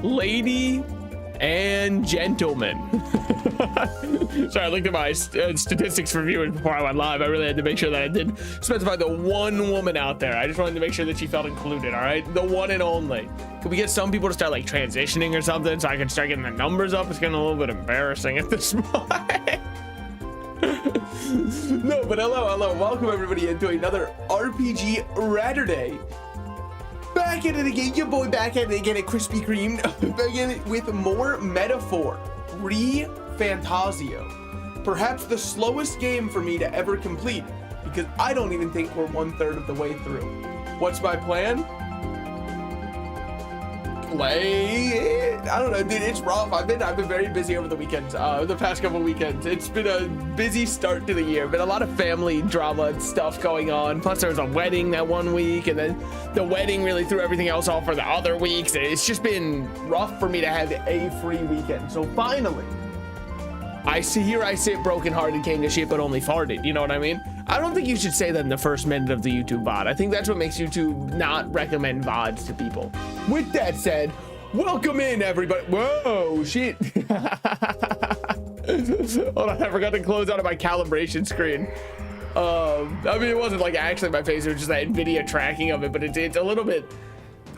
lady and gentleman. Sorry, I looked at my statistics for viewers before I went live. I really had to make sure that I did specify the one woman out there. I just wanted to make sure that she felt included, all right? The one and only. Could we get some people to start like transitioning or something so I can start getting the numbers up? It's getting a little bit embarrassing at this point. No, but hello. Welcome everybody into another RPG Raturday. Back at it again, your boy back at it again at Krispy Kreme. Back at it with more Metaphot, ReFantazio. Perhaps the slowest game for me to ever complete, because I don't even think we're 1/3 of the way through. What's my plan? Play it. I don't know, dude, it's rough. I've been very busy over the weekends, the past couple weekends. It's been a busy start to the year, been a lot of family drama and stuff going on. Plus there was a wedding that one week, and then the wedding really threw everything else off for the other weeks. It's just been rough for me to have a free weekend. So finally, I sit brokenhearted, came to shit but only farted. You know what I mean? I don't think you should say that in the first minute of the YouTube VOD. I think that's what makes YouTube not recommend VODs to people. With that said, welcome in everybody. Whoa, shit. Hold on, I forgot to close out of my calibration screen. I mean, it wasn't like actually my face, it was just that NVIDIA tracking of it, but it's a little bbit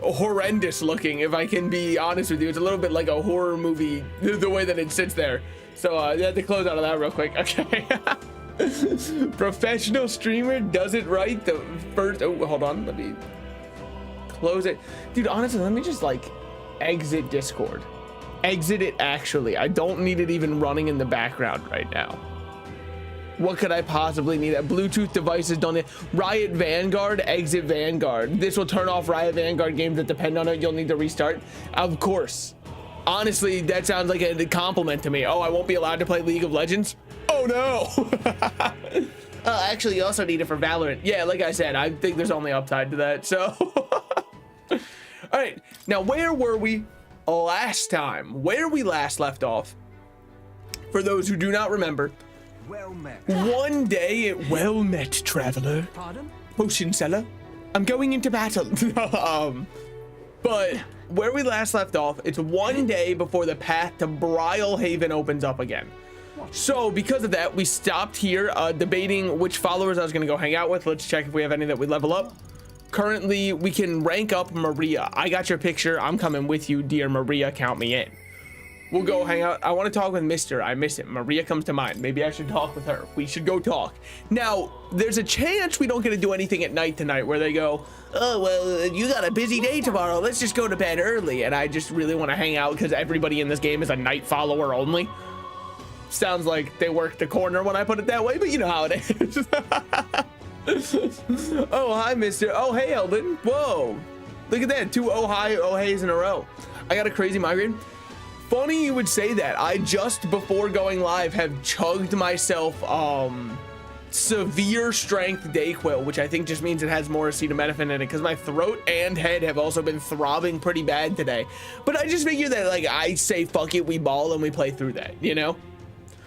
horrendous looking, if I can be honest with you. It's a little bit like a horror movie, the way that it sits there. So I had to close out of that real quick. Okay. Professional streamer does it right the first. Oh, hold on, let me close it, dude. Honestly, let me just like exit Discord, exit it. Actually, I don't need it even running in the background right now. What could I possibly need? That Bluetooth devices don't need. Riot Vanguard, exit Vanguard. This will turn off Riot Vanguard games that depend on it. You'll need to restart, of course. Honestly, that sounds like a compliment to me. Oh, I won't be allowed to play League of Legends? Oh no. Actually, you also need it for Valorant. Yeah, like I said, I think there's only upside to that. So all right, now where were we last time? Where we last left off, for those who do not remember, well met. One day at well met, traveler. Pardon? Potion seller, I'm going into battle. But where we last left off, it's one day before the path to Brile Haven opens up again. So because of that, we stopped here debating which followers I was gonna go hang out with. Let's check if we have any that we level up. Currently, we can rank up Maria. I got your picture. I'm coming with you, dear Maria. Count me in. We'll go hang out. I want to talk with Mr. I miss him. Maria comes to mind. Maybe I should talk with her. We should go talk. Now, there's a chance we don't get to do anything at night tonight where they go, oh, well, you got a busy day tomorrow. Let's just go to bed early. And I just really want to hang out because everybody in this game is a night follower only. Sounds like they worked the corner when I put it that way, but you know how it is. Oh, hi, Mr. Oh, hey, Eldon. Whoa. Look at that. 2 oh heys in a row. I got a crazy migraine. Funny you would say that. I just before going live have chugged myself severe strength Dayquil, which I think just means it has more acetaminophen in it because my throat and head have also been throbbing pretty bad today. But I just figure that like I say fuck it, we ball and we play through that, you know?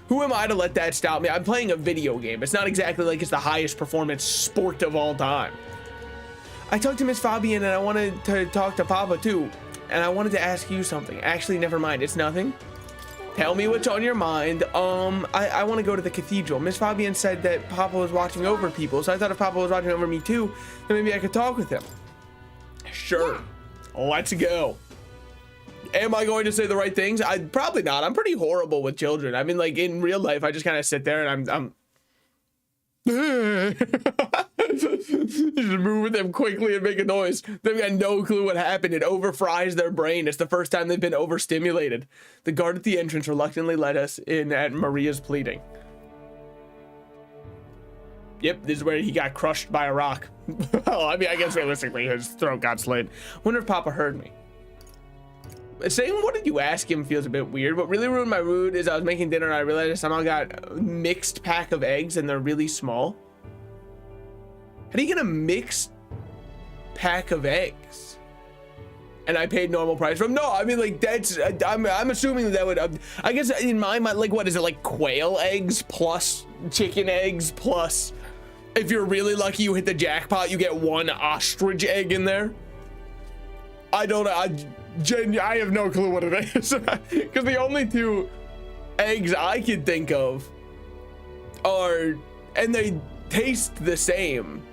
Who am I to let that stop me? I'm playing a video game. It's not exactly like it's the highest performance sport of all time. I talked to Miss Fabian and I wanted to talk to Papa too. And I wanted to ask you something. Actually, never mind. It's nothing. Tell me what's on your mind. I want to go to the cathedral. Miss Fabian said that Papa was watching over people. So I thought if Papa was watching over me too, then maybe I could talk with him. Sure. Let's go. Am I going to say the right things? Probably not. I'm pretty horrible with children. I mean, like in real life, I just kind of sit there and I'm just move with them quickly and make a noise. They've got no clue what happened. It overfries their brain. It's the first time they've been overstimulated. The guard at the entrance reluctantly let us in at Maria's pleading. Yep, this is where he got crushed by a rock. Well, I mean, I guess realistically his throat got slit. Wonder if Papa heard me. Saying what did you ask him feels a bit weird. What really ruined my mood is I was making dinner and I realized I somehow got a mixed pack of eggs and they're really small. How do you get a mixed pack of eggs? And I paid normal price for them? No, I mean like that's, I'm assuming that would, I guess in my mind, like what is it, like quail eggs plus chicken eggs plus, if you're really lucky you hit the jackpot, you get 1 ostrich egg in there. I don't know. I have no clue what it is. Because the only two eggs I could think of are, and they taste the same.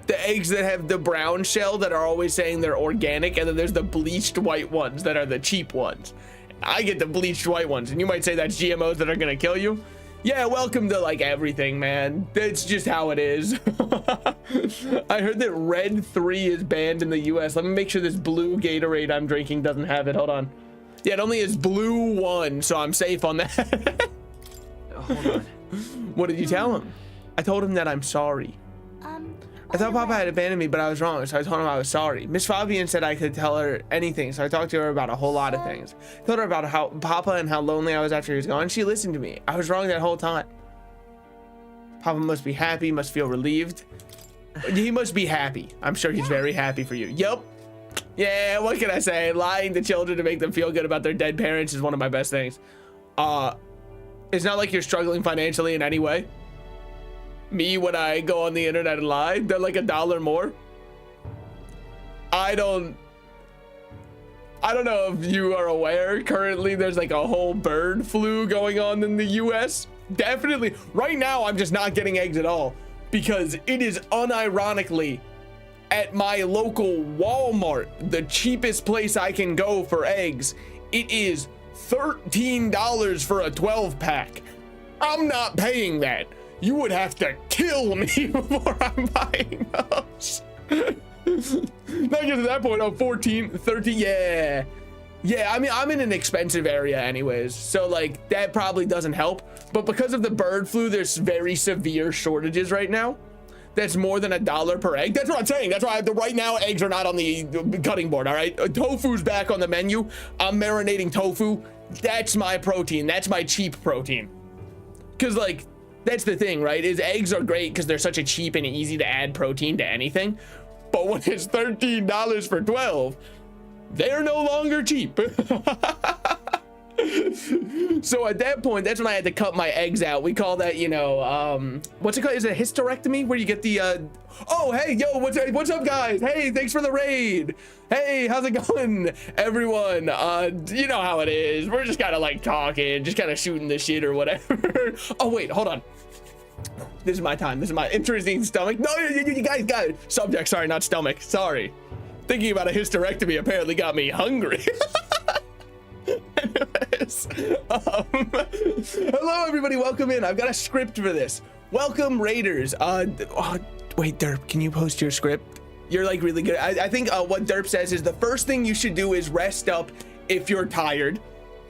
The eggs that have the brown shell that are always saying they're organic, and then there's the bleached white ones that are the cheap ones. I get the bleached white ones, and you might say that's GMOs that are gonna kill you. Yeah, welcome to like everything, man. That's just how it is. I heard that red 3 is banned in the US. Let me make sure this blue Gatorade I'm drinking doesn't have it. Hold on. Yeah, it only is blue 1, so I'm safe on that. Hold on. What did you tell him? I told him that I'm sorry. I thought Papa had abandoned me, but I was wrong, so I told him I was sorry. Miss Fabian said I could tell her anything, so I talked to her about a whole lot of things. Told her about how Papa and how lonely I was after he was gone. She listened to me. I was wrong that whole time. Papa must be happy, must feel relieved. He must be happy. I'm sure he's very happy for you. Yup. Yeah, what can I say? Lying to children to make them feel good about their dead parents is one of my best things. It's not like you're struggling financially in any way. Me, when I go on the internet and lie, they're like $1 more. I don't know if you are aware, currently there's like a whole bird flu going on in the US. Definitely right now I'm just not getting eggs at all, because it is unironically at my local Walmart, the cheapest place I can go for eggs. It is $13 for a 12-pack. I'm not paying that. You would have to kill me before I'm buying those. Not get to that point. Oh, 14, 13, yeah. Yeah, I mean, I'm in an expensive area anyways, so like that probably doesn't help. But because of the bird flu, there's very severe shortages right now. That's more than $1 per egg. That's what I'm saying. That's why right now eggs are not on the cutting board, all right? Tofu's back on the menu. I'm marinating tofu. That's my protein. That's my cheap protein. Because like, that's the thing, right? Is eggs are great because they're such a cheap and easy to add protein to anything. But when it's $13 for 12, they're no longer cheap. So at that point, that's when I had to cut my eggs out. We call that, you know, what's it called? Is it a hysterectomy where you get the, oh, hey, yo, what's up, guys? Hey, thanks for the raid. Hey, how's it going, everyone? You know how it is. We're just kind of like talking, just kind of shooting the shit or whatever. Oh, wait, hold on. This is my time. This is my interesting stomach. No, you guys, subject, sorry, not stomach. Sorry. Thinking about a hysterectomy apparently got me hungry. Anyways, hello everybody, welcome in. I've got a script for this. Welcome raiders. Wait, Derp, can you post your script? You're like really good. I think what Derp says is the first thing you should do is rest up if you're tired.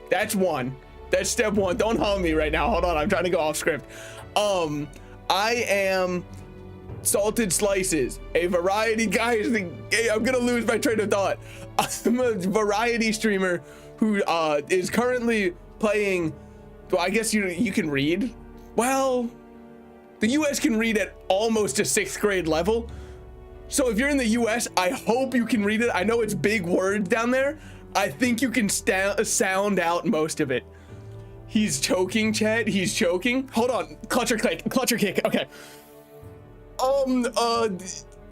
That's one. That's step one. Don't hum me right now. Hold on, I'm trying to go off script. I am Salted Slices, a variety, guys. I'm gonna lose my train of thought. I'm a variety streamer who is currently playing, well, I guess you can read. Well, the US can read at almost a 6th grade level. So if you're in the US, I hope you can read it. I know it's big words down there. I think you can sound out most of it. He's choking, chat. He's choking. Hold on. Clutch or kick. Okay.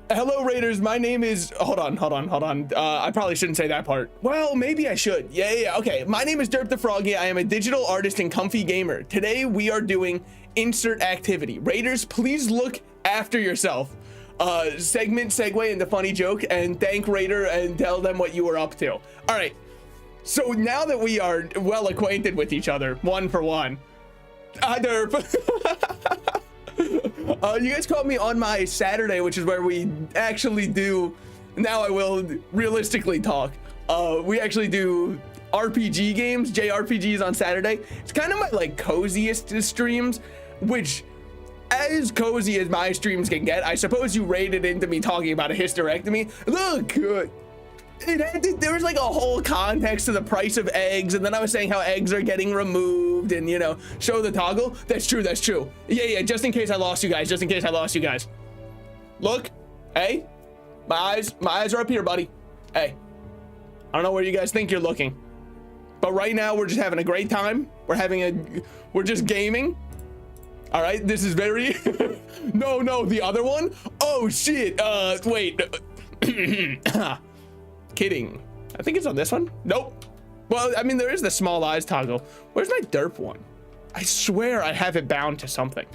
Hello raiders, my name is, hold on. I probably shouldn't say that part. Well, maybe I should. Yeah, okay. My name is Derp the Froggy. I am a digital artist and comfy gamer. Today we are doing insert activity. Raiders, please look after yourself. Segment, segue into funny joke, and thank Raider and tell them what you were up to. All right. So now that we are well acquainted with each other, one for one. Hi, Derp. You guys caught me on my Saturday, which is where we actually do, now I will realistically talk. We actually do RPG games, JRPGs on Saturday. It's kind of my like coziest streams, which as cozy as my streams can get. I suppose you rated into me talking about a hysterectomy. Look, there was like a whole context to the price of eggs, and then I was saying how eggs are getting removed and, you know, show the toggle. That's true. Yeah, just in case I lost you guys. Look, hey, my eyes are up here, buddy. Hey, I don't know where you guys think you're looking, but right now we're just having a great time. We're just gaming. All right, this is very, no, the other one? Oh shit, wait. Kidding. I think it's on this one. Nope. Well, I mean, there is the small eyes toggle. Where's my derp one? I swear I have it bound to something.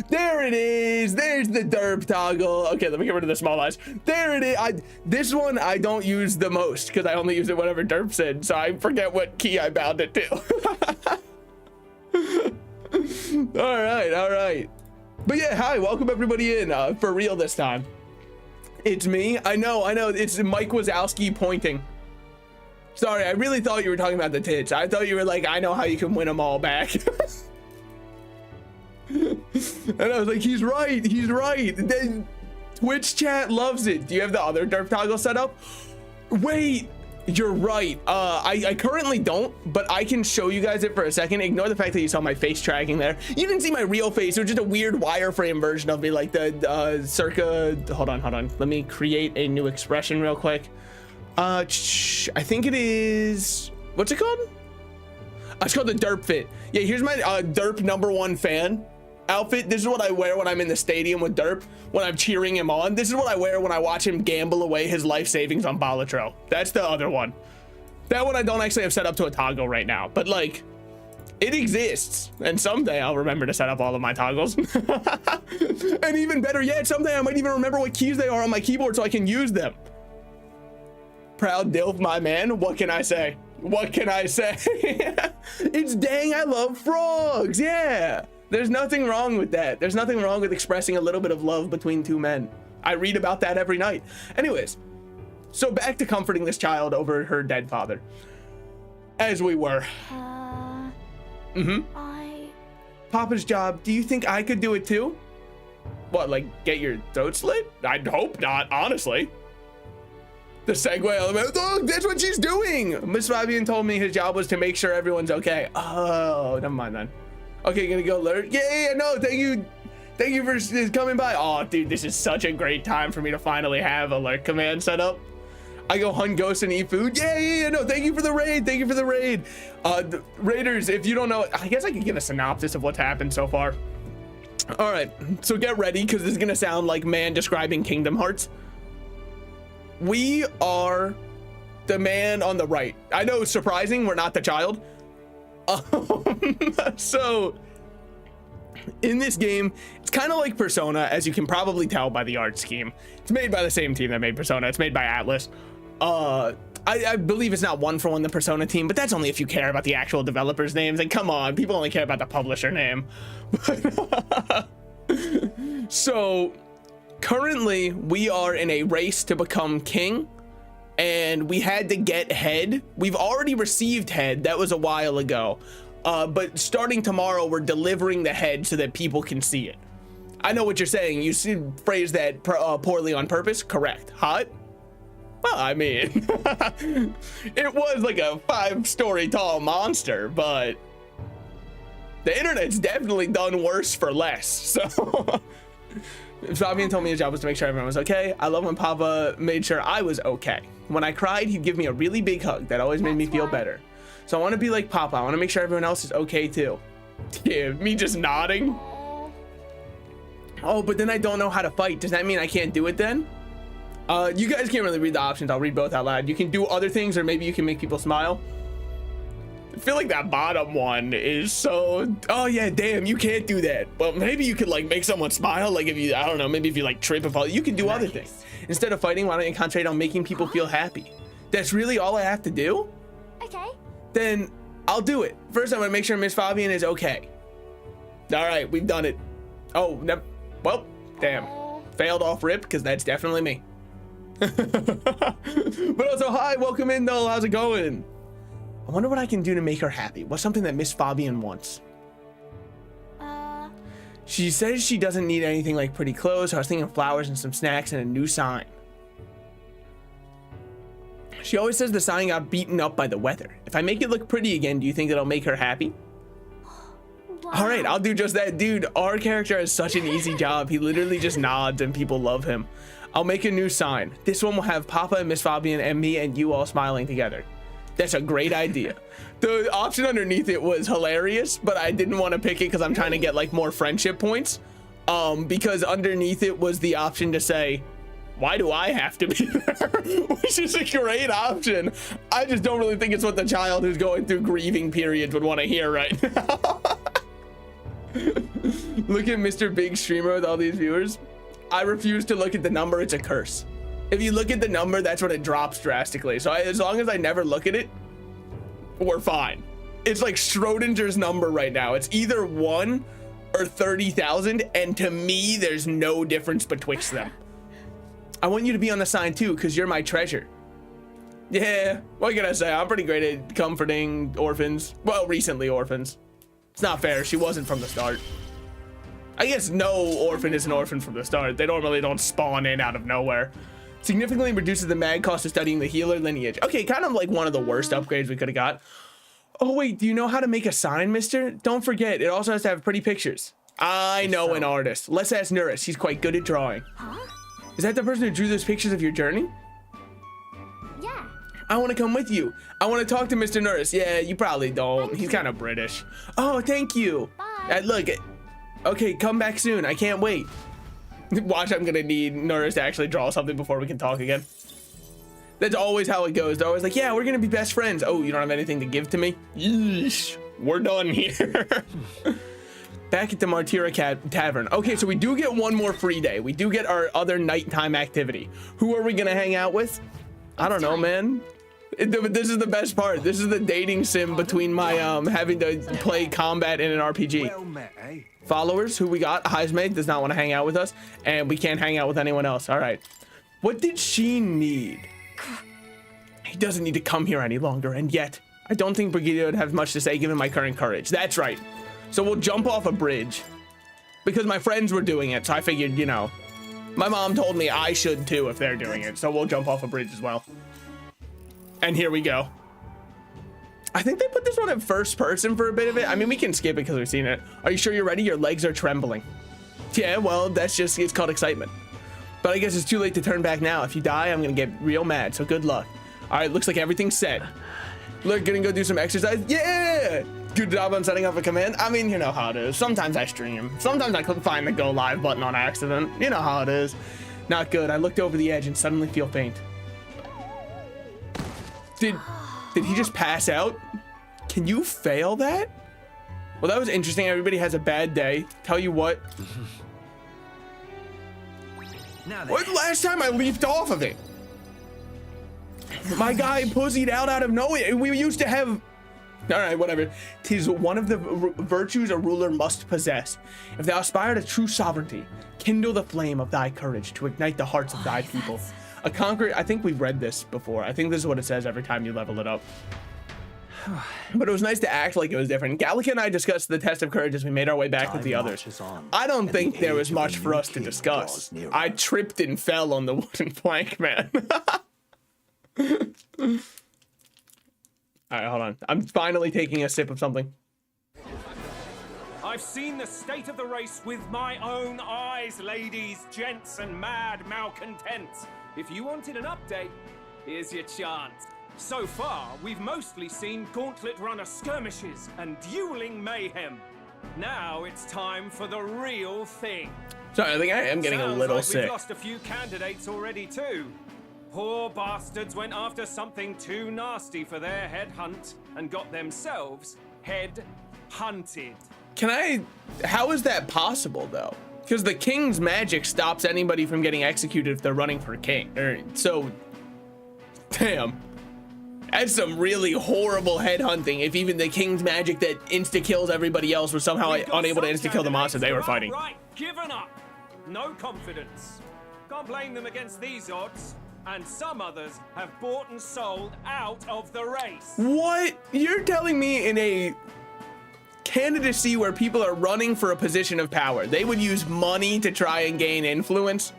There it is. There's the derp toggle. Okay, let me get rid of the small eyes. There it is. This one I don't use the most because I only use it whenever derp's in, so I forget what key I bound it to. All right. But yeah, hi, welcome everybody in for real this time. It's me. I know. It's Mike Wazowski pointing. Sorry, I really thought you were talking about the tits. I thought you were like, I know how you can win them all back. And I was like, he's right. Then Twitch chat loves it. Do you have the other derp toggle set up? Wait, you're right. I currently don't, but I can show you guys it for a second. Ignore the fact that you saw my face tracking there. You didn't see my real face. It was just a weird wireframe version of me, like the circa. Hold on. Let me create a new expression real quick. I think it is. What's it called? It's called the derp fit. Yeah, here's my derp #1 fan outfit. This is what I wear when I'm in the stadium with derp, when I'm cheering him on. This is what I wear when I watch him gamble away his life savings on Balatro. That's the other one. That one I don't actually have set up to a toggle right now, but like it exists, and someday I'll remember to set up all of my toggles. And even better yet, someday I might even remember what keys they are on my keyboard so I can use them. Proud DILF, my man. What can I say? It's dang, I love frogs. Yeah, there's nothing wrong with that. There's nothing wrong with expressing a little bit of love between two men. I read about that every night. Anyways, so back to comforting this child over her dead father, as we were. Papa's job. Do you think I could do it too? What, like get your throat slit? I'd hope not, honestly. The segue element. Oh, that's what she's doing. Miss Fabian told me his job was to make sure everyone's okay. Oh, never mind then. Okay, gonna go alert. Yeah, no, thank you for coming by. Oh, dude, this is such a great time for me to finally have alert command set up. I go hunt ghosts and eat food. Yeah, no, thank you for the raid. The raiders, if you don't know, I guess I could give a synopsis of what's happened so far. All right, so get ready, because this is gonna sound like man describing Kingdom Hearts. We are the man on the right. I know, surprising, we're not the child. So in this game, it's kind of like Persona, as you can probably tell by the art scheme. It's made by the same team that made Persona. It's made by Atlus. I believe it's not one for one the Persona team, but that's only if you care about the actual developers' names. And come on, people only care about the publisher name. So currently, we are in a race to become king, and we had to get head. We've already received head. That was a while ago. But starting tomorrow, we're delivering the head so that people can see it. I know what you're saying. You phrased that poorly on purpose. Correct. Hot? Well, I mean, it was like a 5-story tall monster, but the internet's definitely done worse for less. So Fabian told me his job was to make sure everyone was okay. I love when Papa made sure I was okay. When I cried, he'd give me a really big hug that always made me feel better. So I want to be like Papa. I want to make sure everyone else is okay too. Yeah, me just nodding. Oh, but then I don't know how to fight. Does that mean I can't do it then? You guys can't really read the options. I'll read both out loud. You can do other things, or maybe you can make people smile. I feel like that bottom one is so, oh yeah, damn, you can't do that. Well, maybe you could like make someone smile. Like if you, I don't know, maybe if you like trip and fall, you can do other things. Instead of fighting, why don't you concentrate on making people feel happy? That's really all I have to do? Okay. Then I'll do it. First, I'm gonna make sure Miss Fabian is okay. All right, we've done it. Oh, no, well, damn. Failed off rip, because that's definitely me. But also, hi, welcome in, Noel. How's it going? I wonder what I can do to make her happy. What's something that Miss Fabian wants? She says she doesn't need anything like pretty clothes. So I was thinking flowers and some snacks and a new sign. She always says the sign got beaten up by the weather. If I make it look pretty again, do you think that'll make her happy? Wow. All right, I'll do just that. Dude, our character has such an easy job. He literally just nods and people love him. I'll make a new sign. This one will have Papa and Miss Fabian and me and you all smiling together. That's a great idea. The option underneath it was hilarious, but I didn't want to pick it because I'm trying to get like more friendship points. Because underneath it was the option to say, Why do I have to be there? Which is a great option. I just don't really think it's what the child who's going through grieving periods would want to hear right now. Look at Mr. Big Streamer with all these viewers. I refuse to look at the number. It's a curse. If you look at the number, that's when it drops drastically. So as long as I never look at it, we're fine. It's like Schrodinger's number right now. It's either 1 or 30,000, and to me, there's no difference betwixt them. I want you to be on the sign too, because you're my treasure. Yeah, what can I say? I'm pretty great at comforting orphans. Well, recently orphans. It's not fair. She wasn't from the start. I guess no orphan is an orphan from the start. They normally don't spawn in out of nowhere. Significantly reduces the mag cost of studying the healer lineage. Okay, kind of like one of the worst upgrades we could have got. Oh wait, do you know how to make a sign, mister? Don't forget, it also has to have pretty pictures. I know an artist. Let's ask Nuris. He's quite good at drawing. Huh? Is that the person who drew those pictures of your journey? Yeah. I want to come with you. I want to talk to Mr. Nuris. Yeah, you probably don't. He's kind of British. Oh, thank you. Bye. Look, okay, come back soon. I can't wait. Watch, I'm gonna need Nuris to actually draw something before we can talk again. That's always how it goes. They're always like, yeah, we're gonna be best friends. Oh, you don't have anything to give to me? Yeesh, we're done here. Back at the Martira Tavern. Okay, so we do get one more free day. We do get our other nighttime activity. Who are we gonna hang out with? I don't know, man. This is the best part. This is the dating sim between my having to play combat in an RPG. Well met, eh? Followers, who we got? Heismate does not want to hang out with us, and we can't hang out with anyone else. All right. What did she need? He doesn't need to come here any longer, and yet I don't think Brigitte would have much to say given my current courage. That's right. So we'll jump off a bridge because my friends were doing it, so I figured, you know, my mom told me I should too if they're doing it, so we'll jump off a bridge as well. And here we go. I think they put this one in first person for a bit of it. I mean, we can skip it because we've seen it. Are you sure you're ready? Your legs are trembling. Yeah, well, that's just, it's called excitement. But I guess it's too late to turn back now. If you die, I'm gonna get real mad, so good luck. All right, looks like everything's set. Look, gonna go do some exercise. Yeah! Good job on setting up a command. I mean, you know how it is. Sometimes I stream. Sometimes I couldn't find the go live button on accident. You know how it is. Not good. I looked over the edge and suddenly feel faint. Did he just pass out? Can you fail that? Well, that was interesting. Everybody has a bad day. Tell you what. What last time I leaped off of it? My guy pussied out of nowhere. We used to have. All right, whatever. 'Tis one of the virtues a ruler must possess. If thou aspire to true sovereignty, kindle the flame of thy courage to ignite the hearts of thy people. A conqueror. I think we've read this before. I think this is what it says every time you level it up. But it was nice to act like it was different. Gallica and I discussed the test of courage as we made our way back with the others. I don't think there was much for us to discuss. I tripped and fell on the wooden plank, man. All right, hold on. I'm finally taking a sip of something. I've seen the state of the race with my own eyes, ladies, gents, and mad malcontents. If you wanted an update, here's your chance. So far, we've mostly seen gauntlet runner skirmishes and dueling mayhem. Now it's time for the real thing. Sorry, I think I am getting a little like sick. We've lost a few candidates already too. Poor bastards went after something too nasty for their head hunt and got themselves head hunted. How is that possible though? Because the king's magic stops anybody from getting executed if they're running for king. So, damn. That's some really horrible head hunting if even the king's magic that insta-kills everybody else was somehow unable to insta-kill the monster they were fighting. Right, given up. No confidence. Can't blame them against these odds. And some others have bought and sold out of the race. What? You're telling me in a candidacy where people are running for a position of power, they would use money to try and gain influence?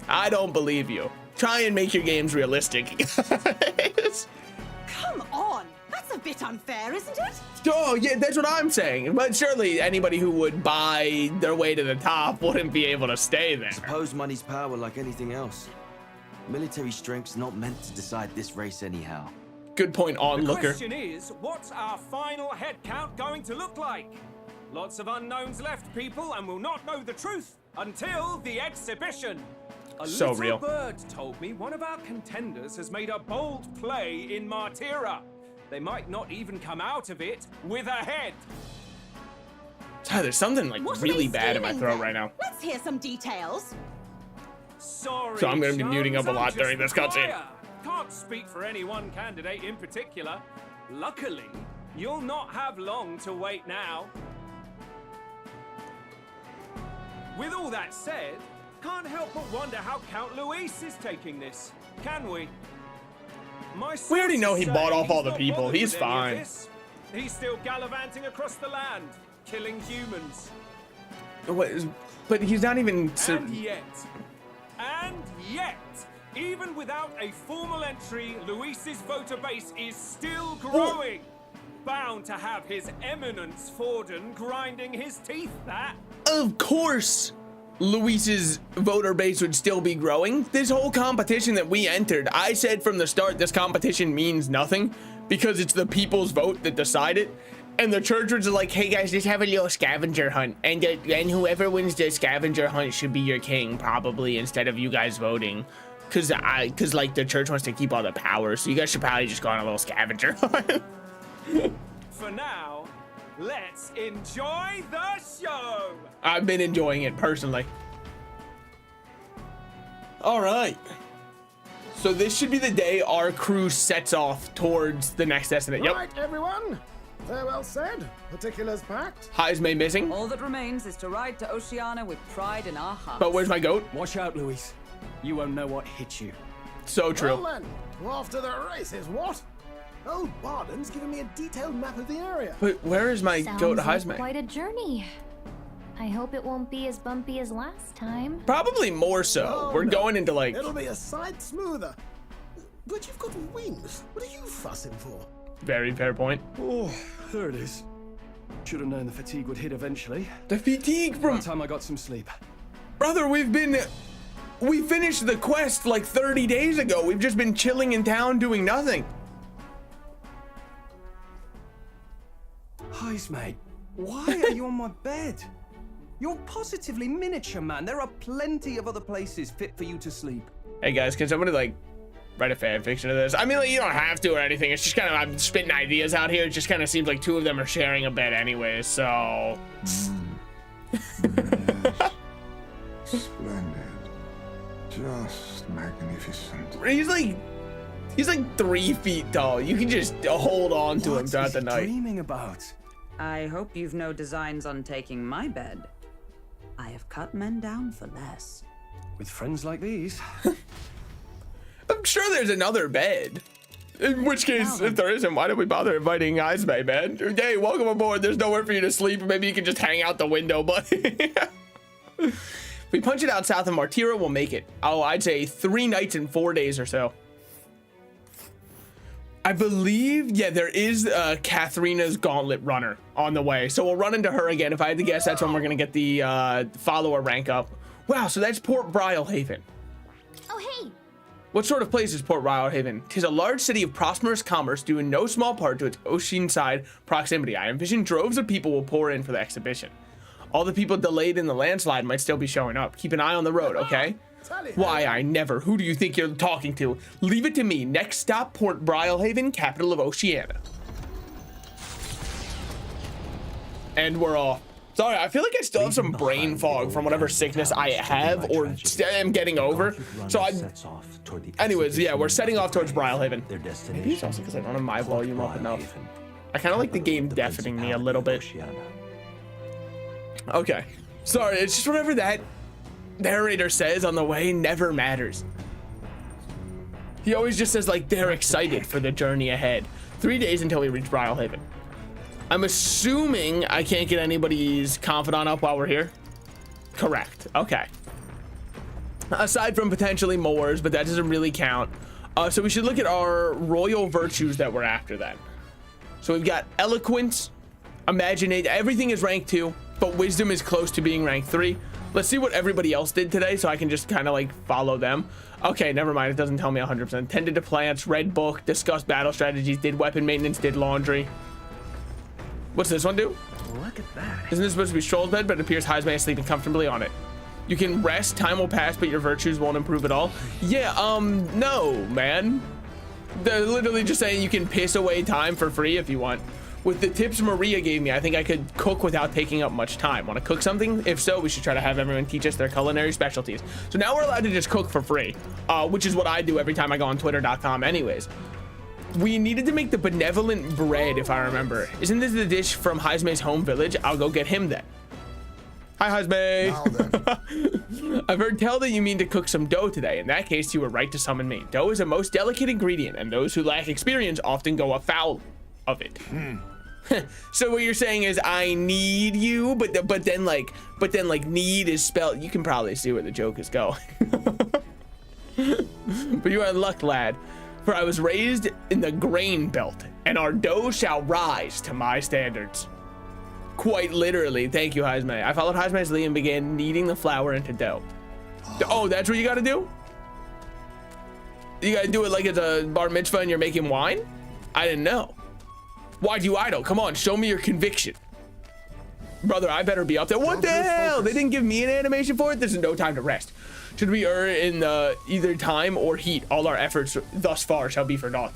I don't believe you. Try and make your games realistic. Come on, that's a bit unfair, isn't it? Oh, yeah, that's what I'm saying. But surely anybody who would buy their way to the top wouldn't be able to stay there. Suppose money's power like anything else. Military strength's not meant to decide this race anyhow. Good point, onlooker. The question is, what's our final head count going to look like? Lots of unknowns left, people, and we'll not know the truth until the exhibition. A So little real. bird told me one of our contenders has made a bold play in Martira. They might not even come out of it with a head. There's something like What are really they bad in my stealing throat then? right now. Let's hear some details. Sorry, So I'm gonna be muting up a Chums, lot I'm during just this cutscene. the crier. Can't speak for any one candidate in particular. Luckily, you'll not have long to wait now. With all that said, can't help but wonder how Count Luis is taking this, can we? We already know he sources bought say off all he's the not people. bothered He's with any of fine. this. He's still gallivanting across the land, killing humans. But he's not even. And yet, even without a formal entry, Luis's voter base is still growing. Bound to have his eminence Forden grinding his teeth, that. Of course, Luis's voter base would still be growing. This whole competition that we entered, I said from the start, this competition means nothing because it's the people's vote that decide it. And the church was like, hey guys, just have a little scavenger hunt. And whoever wins the scavenger hunt should be your king, probably, instead of you guys voting. Cause like the church wants to keep all the power. So you guys should probably just go on a little scavenger hunt. For now, let's enjoy the show. I've been enjoying it personally. All right. So this should be the day our crew sets off towards the next destination. Yep. Right, everyone. Farewell said. Particulars packed. Heismay missing. All that remains is to ride to Oceania with pride in our hearts. But where's my goat? Watch out, Luis. You won't know what hit you. So true. Well then, after the races, what? Old Barden's given me a detailed map of the area. But where is my goat Sounds Heismay? like quite a journey. I hope it won't be as bumpy as last time. Probably more so. Oh, We're no. going into like It'll be a sight smoother. But you've got wings. What are you fussing for? very fair point. Oh, there it is. Should have known the fatigue would hit eventually. The fatigue By from the time I got some sleep. brother. We finished the quest like 30 days ago. We've just been chilling in town doing nothing. Heismay, why are you on my bed? You're positively miniature, man. There are plenty of other places fit for you to sleep. Hey guys, can somebody like write a fan fiction of this? I mean, like, you don't have to or anything. It's just kind of, I'm spitting ideas out here. It just kind of seems like two of them are sharing a bed anyway. So. Splendid. Just magnificent. He's like 3 feet tall. You can just hold on to him throughout What the is he night. dreaming about? I hope you've no designs on taking my bed. I have cut men down for less. With friends like these. I'm sure there's another bed. In which case, if there isn't, why did we bother inviting Heismay, man? Hey, welcome aboard. There's nowhere for you to sleep. Maybe you can just hang out the window, buddy. If we punch it out south of Martira, we'll make it. Oh, I'd say 3 nights and 4 days or so. I believe, yeah, there is Katharina's Gauntlet runner on the way. So we'll run into her again. If I had to guess, that's when we're going to get the follower rank up. Wow, so that's Port Brylehaven. Oh, hey! What sort of place is Port Brylehaven? 'Tis a large city of prosperous commerce due in no small part to its oceanside proximity. I envision droves of people will pour in for the exhibition. All the people delayed in the landslide might still be showing up. Keep an eye on the road, okay? Why, I never. Who do you think you're talking to? Leave it to me. Next stop, Port Brylehaven, capital of Oceania. And we're off. Sorry, I feel like I still have some brain fog from whatever sickness I have or am getting over. So anyways, yeah, we're setting off towards Brylehaven. Maybe it's also because I don't have my volume up enough. I kind of like the game deafening me a little bit. Okay. Sorry, it's just whatever that narrator says on the way never matters. He always just says like they're excited for the journey ahead. 3 days until we reach Brylehaven. I'm assuming I can't get anybody's confidant up while we're here. Correct. Okay. Aside from potentially Moors, but that doesn't really count. So we should look at our royal virtues that we're after then. So we've got eloquence, imaginate. Everything is rank 2, but wisdom is close to being rank 3. Let's see what everybody else did today so I can just kind of like follow them. Okay, never mind. It doesn't tell me 100%. Tended to plants, read book, discussed battle strategies, did weapon maintenance, did laundry. What's this one do? Look at that. Isn't this supposed to be Stroll's bed, but it appears Heismay is sleeping comfortably on it. You can rest, time will pass, but your virtues won't improve at all. Yeah, no, man. They're literally just saying you can piss away time for free if you want. With the tips Maria gave me, I think I could cook without taking up much time. Want to cook something? If so, we should try to have everyone teach us their culinary specialties. So now we're allowed to just cook for free, which is what I do every time I go on twitter.com anyways. We needed to make the benevolent bread, if I remember. Isn't this the dish from Haisme's home village? I'll go get him then. Hi, Haisme. I've heard tell that you mean to cook some dough today. In that case, you were right to summon me. Dough is a most delicate ingredient, and those who lack experience often go afoul of it. So what you're saying is I need you, but then like need is spelled. You can probably see where the joke is going. But you are in luck, lad. For I was raised in the grain belt, and our dough shall rise to my standards. Quite literally. Thank you, Haisme. I followed Haisme's lead and began kneading the flour into dough. Oh, that's what you gotta do? You gotta do it like it's a bar mitzvah and you're making wine? I didn't know. Why'd you idle? Come on, show me your conviction. Brother, I better be up there. What the hell? They didn't give me an animation for it? There's no time to rest. Should we err in either time or heat? All our efforts thus far shall be for naught.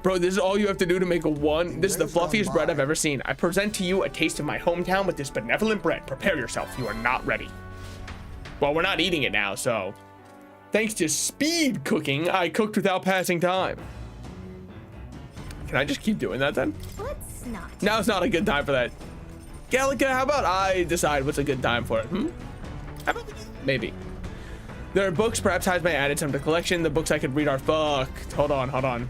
Bro, this is all you have to do to make a one. This is the fluffiest bread I've ever seen. I present to you a taste of my hometown with this benevolent bread. Prepare yourself. You are not ready. Well, we're not eating it now, so. Thanks to speed cooking, I cooked without passing time. Can I just keep doing that then? Let's not. Now it's not a good time for that. Gallica, how about I decide what's a good time for it? How about maybe. There are books, perhaps Haisme added some to the collection. The books I could read are fucked. Hold on.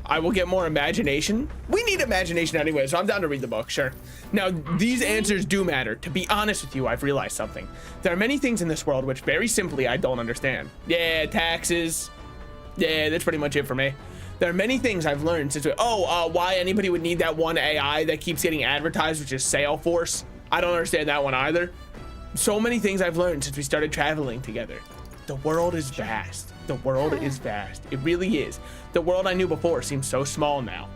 I will get more imagination. We need imagination anyway, so I'm down to read the book, sure. Now, these answers do matter. To be honest with you, I've realized something. There are many things in this world which, very simply, I don't understand. Yeah, taxes. Yeah, that's pretty much it for me. There are many things I've learned since why anybody would need that one AI that keeps getting advertised, which is Salesforce. I don't understand that one either. So many things I've learned since we started traveling together. The world is vast. The world is vast. It really is. The world I knew before seems so small now.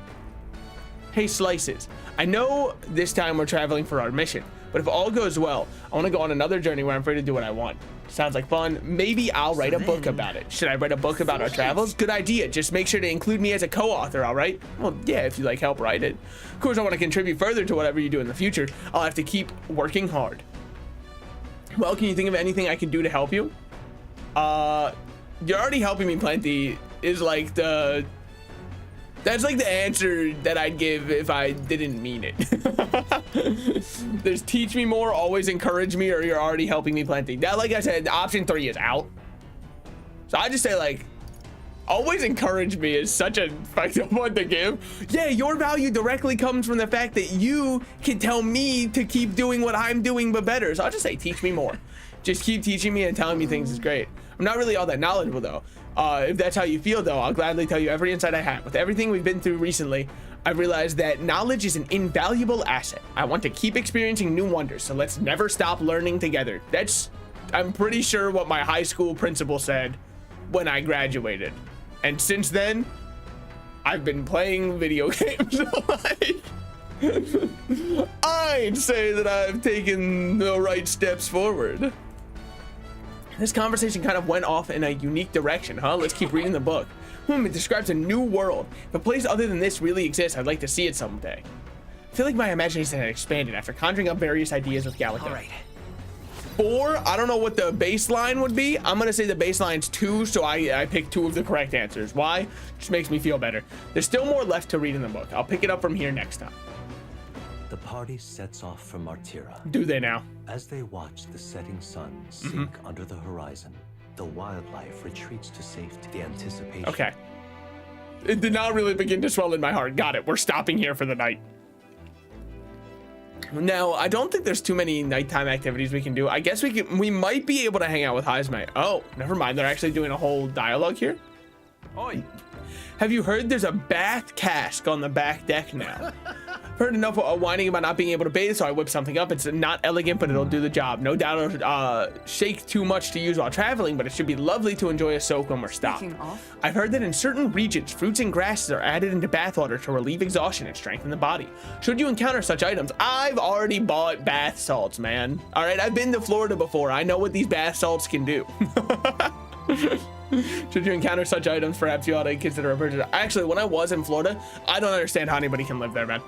Hey, Slices. I know this time we're traveling for our mission, but if all goes well, I want to go on another journey where I'm free to do what I want. Sounds like fun. Maybe I'll write a book about it. Should I write a book about our travels? Good idea. Just make sure to include me as a co-author, all right? Well, yeah, if you like help write it. Of course, I want to contribute further to whatever you do in the future. I'll have to keep working hard. Well, can you think of anything I can do to help you? You're already helping me plenty is like that's like the answer that I'd give if I didn't mean it. There's teach me more, always encourage me, or you're already helping me plenty. That, like I said, option 3 is out. So I just say like, always encourage me is such a effective one to give. Yeah, your value directly comes from the fact that you can tell me to keep doing what I'm doing, but better. So I'll just say, teach me more. Just keep teaching me and telling me things is great. I'm not really all that knowledgeable though. If that's how you feel though, I'll gladly tell you every insight I have. With everything we've been through recently, I've realized that knowledge is an invaluable asset. I want to keep experiencing new wonders, so let's never stop learning together. That's, I'm pretty sure what my high school principal said when I graduated. And since then, I've been playing video games. I'd say that I've taken the right steps forward. This conversation kind of went off in a unique direction, huh? Let's keep reading the book. It describes a new world. If a place other than this really exists, I'd like to see it someday. I feel like my imagination had expanded after conjuring up various ideas with Gallica. All right. 4, I don't know what the baseline would be. I'm gonna say the baseline's 2, so I picked 2 of the correct answers. Why? Just makes me feel better. There's still more left to read in the book. I'll pick it up from here next time. The party sets off for Martira. Do they now? As they watch the setting sun sink under the horizon, the wildlife retreats to safety. The anticipation. Okay. It did not really begin to swell in my heart. Got it. We're stopping here for the night. Now, I don't think there's too many nighttime activities we can do. I guess we might be able to hang out with Haisme. Oh, never mind. They're actually doing a whole dialogue here. Oi. Have you heard there's a bath cask on the back deck now? Heard enough whining about not being able to bathe, so I whipped something up. It's not elegant, but it'll do the job. No doubt it'll shake too much to use while traveling, but it should be lovely to enjoy a soak when we're stopped. I've heard that in certain regions, fruits and grasses are added into bathwater to relieve exhaustion and strengthen the body. Should you encounter such items, I've already bought bath salts, man. All right, I've been to Florida before. I know what these bath salts can do. Should you encounter such items, perhaps you ought to consider a purchase. Actually, when I was in Florida, I don't understand how anybody can live there, man.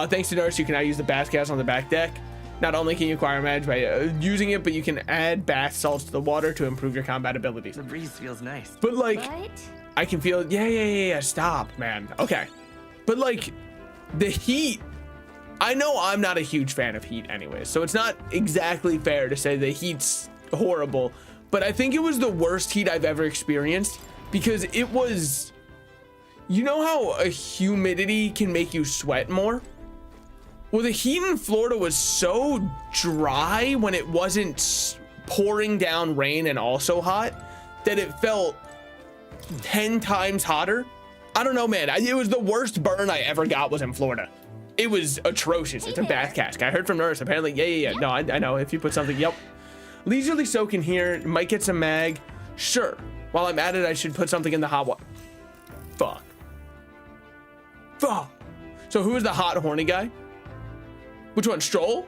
Thanks to Nurse, you can now use the bath gas on the back deck. Not only can you acquire magic by using it, but you can add bath salts to the water to improve your combat abilities. The breeze feels nice. But like, What? I can feel, yeah, stop, man. Okay. But like, the heat, I know I'm not a huge fan of heat anyway, so it's not exactly fair to say the heat's horrible, but I think it was the worst heat I've ever experienced because it was, you know how a humidity can make you sweat more? Well, the heat in Florida was so dry when it wasn't pouring down rain and also hot that it felt 10 times hotter. I don't know, man. It was the worst burn I ever got was in Florida. It was atrocious. It's a bath cask. I heard from Nurse. Apparently, yeah. No, I know. If you put something, yep. Leisurely soak in here. Might get some mag. Sure. While I'm at it, I should put something in the hot water. Fuck. So who is the hot, horny guy? Which one? Stroll?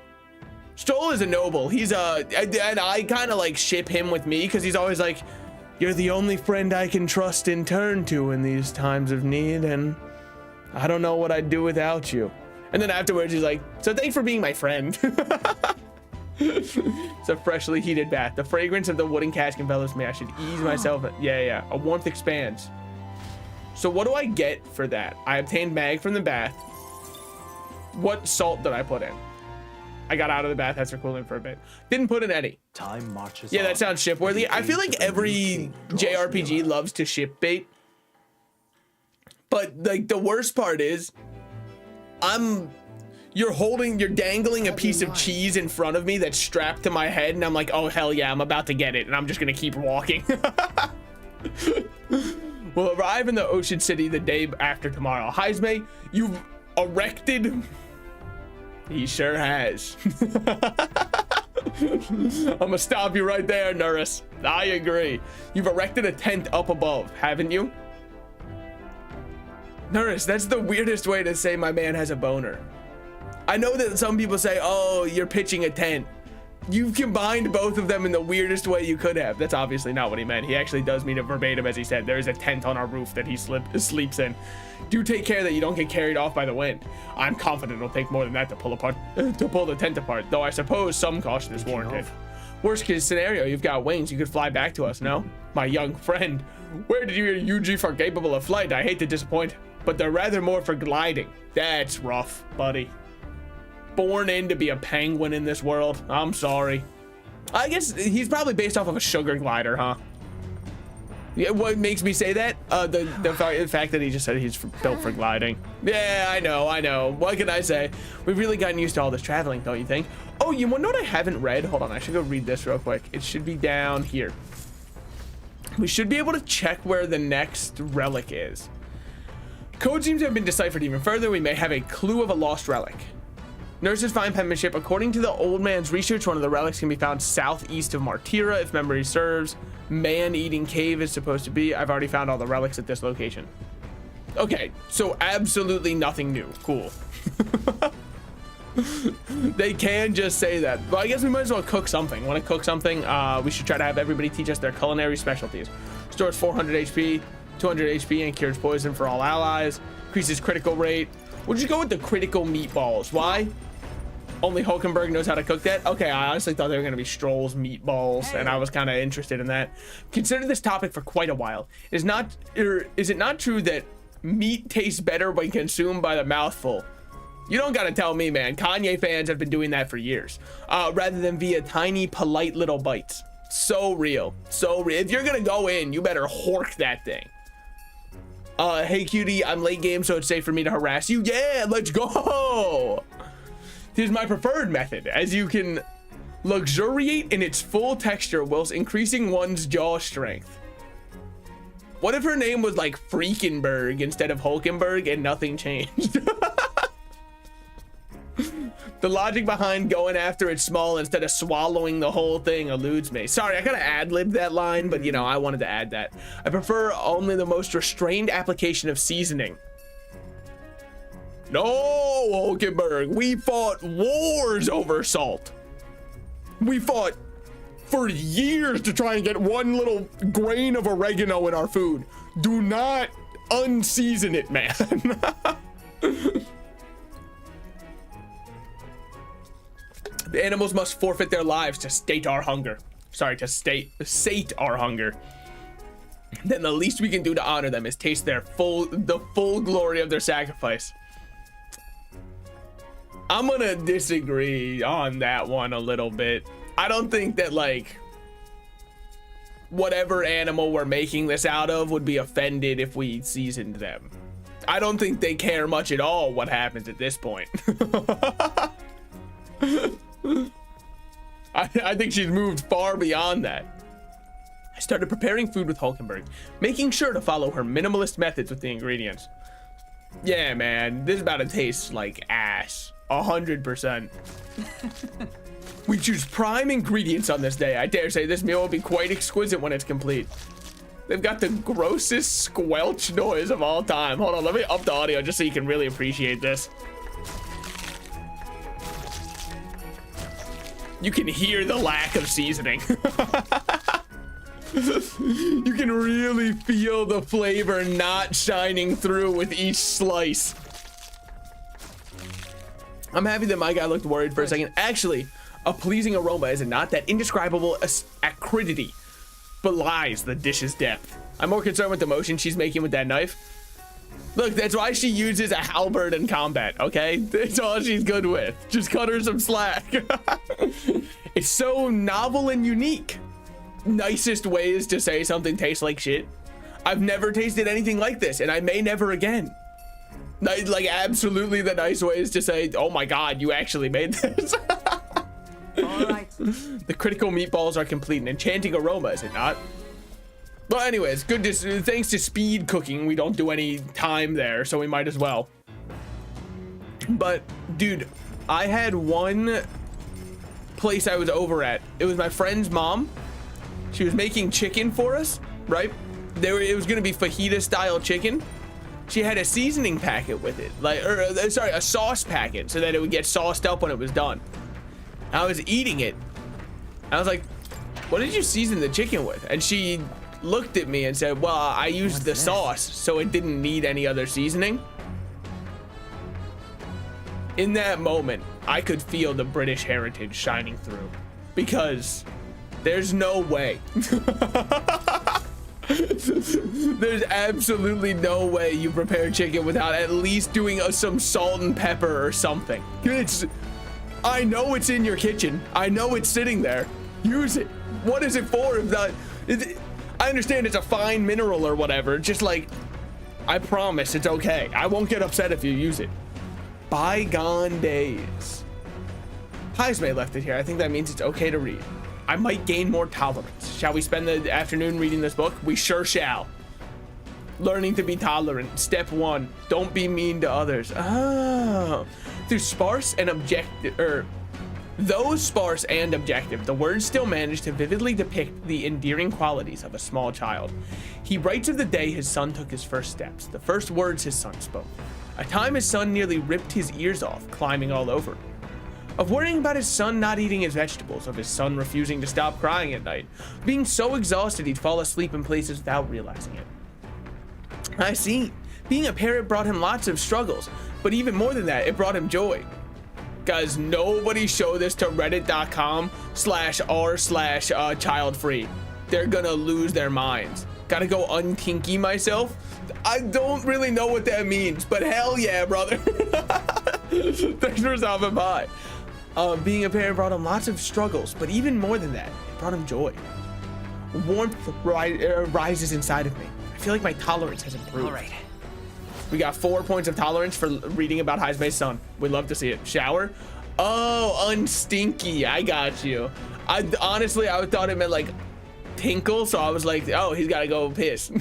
Stroll is a noble. He's and I kind of like ship him with me because he's always like, you're the only friend I can trust and turn to in these times of need, and I don't know what I'd do without you. And then afterwards he's like, so thanks for being my friend. It's a freshly heated bath. The fragrance of the wooden cask envelops me. I should ease myself. Yeah. A warmth expands. So what do I get for that? I obtained mag from the bath. What salt did I put in? I got out of the bath after cooling for a bit. Didn't put in any. Time marches Yeah, on. that sounds shipworthy. I feel like every JRPG loves to ship bait. But like the worst part is, you're dangling a piece of cheese in front of me that's strapped to my head, and I'm like, oh hell yeah, I'm about to get it, and I'm just gonna keep walking. We'll arrive in the Ocean City the day after tomorrow. Heisme, you've erected. He sure has. I'm gonna stop you right there, Nurse. I agree. You've erected a tent up above, haven't you? Nurse, that's the weirdest way to say my man has a boner. I know that some people say, oh, you're pitching a tent. You've combined both of them in the weirdest way you could have. That's obviously not what he meant. He actually does mean it verbatim, as he said. There is a tent on our roof that he sleeps in. Do take care that you don't get carried off by the wind. I'm confident it'll take more than that to pull the tent apart, though I suppose some caution is warranted. Worst case scenario, you've got wings. You could fly back to us, no? My young friend, where did you UG for capable of flight? I hate to disappoint, but they're rather more for gliding. That's rough, buddy. Born in to be a penguin in this world. I'm sorry. I guess he's probably based off of a sugar glider, huh? Yeah, what makes me say that? The fact that he just said he's built for gliding. Yeah, I know. What can I say? We've really gotten used to all this traveling, don't you think? Oh, you want to know what I haven't read? Hold on, I should go read this real quick. It should be down here. We should be able to check where the next relic is. Code seems to have been deciphered even further. We may have a clue of a lost relic. Nurse's fine penmanship. According to the old man's research, one of the relics can be found southeast of Martira, if memory serves. Man-eating cave is supposed to be. I've already found all the relics at this location. Okay, so absolutely nothing new. Cool. They can just say that. Well, I guess we might as well cook something. Want to cook something? We should try to have everybody teach us their culinary specialties. Stores 400 HP, 200 HP, and cures poison for all allies. Increases critical rate. We'll just go with the critical meatballs. Why? Only Hulkenberg knows how to cook that? Okay, I honestly thought they were going to be Stroll's meatballs, and I was kind of interested in that. Consider this topic for quite a while. Is it not true that meat tastes better when consumed by the mouthful? You don't got to tell me, man. Kanye fans have been doing that for years, rather than via tiny, polite little bites. So real. So real. If you're going to go in, you better hork that thing. Hey, cutie, I'm late game, so it's safe for me to harass you. Yeah, let's go. Here's my preferred method, as you can luxuriate in its full texture whilst increasing one's jaw strength. What if her name was like Freakenberg instead of Hulkenberg and nothing changed? The logic behind going after it small instead of swallowing the whole thing eludes me. Sorry, I kind of ad-libbed that line, but you know, I wanted to add that. I prefer only the most restrained application of seasoning. No, Hulkenberg, we fought wars over salt. We fought for years to try and get one little grain of oregano in our food. Do not unseason it, man. The animals must forfeit their lives to sate our hunger. Sorry, to sate our hunger. Then the least we can do to honor them is taste the full glory of their sacrifice. I'm gonna disagree on that one a little bit. I don't think that like whatever animal we're making this out of would be offended if we seasoned them. I don't think they care much at all what happens at this point. I think she's moved far beyond that. I started preparing food with Hulkenberg, making sure to follow her minimalist methods with the ingredients. Yeah, man, this is about to taste like ass. 100%. We choose prime ingredients on this day. I dare say this meal will be quite exquisite when it's complete. They've got the grossest squelch noise of all time. Hold on, let me up the audio just so you can really appreciate this. You can hear the lack of seasoning. You can really feel the flavor not shining through with each slice. I'm happy that my guy looked worried for a second. Actually, a pleasing aroma, is it not? That indescribable acridity belies the dish's depth. I'm more concerned with the motion she's making with that knife. Look, that's why she uses a halberd in combat, okay? That's all she's good with. Just cut her some slack. It's so novel and unique. Nicest ways to say something tastes like shit. I've never tasted anything like this, and I may never again. Like, absolutely the nice ways to say, oh my god, you actually made this. All right. The critical meatballs are complete. An enchanting aroma, is it not? Well, anyways, thanks to speed cooking, we don't do any time there, so we might as well. But, dude, I had one place I was over at. It was my friend's mom. She was making chicken for us, right? It was gonna be fajita style chicken. She had a seasoning packet with it, sorry, a sauce packet, so that it would get sauced up when it was done. I was eating it. I was like, what did you season the chicken with? And she looked at me and said, well, I used the sauce, so it didn't need any other seasoning. In that moment, I could feel the British heritage shining through, because there's no way. There's absolutely no way you prepare chicken without at least doing some salt and pepper or something. I know it's in your kitchen. I know it's sitting there. Use it. What is it for if not? I understand it's a fine mineral or whatever. Just like, I promise it's okay. I won't get upset if you use it. Bygone days. Heismay left it here. I think that means it's okay to read. I might gain more tolerance. Shall we spend the afternoon reading this book? We sure shall. Learning to be tolerant. Step 1, don't be mean to others. Oh. Though sparse and objective, the words still manage to vividly depict the endearing qualities of a small child. He writes of the day his son took his first steps, the first words his son spoke. A time his son nearly ripped his ears off, climbing all over him. Of worrying about his son not eating his vegetables, of his son refusing to stop crying at night, being so exhausted he'd fall asleep in places without realizing it. I see. Being a parent brought him lots of struggles, but even more than that, it brought him joy. Guys, nobody show this to reddit.com/r/childfree. They're gonna lose their minds. Gotta go unkinky myself? I don't really know what that means, but hell yeah, brother. Thanks for stopping by. Being a parent brought him lots of struggles, but even more than that, it brought him joy. Warmth rises inside of me. I feel like my tolerance has improved. All right. We got 4 points of tolerance for reading about Heismay's son. We'd love to see it. Shower? Oh, unstinky. I got you. Honestly, I thought it meant like tinkle, so I was like, oh, he's gotta go piss.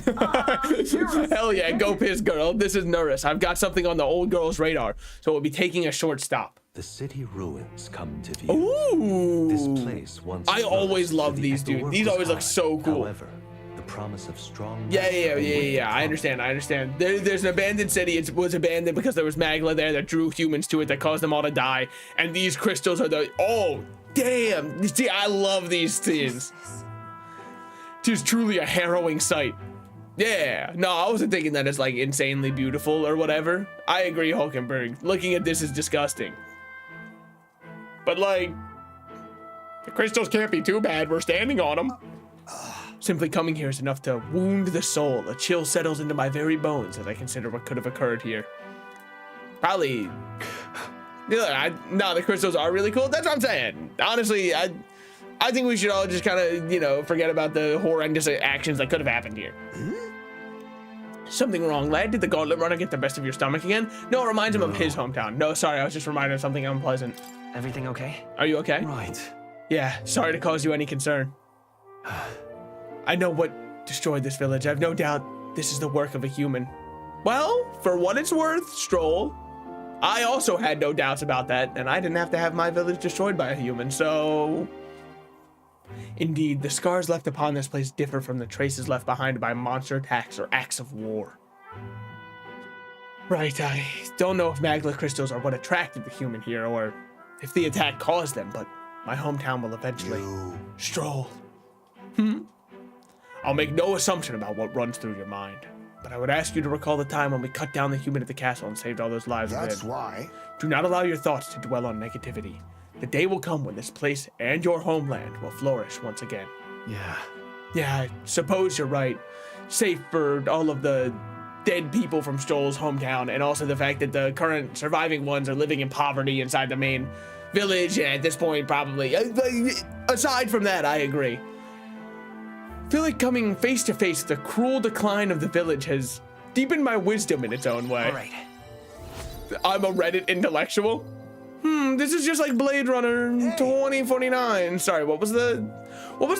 Hell yeah, go piss, girl. This is Nurus. I've got something on the old girl's radar, so we'll be taking a short stop. The city ruins come to view. Ooh. This place once I always love these, dude. These always look so cool. However, the promise of strong. Yeah. I understand. There's an abandoned city. It was abandoned because there was magma there that drew humans to it that caused them all to die. And these crystals are the. Oh, damn. See, I love these scenes. It is truly a harrowing sight. Yeah. No, I wasn't thinking that it's like insanely beautiful or whatever. I agree, Hulkenberg. Looking at this is disgusting. But like, the crystals can't be too bad. We're standing on them. Simply coming here is enough to wound the soul. A chill settles into my very bones as I consider what could have occurred here. Probably. No, the crystals are really cool. That's what I'm saying. Honestly, I think we should all just kind of, you know, forget about the horrendous actions that could have happened here. Something wrong, lad? Did the gauntlet runner get the best of your stomach again? No, it reminds him of his hometown. No, sorry, I was just reminded of something unpleasant. Everything okay? Are you okay? Right. Yeah, sorry to cause you any concern. I know what destroyed this village. I've no doubt this is the work of a human. Well, for what it's worth, Stroll, I also had no doubts about that, and I didn't have to have my village destroyed by a human, so... Indeed, the scars left upon this place differ from the traces left behind by monster attacks or acts of war. Right, I don't know if magma crystals are what attracted the human here, or if the attack caused them, but my hometown will eventually... Stroll. I'll make no assumption about what runs through your mind, but I would ask you to recall the time when we cut down the human at the castle and saved all those lives. That's why. Do not allow your thoughts to dwell on negativity. The day will come when this place and your homeland will flourish once again. Yeah, I suppose you're right. Safe for all of the dead people from Stroll's hometown, and also the fact that the current surviving ones are living in poverty inside the main village, and at this point, probably. Aside from that, I agree. I feel like coming face to face with the cruel decline of the village has deepened my wisdom in its own way. All right. I'm a Reddit intellectual. This is just like Blade Runner 2049. Sorry, what was the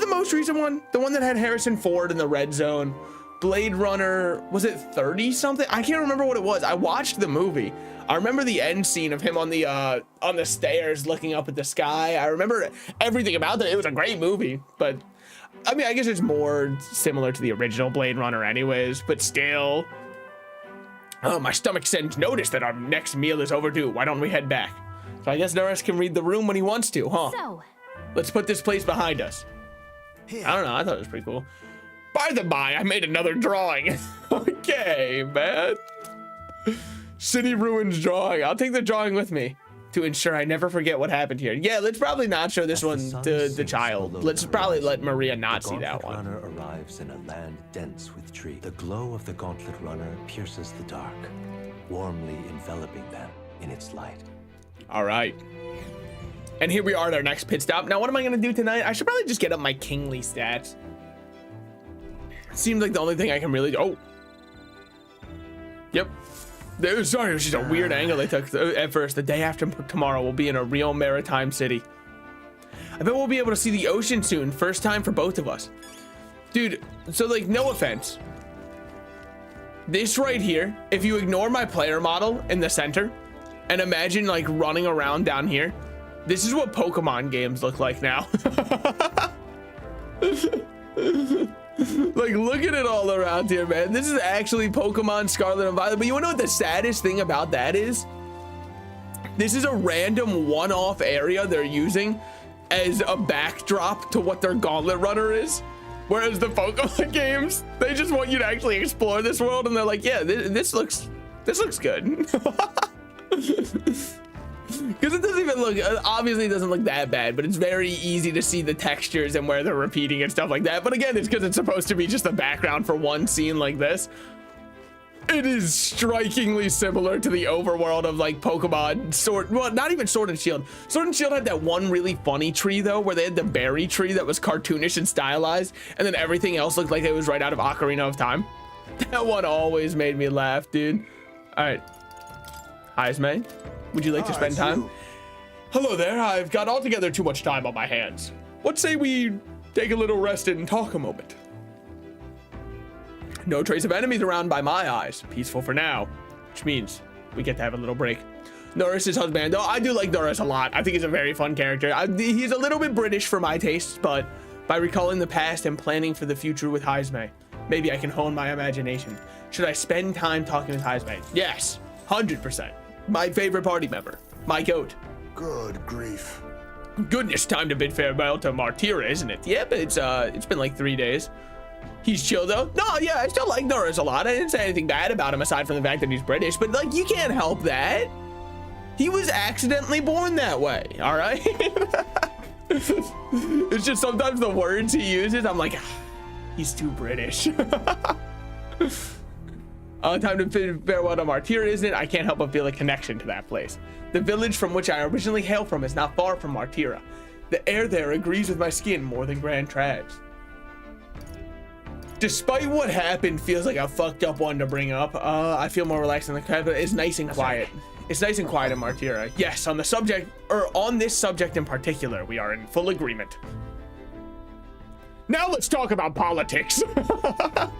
most recent one? The one that had Harrison Ford in the red zone. Blade Runner, was it 30 something? I can't remember what it was. I watched the movie. I remember the end scene of him on the stairs looking up at the sky. I remember everything about it. It was a great movie, but I mean, I guess it's more similar to the original Blade Runner anyways, but still. Oh, my stomach sends notice that our next meal is overdue. Why don't we head back? So I guess Norris can read the room when he wants to, huh? So, let's put this place behind us. I don't know, I thought it was pretty cool. By the by, I made another drawing. Okay, man. City ruins drawing. I'll take the drawing with me to ensure I never forget what happened here. Yeah, let's probably not show this one to the child. Let's probably let Maria not see that one. The Gauntlet Runner arrives in a land dense with trees. The glow of the Gauntlet Runner pierces the dark, warmly enveloping them in its light. All right. And here we are at our next pit stop. Now, what am I going to do tonight? I should probably just get up my kingly stats. Seems like the only thing I can really do. Oh. Yep. Sorry, it was just a weird angle they took at first. The day after tomorrow, we'll be in a real maritime city. I bet we'll be able to see the ocean soon. First time for both of us. Dude, so like, no offense. This right here, if you ignore my player model in the center and imagine like running around down here, this is what Pokemon games look like now. Like, look at it all around here, man. This is actually Pokemon Scarlet and Violet. But you wanna know what the saddest thing about that is? This is a random one-off area they're using as a backdrop to what their Gauntlet Runner is. Whereas the Pokemon games, they just want you to actually explore this world, and they're like, yeah, this looks good. Because it doesn't even look, obviously it doesn't look that bad, but it's very easy to see the textures and where they're repeating and stuff like that. But again, it's because it's supposed to be just a background for one scene like this. It is strikingly similar to the overworld of like Pokemon Sword, well, not even Sword and Shield. Sword and Shield had that one really funny tree though, where they had the berry tree that was cartoonish and stylized, and then everything else looked like it was right out of Ocarina of Time. That one always made me laugh, dude. All right. Hi, Esme. Would you like to spend time? Hello there. I've got altogether too much time on my hands. What say we take a little rest and talk a moment. No trace of enemies around by my eyes. Peaceful for now, which means we get to have a little break. Norris's husband. Oh, I do like Norris a lot. I think he's a very fun character. He's a little bit British for my tastes, but by recalling the past and planning for the future with Heisme, maybe I can hone my imagination. Should I spend time talking with Heisme? Yes, 100%. My favorite party member. My goat. Good grief. Goodness, time to bid farewell to Martira, isn't it? Yep, it's been like 3 days. He's chill though. No, yeah, I still like Norris a lot. I didn't say anything bad about him aside from the fact that he's British, but like, you can't help that. He was accidentally born that way, all right? It's just sometimes the words he uses, I'm like, he's too British. Time to bid farewell to Martira, isn't it? I can't help but feel a connection to that place. The village from which I originally hail from is not far from Martira. The air there agrees with my skin more than Grand Trads. Despite what happened, feels like a fucked up one to bring up. I feel more relaxed in the crowd, but it's nice and quiet. It's nice and quiet in Martira. Yes, on the subject, or on this subject in particular, we are in full agreement. Now let's talk about politics.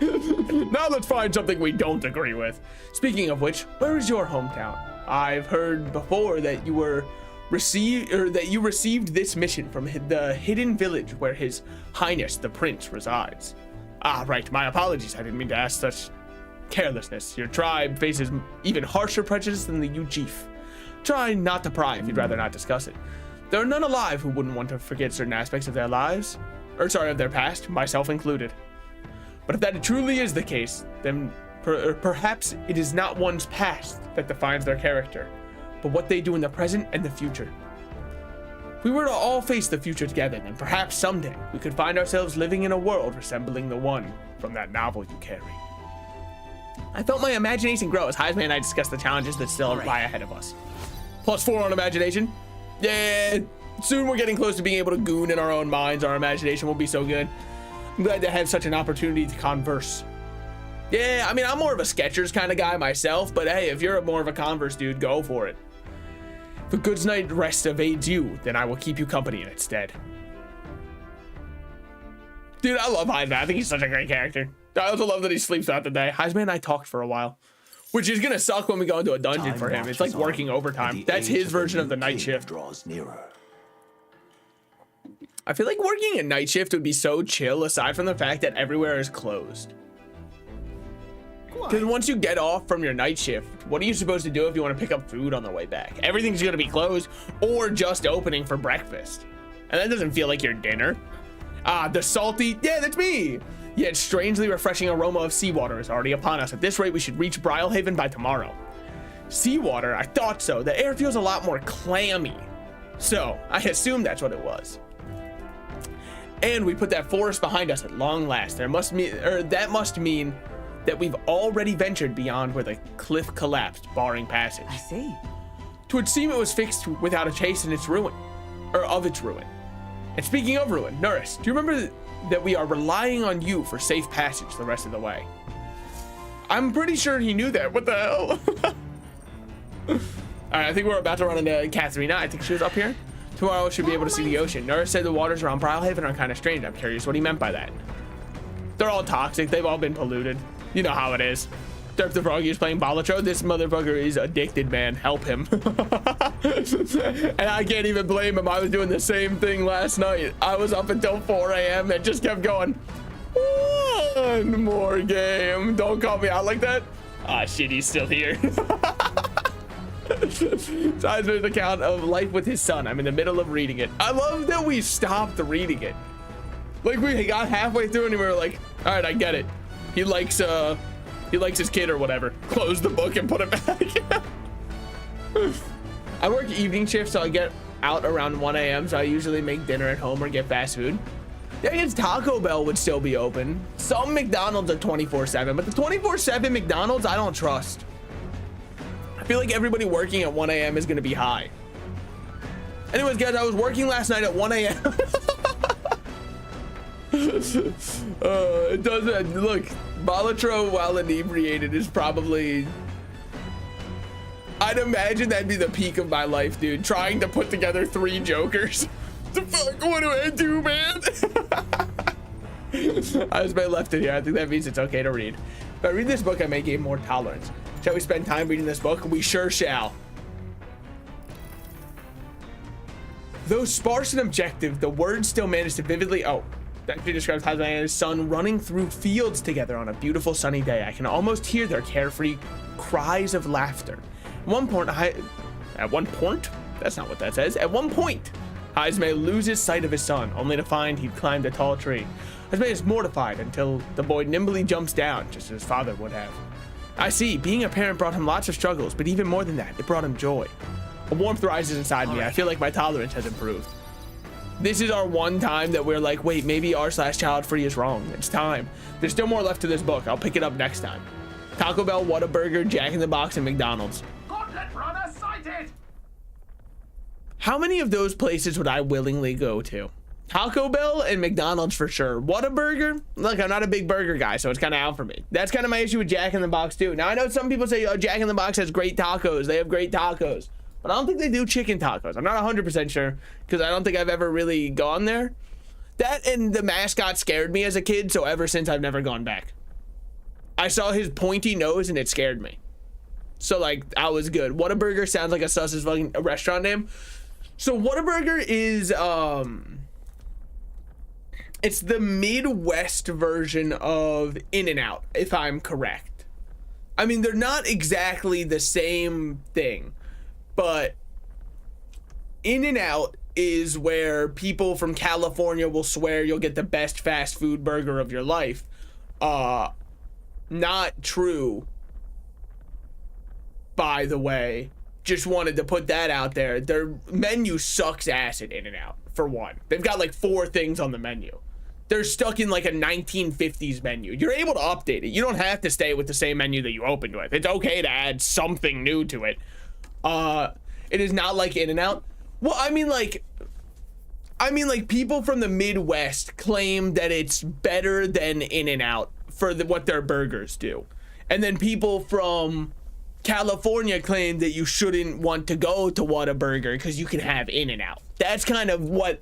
Now let's find something we don't agree with. Speaking of which, where is your hometown? I've heard before that you received this mission from the hidden village where His Highness the Prince resides. Ah, right. My apologies. I didn't mean to ask such carelessness. Your tribe faces even harsher prejudice than the Ujif. Try not to pry if you'd rather not discuss it. There are none alive who wouldn't want to forget certain aspects of their lives. Of their past, myself included. But if that truly is the case, then perhaps it is not one's past that defines their character, but what they do in the present and the future. If we were to all face the future together, then perhaps someday we could find ourselves living in a world resembling the one from that novel you carry. I felt my imagination grow as Heisman and I discussed the challenges that still lie ahead of us. +4 on imagination. Yeah, soon we're getting close to being able to goon in our own minds. Our imagination will be so good. I'm glad to have such an opportunity to converse. Yeah, I mean, I'm more of a Skechers kind of guy myself, but hey, if you're more of a Converse dude, go for it. If a good night's rest evades you, then I will keep you company in its stead. Dude, I love Heisman. I think he's such a great character. I also love that he sleeps throughout the day. Heisman and I talked for a while, which is gonna suck when we go into a dungeon for him. It's like working overtime. That's his version of the night shift. Draws nearer. I feel like working a night shift would be so chill aside from the fact that everywhere is closed. Because once you get off from your night shift, what are you supposed to do if you want to pick up food on the way back? Everything's going to be closed or just opening for breakfast. And that doesn't feel like your dinner. Ah, the salty, yeah, that's me. Yet strangely refreshing aroma of seawater is already upon us. At this rate, we should reach Brylehaven by tomorrow. Seawater? I thought so. The air feels a lot more clammy. So I assumed that's what it was. And we put that forest behind us at long last. That must mean that we've already ventured beyond where the cliff collapsed, barring passage. I see. 'Twould seem it was fixed without a trace in its ruin, or of its ruin. And speaking of ruin, Norris, do you remember that we are relying on you for safe passage the rest of the way? I'm pretty sure he knew that. What the hell? All right, I think we're about to run into Katharina. I think she was up here. Tomorrow we should be able to see the ocean. Norris said the waters around Brylehaven are kind of strange. I'm curious what he meant by that. They're all toxic. They've all been polluted. You know how it is. Derp the Froggy is playing Balatro. This motherfucker is addicted, man. Help him. And I can't even blame him. I was doing the same thing last night. I was up until 4 a.m. and just kept going. One more game. Don't call me out like that. Ah, shit, he's still here. Seisman's account of life with his son. I'm in the middle of reading it. I love that we stopped reading it. Like, we got halfway through and we were like, all right, I get it. He likes his kid or whatever. Close the book and put it back. I work evening shift, so I get out around 1 a.m. So I usually make dinner at home or get fast food. I guess Taco Bell would still be open. Some McDonald's are 24/7, but the 24/7 McDonald's I don't trust. I feel like everybody working at 1 a.m. is gonna be high. Anyways, guys, I was working last night at 1 a.m. It doesn't look. Balatro while inebriated is probably, I'd imagine that'd be the peak of my life, dude. Trying to put together 3 jokers. The fuck, what do I do, man? I was left it here. I think that means it's okay to read. If I read this book, I may gain more tolerance. Shall we spend time reading this book? We sure shall. Though sparse and objective, the words still manage to vividly... Oh, that actually describes Tasman and his son running through fields together on a beautiful sunny day. I can almost hear their carefree cries of laughter. At one point, that's not what that says. At one point, Hazme loses sight of his son, only to find he'd climbed a tall tree. Hazme is mortified until the boy nimbly jumps down, just as his father would have. I see, being a parent brought him lots of struggles, but even more than that, it brought him joy. A warmth rises inside me. I feel like my tolerance has improved. This is our one time that we're like, wait, maybe r/child-free is wrong. It's time. There's still more left to this book. I'll pick it up next time. Taco Bell, Whataburger, Jack in the Box, and McDonald's. Gauntlet Runner sighted! How many of those places would I willingly go to? Taco Bell and McDonald's for sure. Whataburger? Look, I'm not a big burger guy, so it's kind of out for me. That's kind of my issue with Jack in the Box too. Now I know some people say, oh, Jack in the Box has great tacos. They have great tacos. But I don't think they do chicken tacos. I'm not 100% sure because I don't think I've ever really gone there. That and the mascot scared me as a kid, so ever since I've never gone back. I saw his pointy nose and it scared me. So like, I was good. Whataburger sounds like a sus as fucking a restaurant name. So Whataburger is, it's the Midwest version of In-N-Out, if I'm correct. I mean, they're not exactly the same thing. But In-N-Out is where people from California will swear you'll get the best fast food burger of your life. Not true, by the way. Just wanted to put that out there. Their menu sucks ass at In-N-Out, for one. They've got like 4 things on the menu. They're stuck in like a 1950s menu. You're able to update it. You don't have to stay with the same menu that you opened with. It's okay to add something new to it. It is not like In-N-Out. Well, I mean like people from the Midwest claim that it's better than In-N-Out for what their burgers do. And then people from California claim that you shouldn't want to go to Whataburger because you can have In-N-Out. That's kind of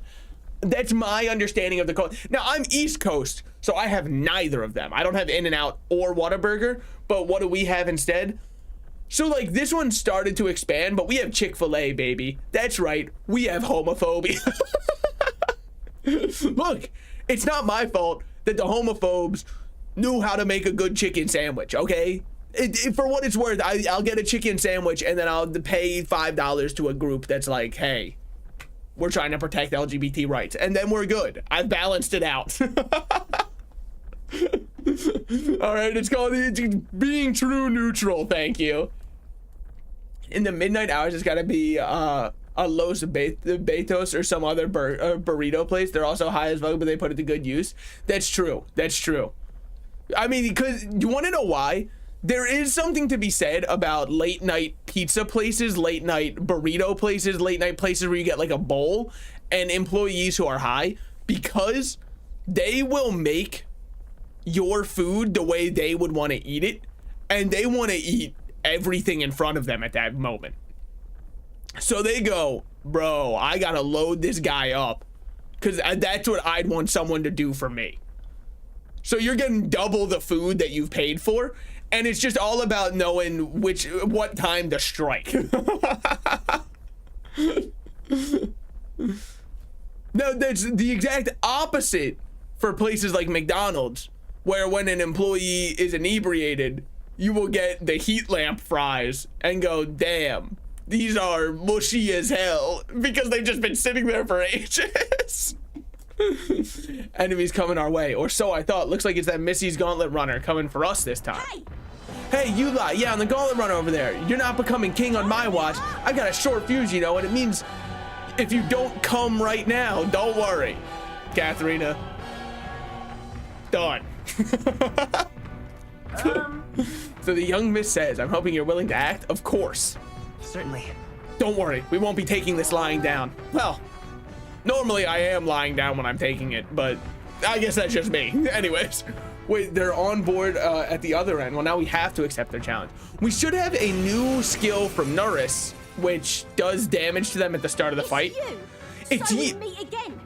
that's my understanding of the code. Now, I'm East Coast, so I have neither of them. I don't have In-N-Out or Whataburger, but what do we have instead? So like this one started to expand, but we have Chick-fil-A, baby. That's right, we have homophobia. Look, it's not my fault that the homophobes knew how to make a good chicken sandwich, okay? For what it's worth, I'll get a chicken sandwich and then I'll pay $5 to a group that's like, hey, we're trying to protect LGBT rights, and then we're good. I've balanced it out. All right, it's called being true neutral. Thank you. In the midnight hours, it's got to be a Los Betos or some other burrito place. They're also high as fuck, but they put it to good use. That's true. That's true. I mean, because you want to know why? There is something to be said about late night pizza places, late night burrito places, late night places where you get like a bowl, and employees who are high, because they will make your food the way they would want to eat it, and they want to eat everything in front of them at that moment. So they go, bro, I gotta load this guy up because that's what I'd want someone to do for me. So you're getting double the food that you've paid for, and it's just all about knowing what time to strike. No, that's the exact opposite for places like McDonald's, where when an employee is inebriated, you will get the heat lamp fries and go, damn, these are mushy as hell because they've just been sitting there for ages. Enemies coming our way, or so I thought. Looks like it's that Missy's Gauntlet Runner coming for us this time. Hey, you lot, yeah, on the Gauntlet Runner over there. You're not becoming king on my watch. I got a short fuse, you know, and it means if you don't come right now, don't worry. Katharina. Done. So the young miss says, I'm hoping you're willing to act. Of course. Certainly. Don't worry, we won't be taking this lying down. Well, normally I am lying down when I'm taking it, but I guess that's just me. Anyways, wait, they're on board at the other end. Well, now we have to accept their challenge. We should have a new skill from Norris, which does damage to them at the start of the fight. It's you. It's so you. we meet again.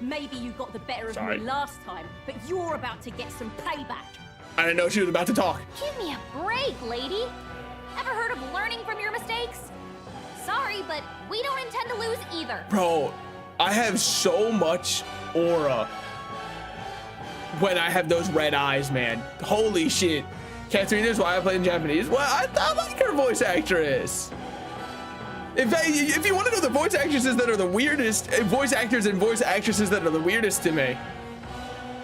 Maybe you got the better of Sorry. me last time, but you're about to get some payback. I didn't know she was about to talk. Give me a break, lady. Ever heard of learning from your mistakes? Sorry, but we don't intend to lose either. Bro, I have so much aura when I have those red eyes, man. Holy shit. Catherine is why I play in Japanese. Well, I like her voice actress. In fact, if you want to know the voice actresses that are the weirdest, voice actors and voice actresses that are the weirdest to me,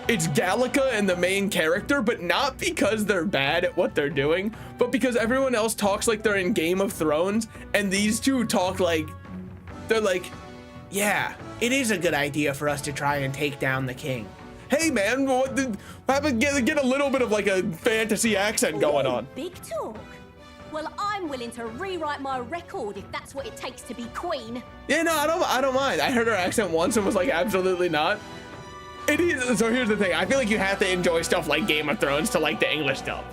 it's Gallica and the main character, but not because they're bad at what they're doing, but because everyone else talks like they're in Game of Thrones, and these two talk like, they're like, yeah, it is a good idea for us to try and take down the king. Hey man, what happened? Get a little bit of like a fantasy accent going on. Big talk. Well, I'm willing to rewrite my record if that's what it takes to be queen. Yeah, no, I don't mind. I heard her accent once and was like, absolutely not. It is. So here's the thing. I feel like you have to enjoy stuff like Game of Thrones to like the English dub,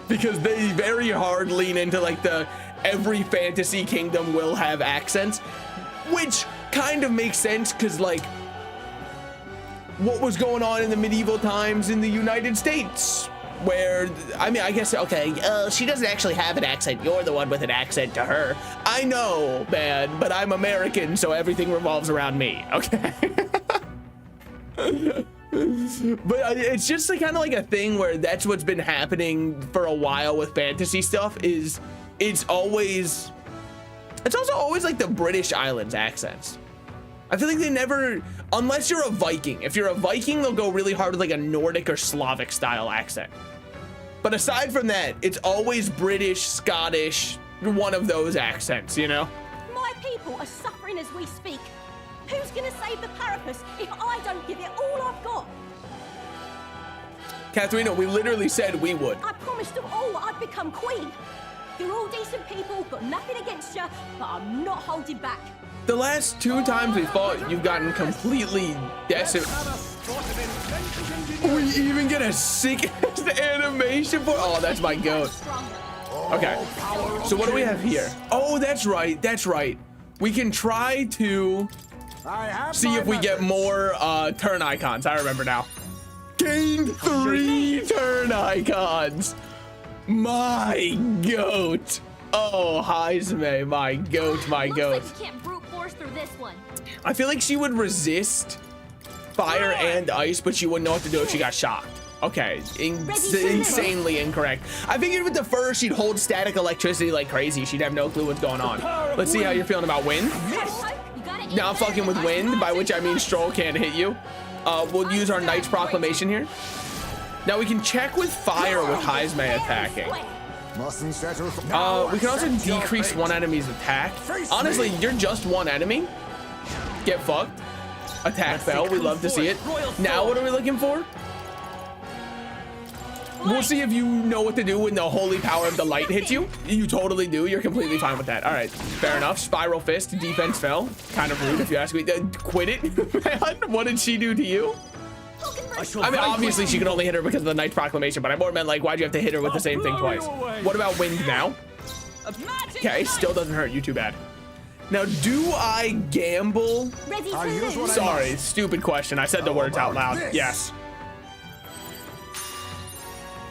because they very hard lean into like the every fantasy kingdom will have accents, which kind of makes sense because like what was going on in the medieval times in the United States, where, I mean, I guess, okay, she doesn't actually have an accent. You're the one with an accent to her. I know, man, but I'm American, so everything revolves around me, okay? But it's just kind of like a thing where that's what's been happening for a while with fantasy stuff, is it's also always like the British Islands accents. I feel like they never, unless you're a Viking. If you're a Viking, they'll go really hard with like a Nordic or Slavic style accent. But aside from that, it's always British, Scottish, one of those accents, you know? My people are suffering as we speak. Who's gonna save the Parapus if I don't give it all I've got? Katharina, we literally said we would. I promised them all I'd become queen. You're all decent people, got nothing against you, but I'm not holding back. The last 2 times we fought, you've gotten completely decimated. We even get a sick animation for. Oh, that's my goat. Okay, so what do we have here? Oh, that's right. That's right. We can try to see if we get more turn icons. I remember now. Gain 3 turn icons. My goat. Oh, Heisme, my goat, my goat. Looks like you can't brute force through this one. I feel like she would resist fire and ice, but she wouldn't know what to do if she got shocked. Okay, insanely incorrect. I figured with the fur, she'd hold static electricity like crazy. She'd have no clue what's going on. Let's see how you're feeling about wind. Now I'm fucking with wind, by which I mean Stroll can't hit you. We'll use our Knight's Proclamation here. Now we can check with fire with Heisme attacking. We can also decrease one enemy's attack. Honestly, you're just one enemy. Get fucked. Attack fell. We love to see it. Now what are we looking for? We'll see if you know what to do when the holy power of the light hits you. You totally do. You're completely fine with that. All right, fair enough. Spiral fist, defense fell. Kind of rude if you ask me. Quit it, man. What did she do to you? I mean, obviously she can only hit her because of the Knight's Proclamation, but I more meant like, why'd you have to hit her with the same thing twice? What about wind now? Okay, still doesn't hurt you too bad. Now, do I gamble? Sorry, stupid question. I said the words out loud. Yes.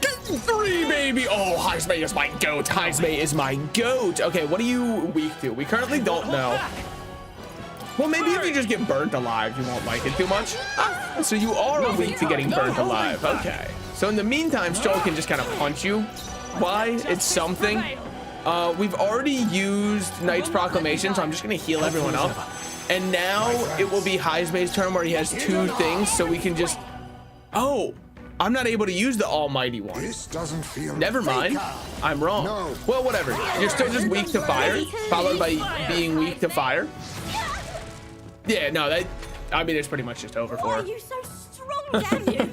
3, baby. Oh, Heisme is my goat. Heisme is my goat. Okay, what are you weak to? We currently don't know. Well, maybe if you just get burnt alive, you won't like it too much. Ah, so you are weak to getting burnt alive. Okay. So in the meantime, Stroll can just kind of punch you. Why? It's something. We've already used Knight's Proclamation, so I'm just going to heal everyone up. And now it will be Heisme's turn where he has 2 things, so we can just... Oh, I'm not able to use the Almighty one. This doesn't feel. Never mind. I'm wrong. No. Well, whatever. You're still just weak to fire, followed by being weak to fire. Yeah, no, that, I mean, it's pretty much just over for her. Why are you so strong, damn you?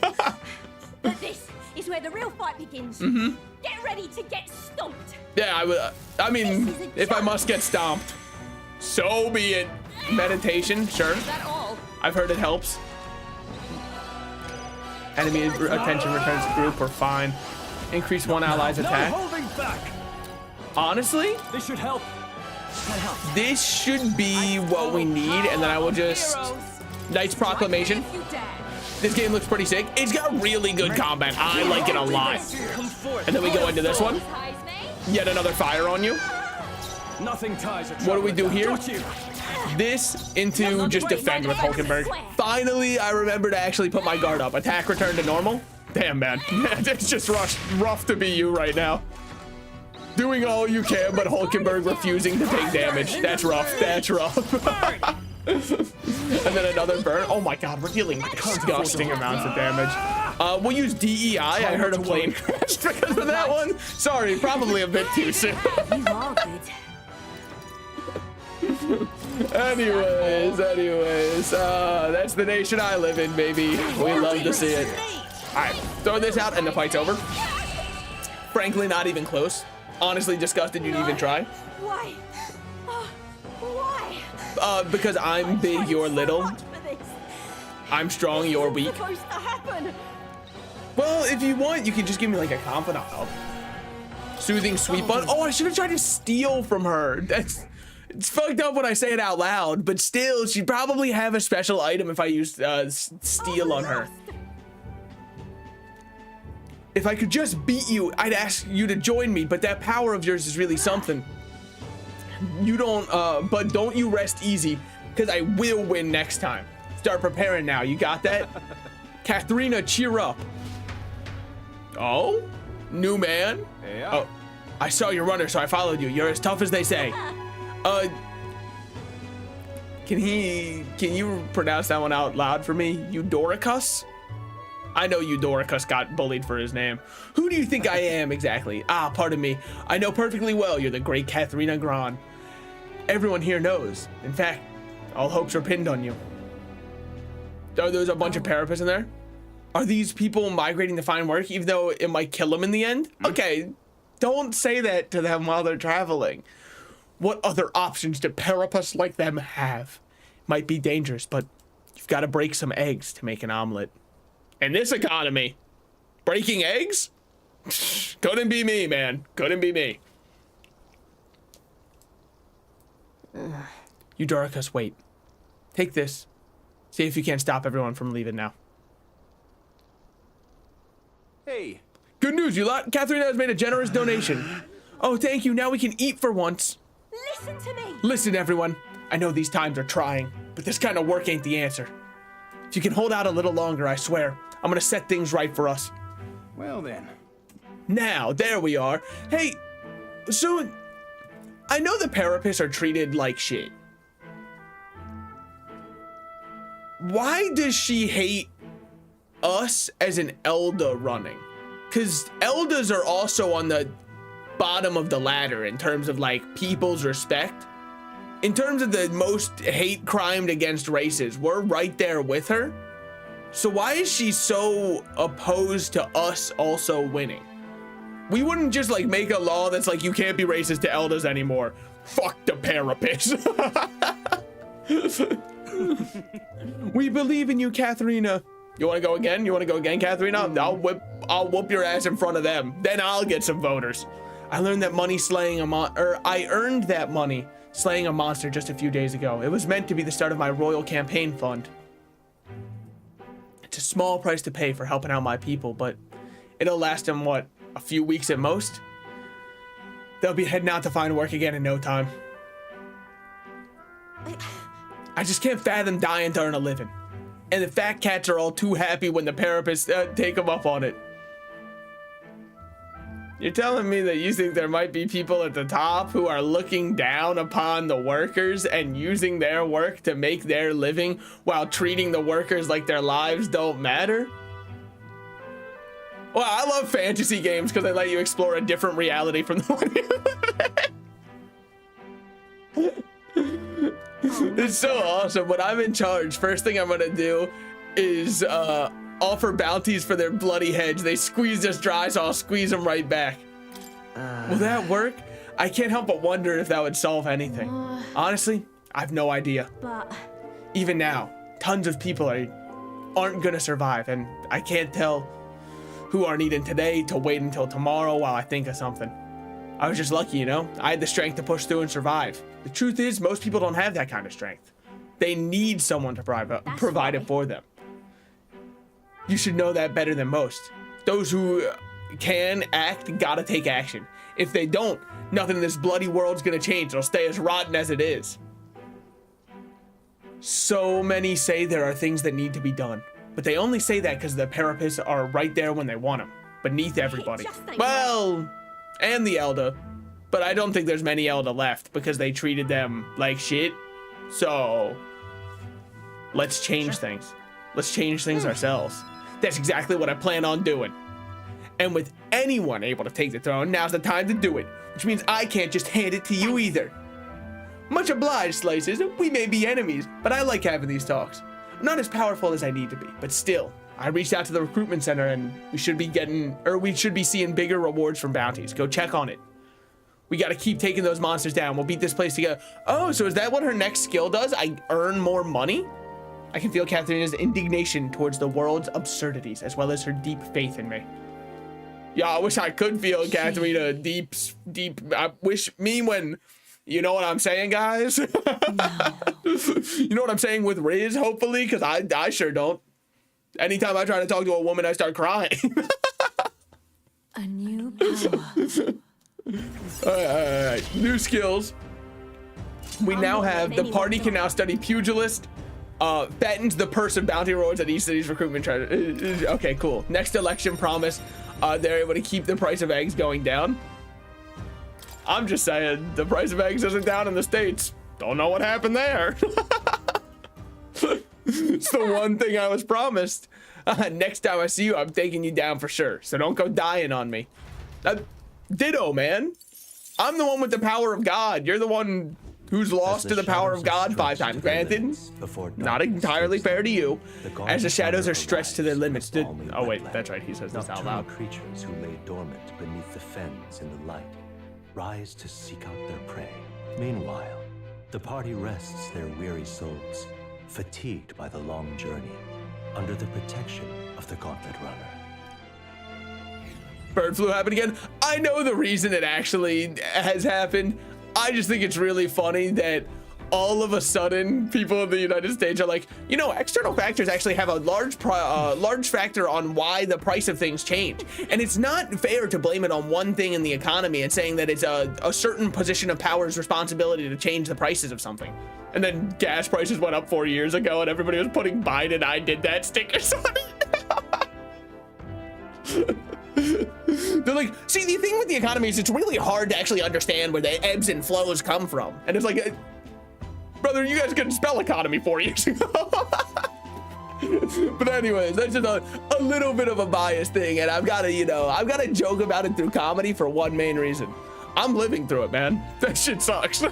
But this is where the real fight begins. Get ready to get stomped. Yeah, I mean, if I must get stomped, so be it. Meditation, sure. Is that all? I've heard it helps. Enemy attention returns to group, we're fine. Increase one ally's attack. Honestly, This should help. this should be what we need, and then I will just Nice proclamation. This game looks pretty sick. It's got really good combat. I like it a lot. And then we go into this one. Yet another fire on you. Nothing ties. What do we do here? This into just defend with Hulkenberg. Finally, I remember to actually put my guard up. Attack return to normal. Damn, man. It's just rough to be you right now. Doing all you can, but Hulkenberg refusing to take damage. That's rough. That's rough. And then another burn. Oh my god, we're dealing disgusting amounts of damage. We'll use DEI. I heard a plane crash because of that one. Sorry, probably a bit too soon. You are good. anyways, that's the nation I live in, baby. We love to see it. All right, throw this out and the fight's over. Frankly, not even close. Honestly, disgusted you'd even try. Why? Why? Because I'm big, you're little. I'm strong, you're weak. Supposed to happen. Well, if you want, you can just give me like a confidant help. Soothing sweet bun. Oh, I should have tried to steal from her. It's fucked up when I say it out loud, but still, she'd probably have a special item if I used steal on her. If I could just beat you, I'd ask you to join me, but that power of yours is really something. You don't, but don't you rest easy, because I will win next time. Start preparing now, you got that? Katharina, cheer up. Oh? New man? Yeah. Oh, I saw your runner, so I followed you. You're as tough as they say. Can you pronounce that one out loud for me? Eudoricus? I know Eudoricus got bullied for his name. Who do you think I am exactly? Ah, pardon me. I know perfectly well you're the great Katharina Gran. Everyone here knows. In fact, all hopes are pinned on you. Are there a bunch of Parapas in there? Are these people migrating to find work, even though it might kill them in the end? Okay, don't say that to them while they're traveling. What other options do Parapas like them have? Might be dangerous, but you've got to break some eggs to make an omelet. In this economy, breaking eggs? Couldn't be me, man. Couldn't be me. Eudoricus, wait. Take this. See if you can't stop everyone from leaving now. Hey. Good news, you lot. Katharina has made a generous donation. Oh, thank you. Now we can eat for once. Listen to me. Listen, everyone. I know these times are trying, but this kind of work ain't the answer. If you can hold out a little longer, I swear, I'm gonna set things right for us. Well then. Now, there we are. Hey, so I know the Parapas are treated like shit. Why does she hate us as an Elda running? Because Eldas are also on the bottom of the ladder in terms of like people's respect. In terms of the most hate crimed against races, we're right there with her. So why is she so opposed to us also winning? We wouldn't just like make a law that's like you can't be racist to Eldas anymore. Fuck the Parapas. We believe in you, Katharina. You want to go again? You want to go again, Katharina? I'll whoop your ass in front of them. Then I'll get some voters. I learned that money slaying I earned that money slaying a monster just a few days ago. It was meant to be the start of my royal campaign fund. It's a small price to pay for helping out my people, but it'll last them, what, a few weeks at most? They'll be heading out to find work again in no time. I just can't fathom dying to earn a living. And the fat cats are all too happy when the Parapas take them up on it. You're telling me that you think there might be people at the top who are looking down upon the workers and using their work to make their living while treating the workers like their lives don't matter? Well, I love fantasy games because they let you explore a different reality from the one you live in. It's so awesome. When I'm in charge, first thing I'm gonna do is offer bounties for their bloody heads. They squeeze us dry, so I'll squeeze them right back. Will that work? I can't help but wonder if that would solve anything. Honestly, I have no idea. But even now, tons of people aren't gonna survive, and I can't tell who aren't eating today to wait until tomorrow while I think of something. I was just lucky, you know? I had the strength to push through and survive. The truth is, most people don't have that kind of strength. They need someone to provide it for them. You should know that better than most. Those who can act gotta take action. If they don't, nothing in this bloody world's gonna change. It'll stay as rotten as it is. So many say there are things that need to be done, but they only say that because the Parapists are right there when they want them, beneath everybody. Well, and the Elder, but I don't think there's many Elder left because they treated them like shit. So let's change things. Let's change things ourselves. That's exactly what I plan on doing. And with anyone able to take the throne, now's the time to do it, which means I can't just hand it to you either. Much obliged, Slices. We may be enemies, but I like having these talks. I'm not as powerful as I need to be, but still, I reached out to the recruitment center and we should be seeing bigger rewards from bounties. Go check on it. We gotta keep taking those monsters down. We'll beat this place together. Oh, so is that what her next skill does? I earn more money? I can feel Katharina's indignation towards the world's absurdities, as well as her deep faith in me. Yeah, I wish I could feel Katharina deep. I wish me when, you know what I'm saying, guys? No. You know what I'm saying with Riz, hopefully, because I sure don't. Anytime I try to talk to a woman, I start crying. A new power. All right. New skills. We now have the party can now study pugilist. Fattens the purse of bounty rewards at each city's recruitment treasure. Okay, cool. Next election promise. They're able to keep the price of eggs going down. I'm just saying, the price of eggs isn't down in the States. Don't know what happened there. It's the one thing I was promised. Next time I see you, I'm taking you down for sure. So don't go dying on me. Ditto, man. I'm the one with the power of God. You're the one who's lost to the power of God 5 times. Granted, not entirely fair to you, as the shadows are stretched to their limits. Oh wait, that's right, he says this out loud. Creatures who lay dormant beneath the fens in the light rise to seek out their prey. Meanwhile, the party rests their weary souls, fatigued by the long journey, under the protection of the Gauntlet Runner. Bird flu happened again. I know the reason it actually has happened. I just think it's really funny that all of a sudden people in the United States are like, you know, external factors actually have a large factor on why the price of things change. And it's not fair to blame it on one thing in the economy and saying that it's a certain position of power's responsibility to change the prices of something. And then gas prices went up 4 years ago and everybody was putting Biden I did that stickers on it. They're like, see, the thing with the economy is it's really hard to actually understand where the ebbs and flows come from. And it's like, brother, you guys couldn't spell economy 4 years ago. But anyways, that's just a little bit of a biased thing. And I've got to joke about it through comedy for one main reason. I'm living through it, man. That shit sucks.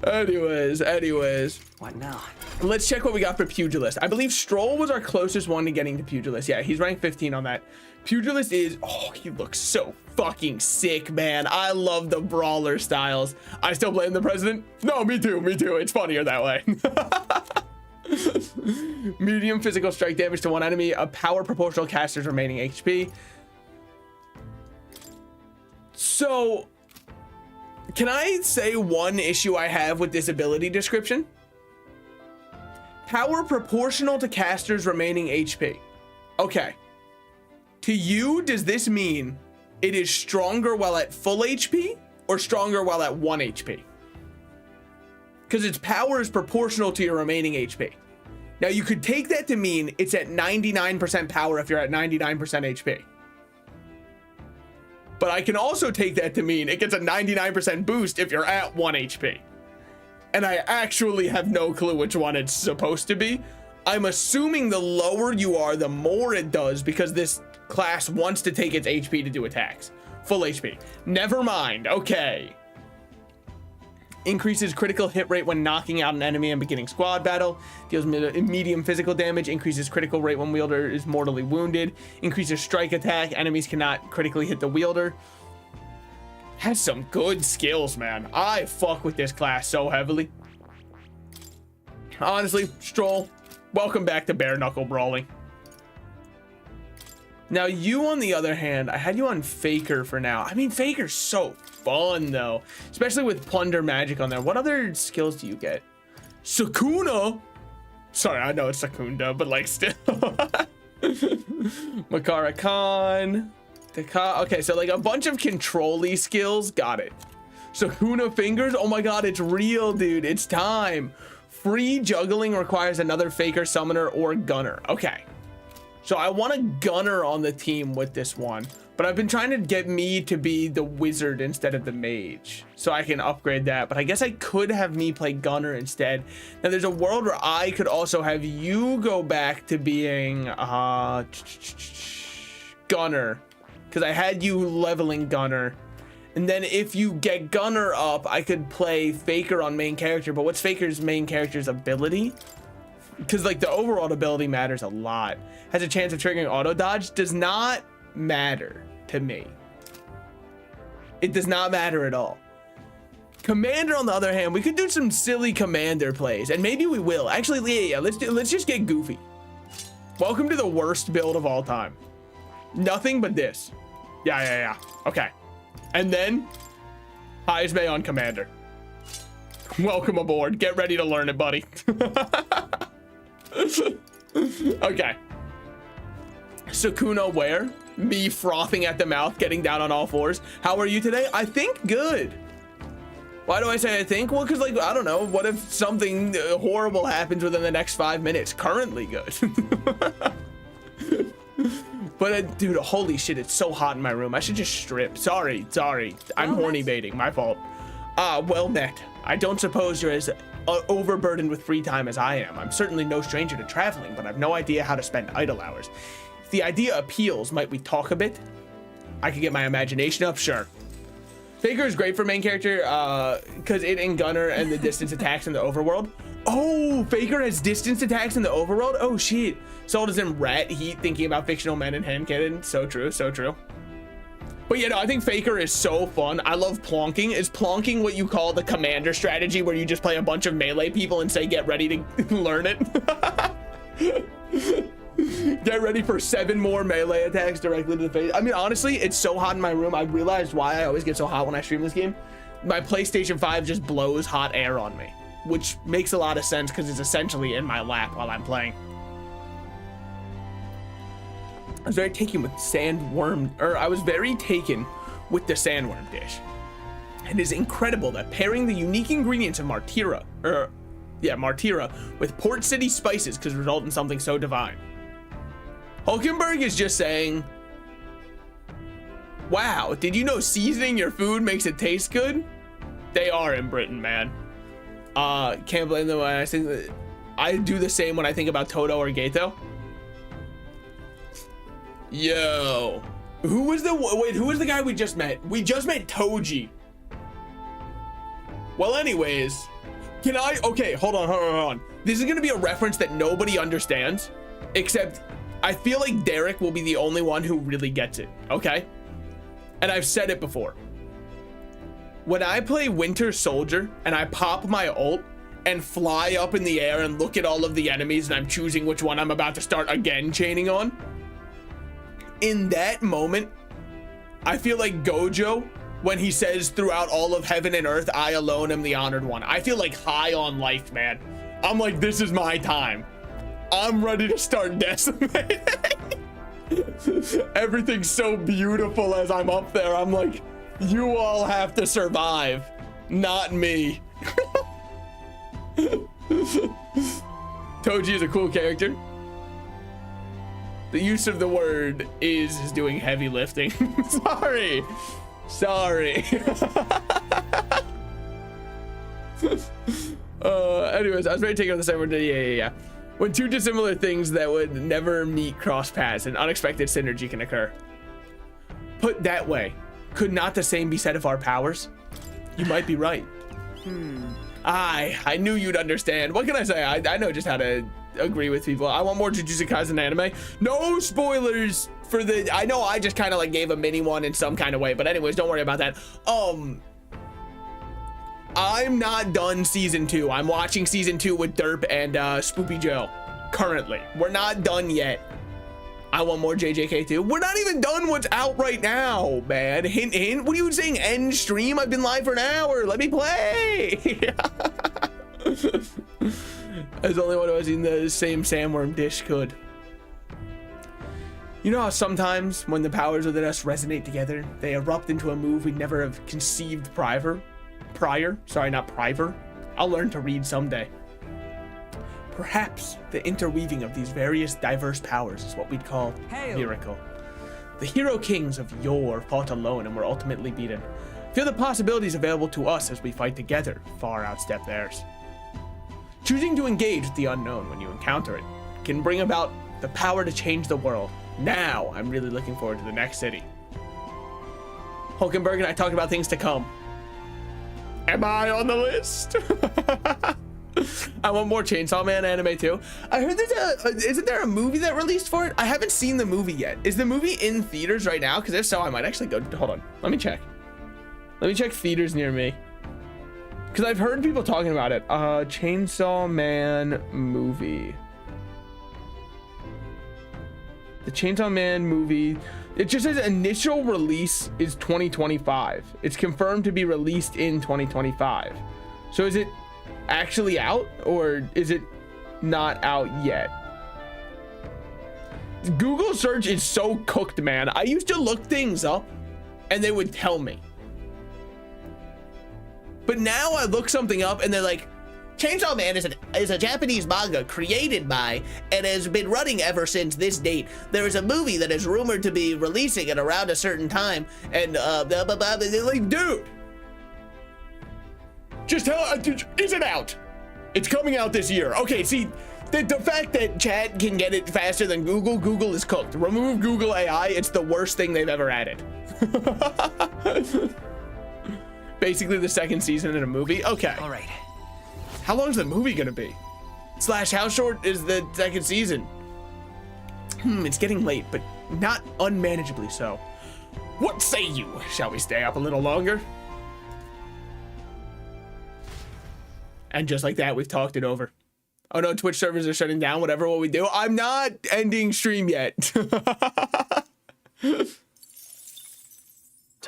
Anyways. What now? Let's check what we got for Pugilist. I believe Stroll was our closest one to getting to Pugilist. Yeah, he's ranked 15 on that. Pugilist is, oh, he looks so fucking sick, man. I love the brawler styles. I still blame the president. No, me too. It's funnier that way. Medium physical strike damage to one enemy. A power proportional caster's remaining HP. So, can I say one issue I have with this ability description? Power proportional to caster's remaining HP. Okay. To you, does this mean it is stronger while at full HP or stronger while at 1 HP? Because its power is proportional to your remaining HP. Now you could take that to mean it's at 99% power if you're at 99% HP. But I can also take that to mean it gets a 99% boost if you're at 1 HP. And I actually have no clue which one it's supposed to be. I'm assuming the lower you are, the more it does, because this class wants to take its HP to do attacks. Full HP. Never mind. Okay. Increases critical hit rate when knocking out an enemy and beginning squad battle. Deals medium physical damage. Increases critical rate when wielder is mortally wounded. Increases strike attack. Enemies cannot critically hit the wielder. Has some good skills, man. I fuck with this class so heavily. Honestly, Stroll, welcome back to bare knuckle brawling. Now you, on the other hand, I had you on Faker for now. I mean, Faker's so fun though, especially with plunder magic on there. What other skills do you get? Sakuna. Sorry, I know it's Sakunda, but like still. Makara Khan. Okay, so like a bunch of control-y skills. Got it. Sakuna fingers. Oh my god, it's real, dude. It's time. Free juggling requires another faker, summoner, or gunner. Okay. So I want a gunner on the team with this one, but I've been trying to get me to be the wizard instead of the mage so I can upgrade that. But I guess I could have me play gunner instead. Now there's a world where I could also have you go back to being gunner, because I had you leveling gunner. And then if you get gunner up, I could play faker on main character. But what's faker's main character's ability? Because like the overall ability matters a lot. Has a chance of triggering auto dodge. Does not matter to me. It does not matter at all. Commander, on the other hand, we could do some silly commander plays, and maybe we will. Actually, yeah. Let's just get goofy. Welcome to the worst build of all time. Nothing but this. Yeah. Okay. And then highest May on commander. Welcome aboard. Get ready to learn it, buddy. Okay. Sukuna where? Me frothing at the mouth, getting down on all fours. How are you today? I think good. Why do I say I think? Well, because like, I don't know. What if something horrible happens within the next 5 minutes? Currently good. But dude, holy shit, it's so hot in my room. I should just strip. Sorry. I'm horny baiting, my fault. Well met. I don't suppose you're as overburdened with free time as I am. I'm certainly no stranger to traveling, but I've no idea how to spend idle hours. If the idea appeals, might we talk a bit? I could get my imagination up, sure. Faker is great for main character, because it in gunner and the distance attacks in the overworld. Oh, Faker has distance attacks in the overworld? Oh shit. So does in Rat Heat, thinking about fictional men and hand cannon. So true. But yeah, no, I think Faker is so fun. I love plonking. Is plonking what you call the commander strategy, where you just play a bunch of melee people and say, get ready to learn it? Get ready for 7 more melee attacks directly to the face. I mean, honestly, it's so hot in my room. I realized why I always get so hot when I stream this game. My PlayStation 5 just blows hot air on me, which makes a lot of sense because it's essentially in my lap while I'm playing. I was very taken with the sandworm dish. It is incredible that pairing the unique ingredients of Martyra with Port City spices could result in something so divine. Hulkenberg is just saying, wow, did you know seasoning your food makes it taste good? They are in Britain, man. Can't blame them. I think that I do the same when I think about Toto or Gato. Yo, who was the guy we just met? We just met Toji. Well, anyways, okay, hold on. This is gonna be a reference that nobody understands, except I feel like Derek will be the only one who really gets it, okay? And I've said it before. When I play Winter Soldier and I pop my ult and fly up in the air and look at all of the enemies and I'm choosing which one I'm about to start again chaining on, in that moment, I feel like Gojo when he says throughout all of heaven and earth, I alone am the honored one. I feel like high on life, man. I'm like, this is my time. I'm ready to start decimating. Everything's so beautiful as I'm up there. I'm like, you all have to survive, not me. Toji is a cool character. The use of the word is doing heavy lifting. Sorry. Anyways, I was ready to take on the same word. Yeah. When two dissimilar things that would never meet cross paths, an unexpected synergy can occur. Put that way, could not the same be said of our powers? You might be right. I knew you'd understand. What can I say? I know just how to agree with people. I want more Jujutsu Kaisen anime. No spoilers for the, I know I just kind of like gave a mini one in some kind of way, but anyways, don't worry about that. I'm not done season 2. I'm watching season 2 with Derp and Spoopy Joe currently. We're not done yet. I want more JJK too. We're not even done what's out right now, man. Hint, hint. What are you saying? End stream? I've been live for an hour. Let me play. As only one of us in the same sandworm dish could. You know how sometimes when the powers within us resonate together, they erupt into a move we'd never have conceived prior? Sorry, not prior. I'll learn to read someday. Perhaps the interweaving of these various diverse powers is what we'd call miracle. The hero kings of yore fought alone and were ultimately beaten. Feel the possibilities available to us as we fight together far outstep theirs. Choosing to engage with the unknown when you encounter it can bring about the power to change the world. Now, I'm really looking forward to the next city. Hulkenberg and I talked about things to come. Am I on the list? I want more Chainsaw Man anime too. I heard isn't there a movie that released for it? I haven't seen the movie yet. Is the movie in theaters right now? Because if so, I might actually go. Hold on, let me check. Let me check theaters near me. Because I've heard people talking about it. Chainsaw Man movie. The Chainsaw Man movie. It just says initial release is 2025. It's confirmed to be released in 2025. So is it actually out or is it not out yet? Google search is so cooked, man. I used to look things up and they would tell me. But now I look something up and they're like, Chainsaw Man is a Japanese manga created by and has been running ever since this date. There is a movie that is rumored to be releasing at around a certain time, and they're like, dude, just tell, is it out? It's coming out this year. Okay, see, the fact that chat can get it faster than Google is cooked. Remove Google AI, it's the worst thing they've ever added. Basically the second season in a movie. Okay. All right. How long is the movie gonna be? / how short is the second season? It's getting late, but not unmanageably so. What say you? Shall we stay up a little longer? And just like that, we've talked it over. Oh no, Twitch servers are shutting down, whatever what we do. I'm not ending stream yet.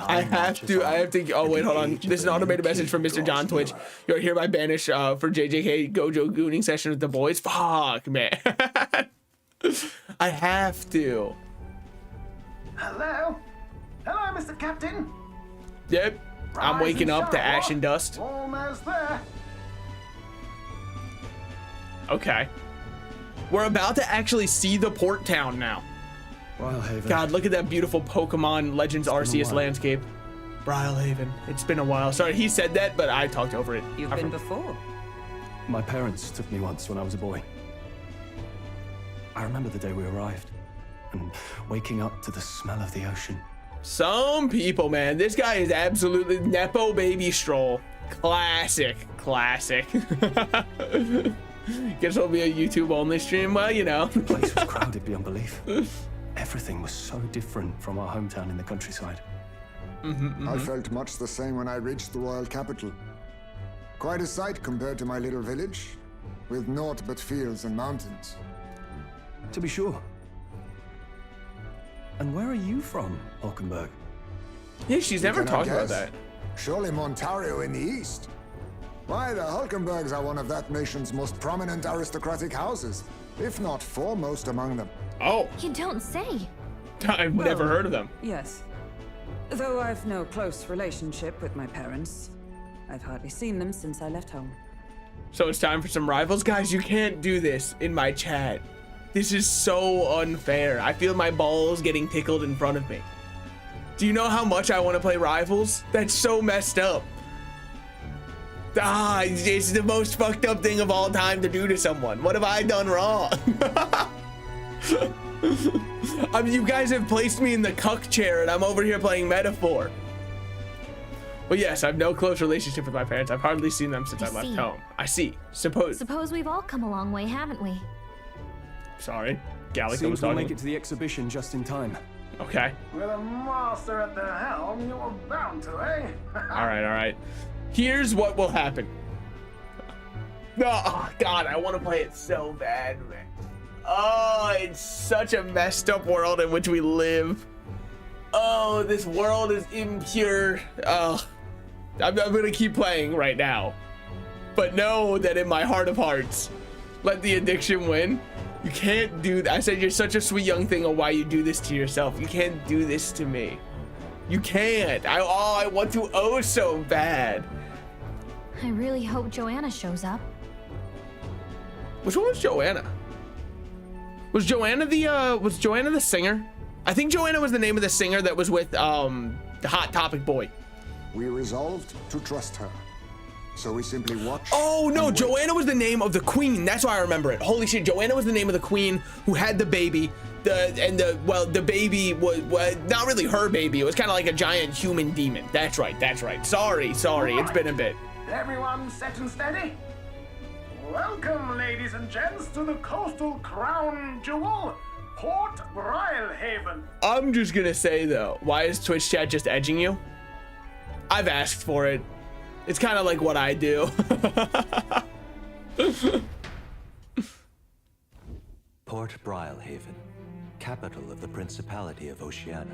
I have to, oh wait, hold on. This is an automated message from Mr. John Twitch. You're hereby banished for JJK Gojo gooning session with the boys. Fuck, man. I have to. Hello? Hello, Mr. Captain? Yep. I'm waking up to ash and dust. Almost there. Okay. We're about to actually see the port town now. Brylehaven. God, look at that beautiful Pokemon Legends Arceus landscape. Brylehaven. It's been a while. Sorry, he said that, but I talked over it. You've been before. My parents took me once when I was a boy. I remember the day we arrived and waking up to the smell of the ocean. Some people, man. This guy is absolutely Nepo baby stroll. Classic. Guess it'll be a YouTube only stream. Well, you know. The place was crowded beyond belief. Everything was so different from our hometown in the countryside. I felt much the same when I reached the royal capital. Quite a sight compared to my little village, with naught but fields and mountains. To be sure. And where are you from, Hulkenberg? Yeah, she's never talked about that. Surely Montario in the east. Why, the Hulkenbergs are one of that nation's most prominent aristocratic houses, if not foremost among them. Oh. You don't say. I've never heard of them. Yes. Though I've no close relationship with my parents, I've hardly seen them since I left home. So it's time for some rivals? Guys, you can't do this in my chat. This is so unfair. I feel my balls getting tickled in front of me. Do you know how much I want to play rivals? That's so messed up. It's the most fucked up thing of all time to do to someone. What have I done wrong? I mean, you guys have placed me in the cuck chair and I'm over here playing Metaphor. Well, yes, I have no close relationship with my parents. I've hardly seen them since I left home. I see. Suppose we've all come a long way, haven't we? Sorry. Gallica Seems was we'll talking. make it to the exhibition just in time. Okay. With a master at the helm, you were bound to, eh? All right. Here's what will happen. Oh, God, I want to play it so bad, man. Oh, it's such a messed up world in which we live. Oh, this world is impure. Oh, I'm gonna keep playing right now. But know that in my heart of hearts, let the addiction win. You can't do that. I said you're such a sweet young thing. Oh, why you do this to yourself? You can't do this to me. You can't. I want to so bad. I really hope Joanna shows up. Which one was Joanna? Was Joanna the singer? I think Joanna was the name of the singer that was with the Hot Topic boy. We resolved to trust her. So we simply watched. Oh no, Joanna was the name of the queen. That's why I remember it. Holy shit, Joanna was the name of the queen who had the baby. The baby was not really her baby. It was kind of like a giant human demon. That's right. Sorry. It's been a bit. Everyone set and steady. Welcome, ladies and gents, to the coastal crown jewel, Port Brilehaven. I'm just gonna say though, why is Twitch chat just edging you? I've asked for it. It's kind of like what I do. Port Brilehaven, capital of the Principality of Oceania,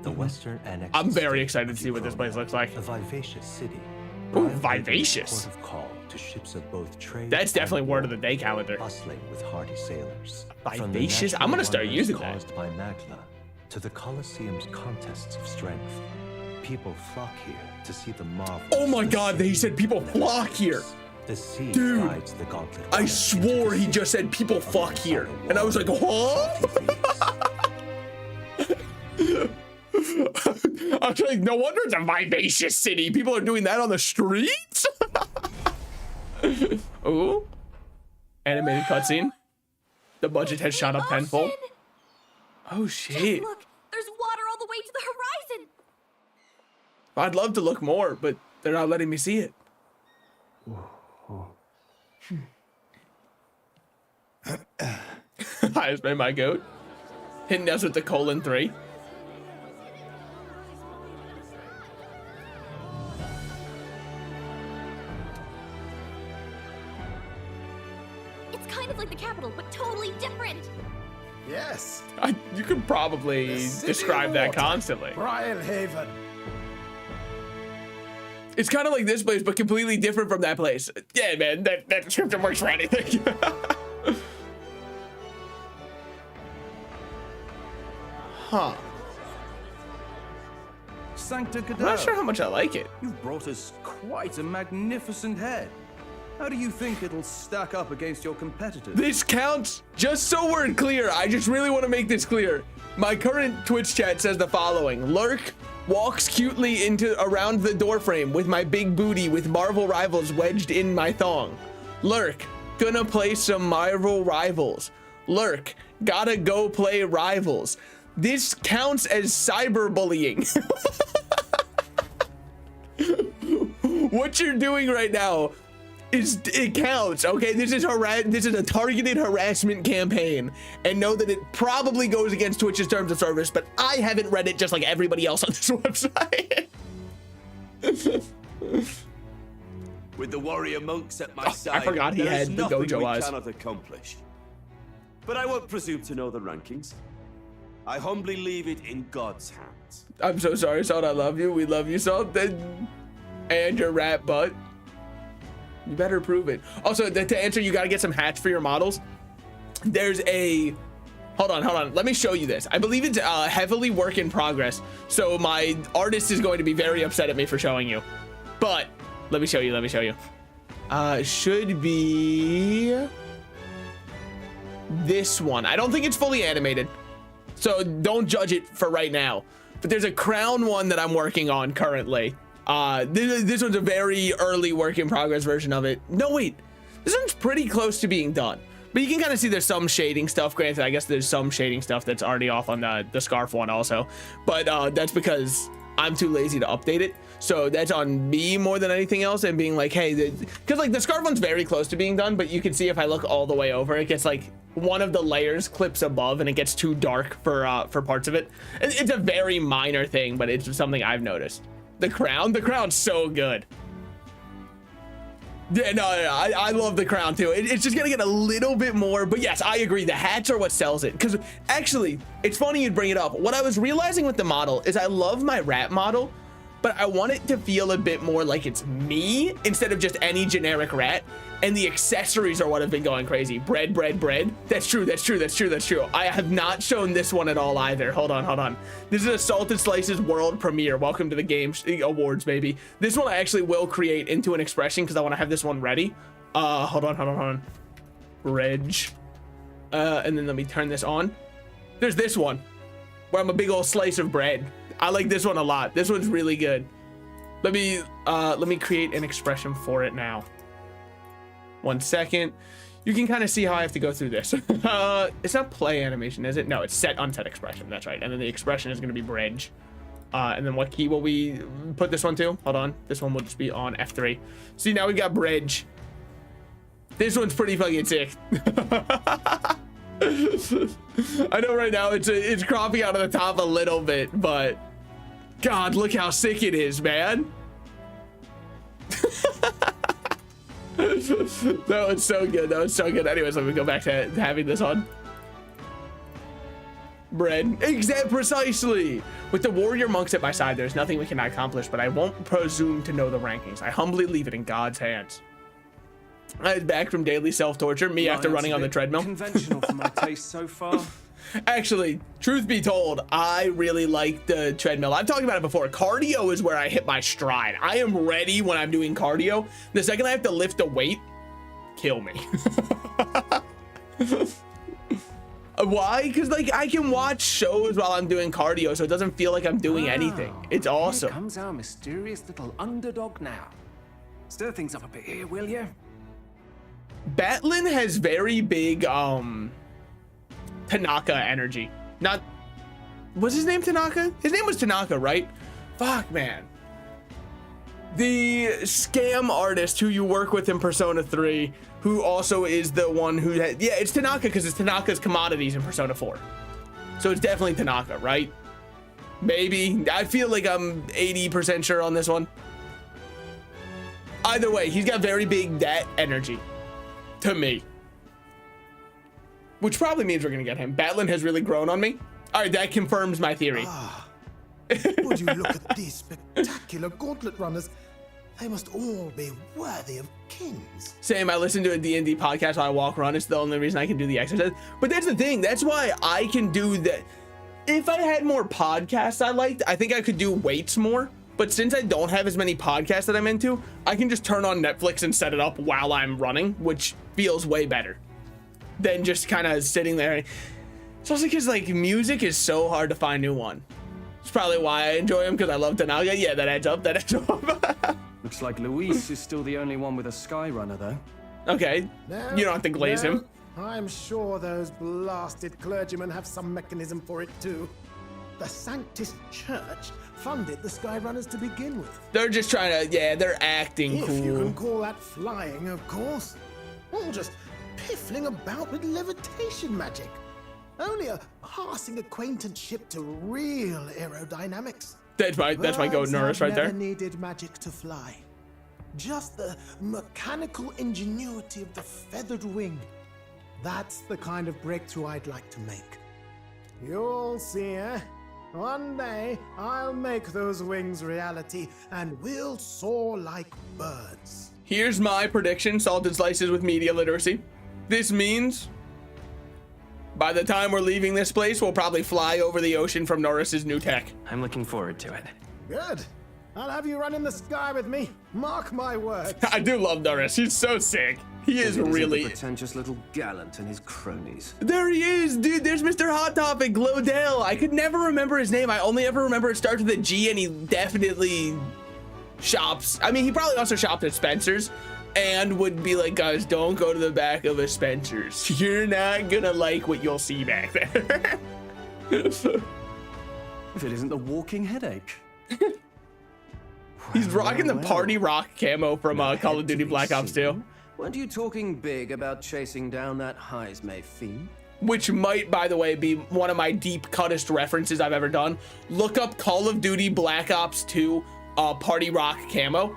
the western annex. I'm very excited to see what this place looks like. A vivacious city. Ooh, vivacious. Port of call to ships of both trade. That's definitely word of the day calendar. Bustling with hardy sailors. Vivacious. I'm gonna start using that. Caused by Magla to the Colosseum's contests of strength. People flock here to see the marvel. Oh my god, he said people flock here. The sea dude, guides the gauntlet. I swore he just said people flock here. And I was like, huh? I was like, no wonder it's a vivacious city. People are doing that on the streets? Ooh. Animated cutscene. The budget has shot up tenfold. Oh shit. Look, there's water all the way to the horizon. I'd love to look more, but they're not letting me see it. Highest made my goat. Hitting us with the :3. It's kind of like the capital, but totally different. Yes. You could probably describe that constantly. Brilehaven. It's kind of like this place, but completely different from that place. Yeah, man, that description works for anything. Huh. Sancta I'm not sure how much I like it. You've brought us quite a magnificent head. How do you think it'll stack up against your competitors? This counts, just so we're clear. I just really want to make this clear. My current Twitch chat says the following. Lurk walks cutely around the doorframe with my big booty with Marvel Rivals wedged in my thong. Lurk, gonna play some Marvel Rivals. Lurk, gotta go play Rivals. This counts as cyberbullying. What you're doing right now it counts, okay? This is a targeted harassment campaign, and know that it probably goes against Twitch's terms of service, but I haven't read it just like everybody else on this website. With the warrior monks at my side, I forgot he had the Gojo eyes. Cannot accomplish. But I won't presume to know the rankings. I humbly leave it in God's hands. I'm so sorry, Salt. I love you. We love you, Salt. And your rat butt. You better prove it. Also, to answer, you gotta get some hats for your models. There's a... Hold on. Let me show you this. I believe it's heavily work in progress. So my artist is going to be very upset at me for showing you. But, let me show you. Should be... this one. I don't think it's fully animated. So don't judge it for right now. But there's a crown one that I'm working on currently. This one's a very early work in progress version of it. No, wait. This one's pretty close to being done. But you can kind of see there's some shading stuff. Granted, I guess there's some shading stuff that's already off on the scarf one also. But that's because I'm too lazy to update it. So that's on me more than anything else, and being like, hey, because like the scarf one's very close to being done, but you can see if I look all the way over, it gets like one of the layers clips above and it gets too dark for parts of it. It's a very minor thing, but it's something I've noticed. The crown's so good. Yeah, no, I love the crown too. It's just gonna get a little bit more, but yes, I agree. The hats are what sells it. Because actually, it's funny you'd bring it up. What I was realizing with the model is I love my rat model, but I want it to feel a bit more like it's me instead of just any generic rat. And the accessories are what have been going crazy. Bread, bread, bread. That's true, that's true, that's true, that's true. I have not shown this one at all either. Hold on, hold on. This is a Salted Slices world premiere. Welcome to the Game Awards, baby. This one I actually will create into an expression because I want to have this one ready. Hold on. Reg. And then let me turn this on. There's this one where I'm a big old slice of bread. I like this one a lot. This one's really good. Let me create an expression for it now. 1 second. You can kind of see how I have to go through this. It's not play animation, is it? No, it's set unset expression. That's right. And then the expression is going to be bridge. And then what key will we put this one to? Hold on. This one will just be on F3. See, now we got bridge. This one's pretty fucking sick. I know right now it's cropping out of the top a little bit, but God, look how sick it is, man. That was so good. That was so good. Anyways, let me go back to having this on. Bread. Exactly, precisely. With the warrior monks at my side, there's nothing we cannot accomplish, but I won't presume to know the rankings. I humbly leave it in God's hands. I was back from daily self-torture, me after running on the treadmill. Conventional for my taste so far. Actually, truth be told, I really like the treadmill. I've talked about it before. Cardio is where I hit my stride. I am ready when I'm doing cardio. The second I have to lift a weight, kill me. Why? Because like I can watch shows while I'm doing cardio, so it doesn't feel like I'm doing anything. It's awesome. Here comes our mysterious little underdog now. Stir things up a bit here, will you? Batlin has very big Tanaka energy. Not, was his name Tanaka? His name was Tanaka, right? Fuck, man. The scam artist who you work with in Persona 3, who also is the one who had, yeah, it's Tanaka because it's Tanaka's commodities in Persona 4. So it's definitely Tanaka, right? Maybe. I feel like I'm 80% sure on this one. Either way, he's got very big that energy to me. Which probably means we're gonna get him. Batlin has really grown on me. All right, that confirms my theory. Would you look at these spectacular gauntlet runners? They must all be worthy of kings. Same, I listen to a D&D podcast while I walk around. It's the only reason I can do the exercise. But that's the thing. That's why I can do that. If I had more podcasts I liked, I think I could do weights more. But since I don't have as many podcasts that I'm into, I can just turn on Netflix and set it up while I'm running, which feels way better than just kind of sitting there. It's also because like music is so hard to find new one. It's probably why I enjoy them, because I love Tanaka. Yeah, that adds up. That adds up. Looks like Luis is still the only one with a Skyrunner, though. Okay, No, you don't have to glaze him. I'm sure those blasted clergymen have some mechanism for it too. The Sanctus Church funded the Skyrunners to begin with. They're just trying to, yeah, they're acting If you cool. can call that flying, of course. Or just piffling about with levitation magic. Only a passing acquaintanceship to real aerodynamics. That's my goat Norris right there. Never needed magic to fly. Just the mechanical ingenuity of the feathered wing. That's the kind of breakthrough I'd like to make. You'll see, eh? One day, I'll make those wings reality, and we'll soar like birds. Here's my prediction, Salted Slices with media literacy. This means by the time we're leaving this place, we'll probably fly over the ocean from Norris's new tech. I'm looking forward to it. Good. I'll have you run in the sky with me. Mark my words. I do love Norris. He's so sick. He is really a pretentious little gallant and his cronies. There he is, dude. There's Mr. Hot Topic, Glodell. I could never remember his name. I only ever remember it starts with a G, and he definitely shops. I mean, he probably also shopped at Spencer's and would be like, guys, don't go to the back of a Spencer's. You're not gonna like what you'll see back there. If it isn't the walking headache. He's rocking the party rock camo from Call of Duty Black Ops 2. Weren't you talking big about chasing down that Heismay fiend? Which might, by the way, be one of my deep cuttest references I've ever done. Look up Call of Duty Black Ops 2 party rock camo.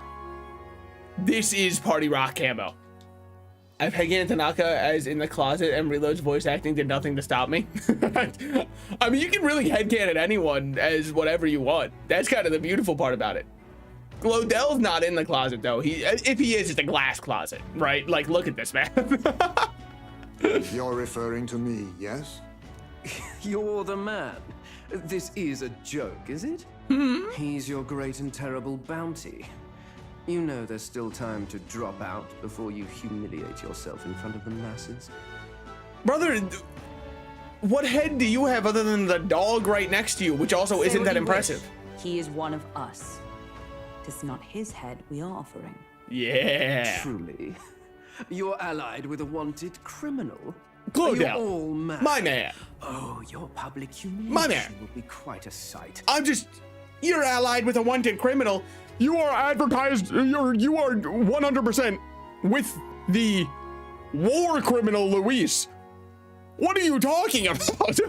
This is Party Rock camo. I've Hagen Tanaka as in the closet, and Reload's voice acting did nothing to stop me. I mean, you can really headcanon anyone as whatever you want. That's kind of the beautiful part about it. Glodell's not in the closet, though. If he is, it's a glass closet, right? Like, look at this, man. You're referring to me, yes? You're the man. This is a joke, is it? He's your great and terrible bounty. You know there's still time to drop out before you humiliate yourself in front of the masses. Brother, what head do you have other than the dog right next to you, which also isn't that impressive? He is one of us. It's not his head we are offering. Yeah. Truly. You're allied with a wanted criminal. Glodell, all mad? my man. Oh, your public humiliation My man. will be quite a sight. You're allied with a wanted criminal. You are advertised, you are 100% with the war criminal Luis. What are you talking about?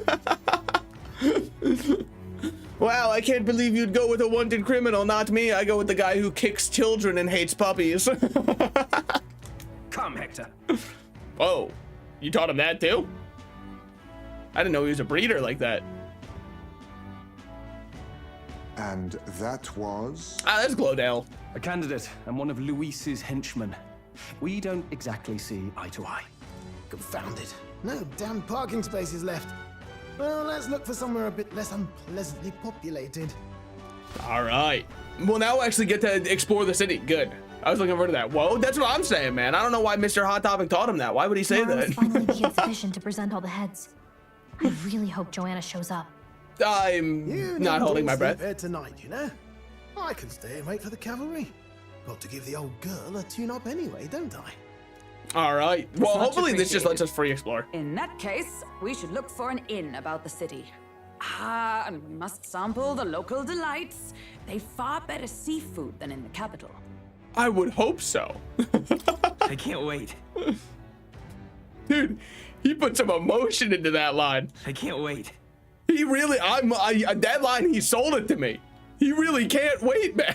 Wow, I can't believe you'd go with a wanted criminal, not me. I go with the guy who kicks children and hates puppies. Come, Hector. Oh, you taught him that too? I didn't know he was a breeder like that. And that was? That's Glodell. A candidate and one of Luis's henchmen. We don't exactly see eye to eye. Confound it. No damn parking spaces left. Well, let's look for somewhere a bit less unpleasantly populated. All right. We'll now actually get to explore the city. Good. I was looking forward to that. Whoa, that's what I'm saying, man. I don't know why Mr. Hot Topic taught him that. Why would he say that? Finally be insufficient to present all the heads. I really hope Joanna shows up. I'm not holding my breath. Here tonight, you know? I can stay and wait for the cavalry. Got to give the old girl a tune-up anyway, don't I? All right. Well, Much hopefully this just lets appreciated. us free explore. In that case, we should look for an inn about the city. And we must sample the local delights. They've far better seafood than in the capital. I would hope so. I can't wait. Dude, he put some emotion into that line. I can't wait. He really, that line, he sold it to me. He really can't wait, man.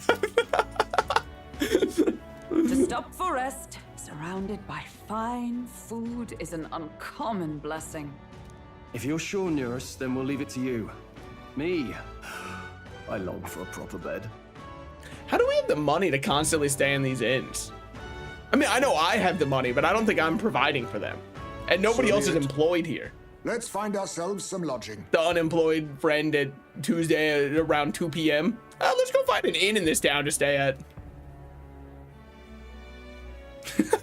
To stop for rest, surrounded by fine food, is an uncommon blessing. If you're sure, Nurse, then we'll leave it to you. Me, I long for a proper bed. How do we have the money to constantly stay in these inns? I mean, I know I have the money, but I don't think I'm providing for them. And nobody else is employed here. Let's find ourselves some lodging. The unemployed friend at Tuesday at around 2 p.m. Let's go find an inn in this town to stay at.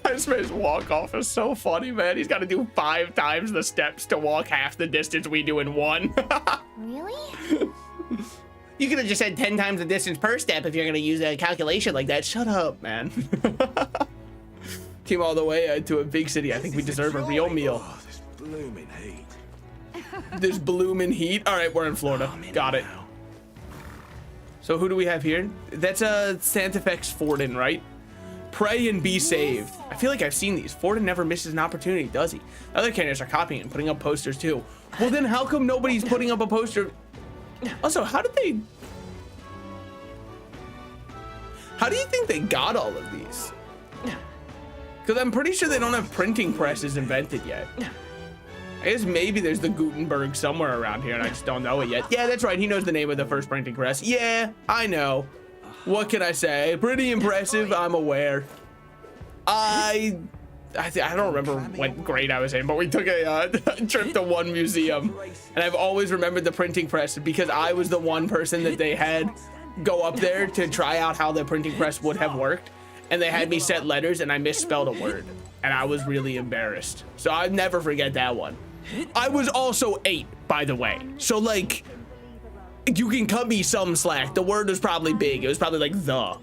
This man's walk off is so funny, man. He's got to do 5 times the steps to walk half the distance we do in 1. Really? You could have just said 10 times the distance per step if you're going to use a calculation like that. Shut up, man. Came all the way to a big city. I think we deserve a real meal. Oh, this blooming heat. This blooming heat. All right, we're in Florida. Got it. So who do we have here? That's a Santa Fe's Forden, right? Pray and be saved. I feel like I've seen these. Forden never misses an opportunity, does he? Other candidates are copying and putting up posters too. Well, then how come nobody's putting up a poster? Also, how do you think they got all of these? Because I'm pretty sure they don't have printing presses invented yet. I guess maybe there's the Gutenberg somewhere around here and I just don't know it yet. Yeah, that's right. He knows the name of the first printing press. Yeah, I know. What can I say? Pretty impressive. I'm aware. I don't remember what grade I was in, but we took a trip to one museum, and I've always remembered the printing press because I was the one person that they had go up there to try out how the printing press would have worked, and they had me set letters, and I misspelled a word, and I was really embarrassed. So I'll never forget that one. I was also 8, by the way, so like, you can cut me some slack. The word was probably big. It was probably like the.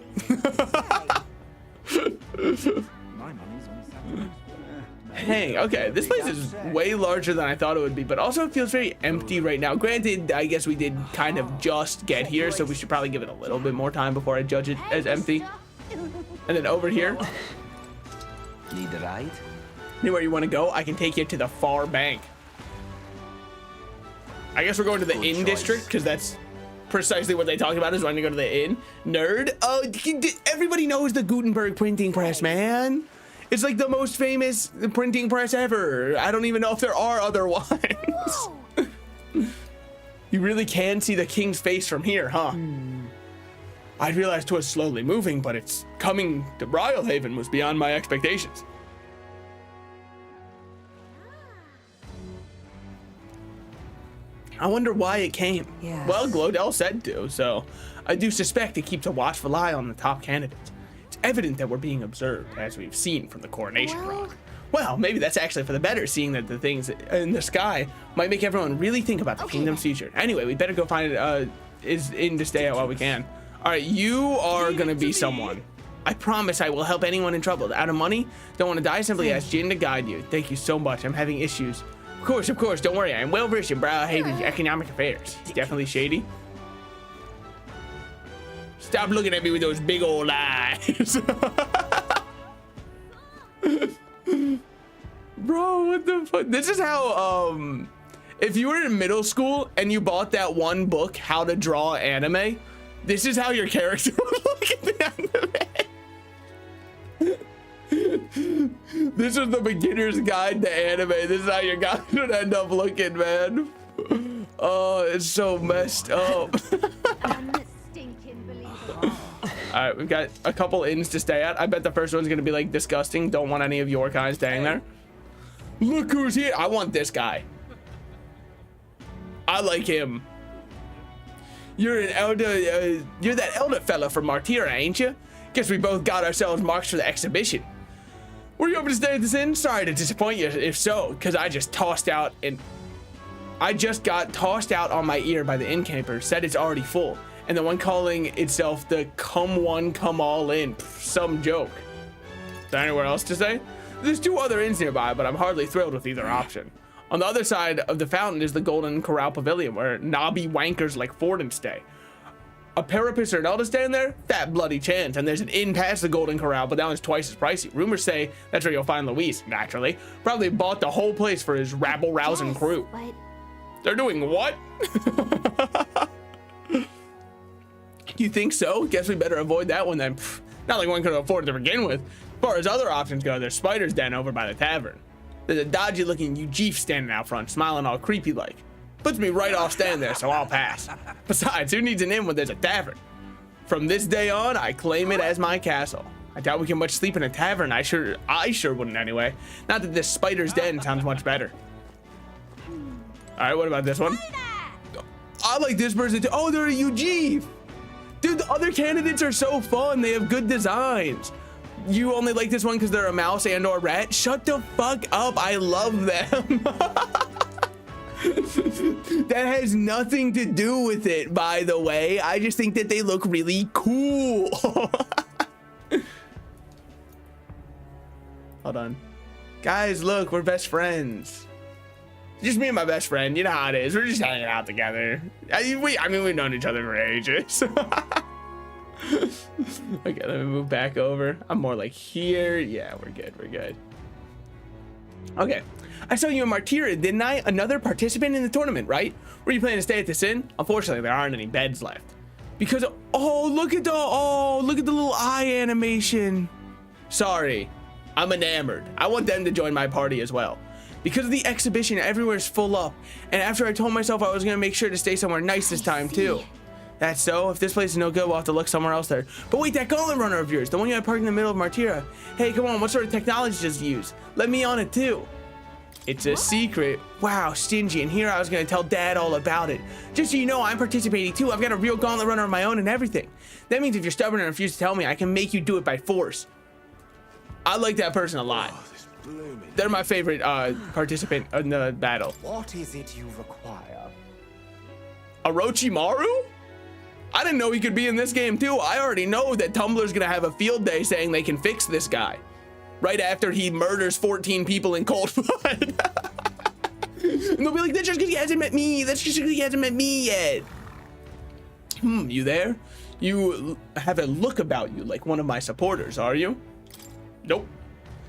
Hey, okay, this place is way larger than I thought it would be, but also it feels very empty right now. Granted, I guess we did kind of just get here, so we should probably give it a little bit more time before I judge it as empty. And then over here. Need a ride? Anywhere you want to go, I can take you to the far bank. I guess we're going to the inn district, because that's precisely what they talk about is wanting to go to the inn. Nerd. Oh, everybody knows the Gutenberg printing press, man. It's like the most famous printing press ever. I don't even know if there are other ones. You really can see the king's face from here, huh? I realized 'twas slowly moving, but its coming to Brylehaven was beyond my expectations. I wonder why it came. Yes. Well, Glodell said to, so I do suspect it keeps a watchful eye on the top candidates. It's evident that we're being observed, as we've seen from the coronation rock. Well, maybe that's actually for the better, seeing that the things in the sky might make everyone really think about the kingdom's future. Anyway, we better go find is in to stay at while we can. All right, you are gonna be someone. I promise I will help anyone in trouble. Out of money, don't want to die, simply ask Jin to guide you. Thank you so much. I'm having issues. Of course, don't worry. I'm well versed in Brylehaven's economic affairs. It's definitely shady. Stop looking at me with those big old eyes. Bro, what the fuck? This is how, if you were in middle school and you bought that one book, How to Draw Anime, this is how your character would look in the anime. This is the beginner's guide to anime. This is how your guy would end up looking, man. Oh, it's so messed up. All right, we've got a couple inns to stay at. I bet the first one's gonna be like disgusting. Don't want any of your kind staying there. Look who's here. I want this guy. I like him. You're an elder, you're that elder fella from Martira, ain't you? Guess we both got ourselves marks for the exhibition. Were you open to stay at this inn? Sorry to disappoint you if so, because I just got tossed out on my ear by the innkeeper, said it's already full. And the one calling itself the come one, come all in. Some joke. Is there anywhere else to stay? There's 2 other inns nearby, but I'm hardly thrilled with either option. On the other side of the fountain is the Golden Corral Pavilion, where knobby wankers like Forden stay. A Parapus or an Elder staying there? That bloody chance. And there's an inn past the Golden Corral, but that one's twice as pricey. Rumors say that's where you'll find Luis, naturally. Probably bought the whole place for his rabble-rousing crew. But They're doing what? You think so? Guess we better avoid that one then. Not like one could afford to begin with. As far as other options go, there's Spider's Den over by the tavern. There's a dodgy looking Ujeef standing out front, smiling all creepy like. Puts me right off standing there, so I'll pass. Besides, who needs an inn when there's a tavern? From this day on, I claim it as my castle. I doubt we can much sleep in a tavern. I sure wouldn't anyway. Not that this Spider's Den sounds much better. All right, what about this one? I like this person too. Oh, they're a Ujeef. Dude, the other candidates are so fun. They have good designs. You only like this one because they're a mouse and or rat? Shut the fuck up. I love them. That has nothing to do with it, by the way. I just think that they look really cool. Hold on. Guys, look, we're best friends. Just me and my best friend. You know how it is. We're just hanging out together. I mean, we've known each other for ages. Okay, let me move back over. I'm more like here. Yeah, we're good. Okay. I saw you in Martira, didn't I? Another participant in the tournament, right? Were you planning to stay at this inn? Unfortunately, there aren't any beds left. Because, look at the little eye animation. Sorry, I'm enamored. I want them to join my party as well. Because of the exhibition, everywhere's full up. And after I told myself I was gonna make sure to stay somewhere nice this time too. That's so. If this place is no good, we'll have to look somewhere else there. But wait, that Golem Runner of yours, the one you had parked in the middle of Martira. Hey, come on, what sort of technology does it use? Let me on it too. It's a secret. Wow, stingy. And here I was gonna tell Dad all about it. Just so you know, I'm participating too. I've got a real Gauntlet Runner of my own and everything. That means if you're stubborn and refuse to tell me, I can make you do it by force. I like that person a lot. They're my favorite participant in the battle. What is it you require? Orochimaru? I didn't know he could be in this game too. I already know that Tumblr's gonna have a field day saying they can fix this guy. Right after he murders 14 people in cold blood. And they'll be like, that's just because he hasn't met me. That's just because he hasn't met me yet. You there? You have a look about you like one of my supporters, are you? Nope.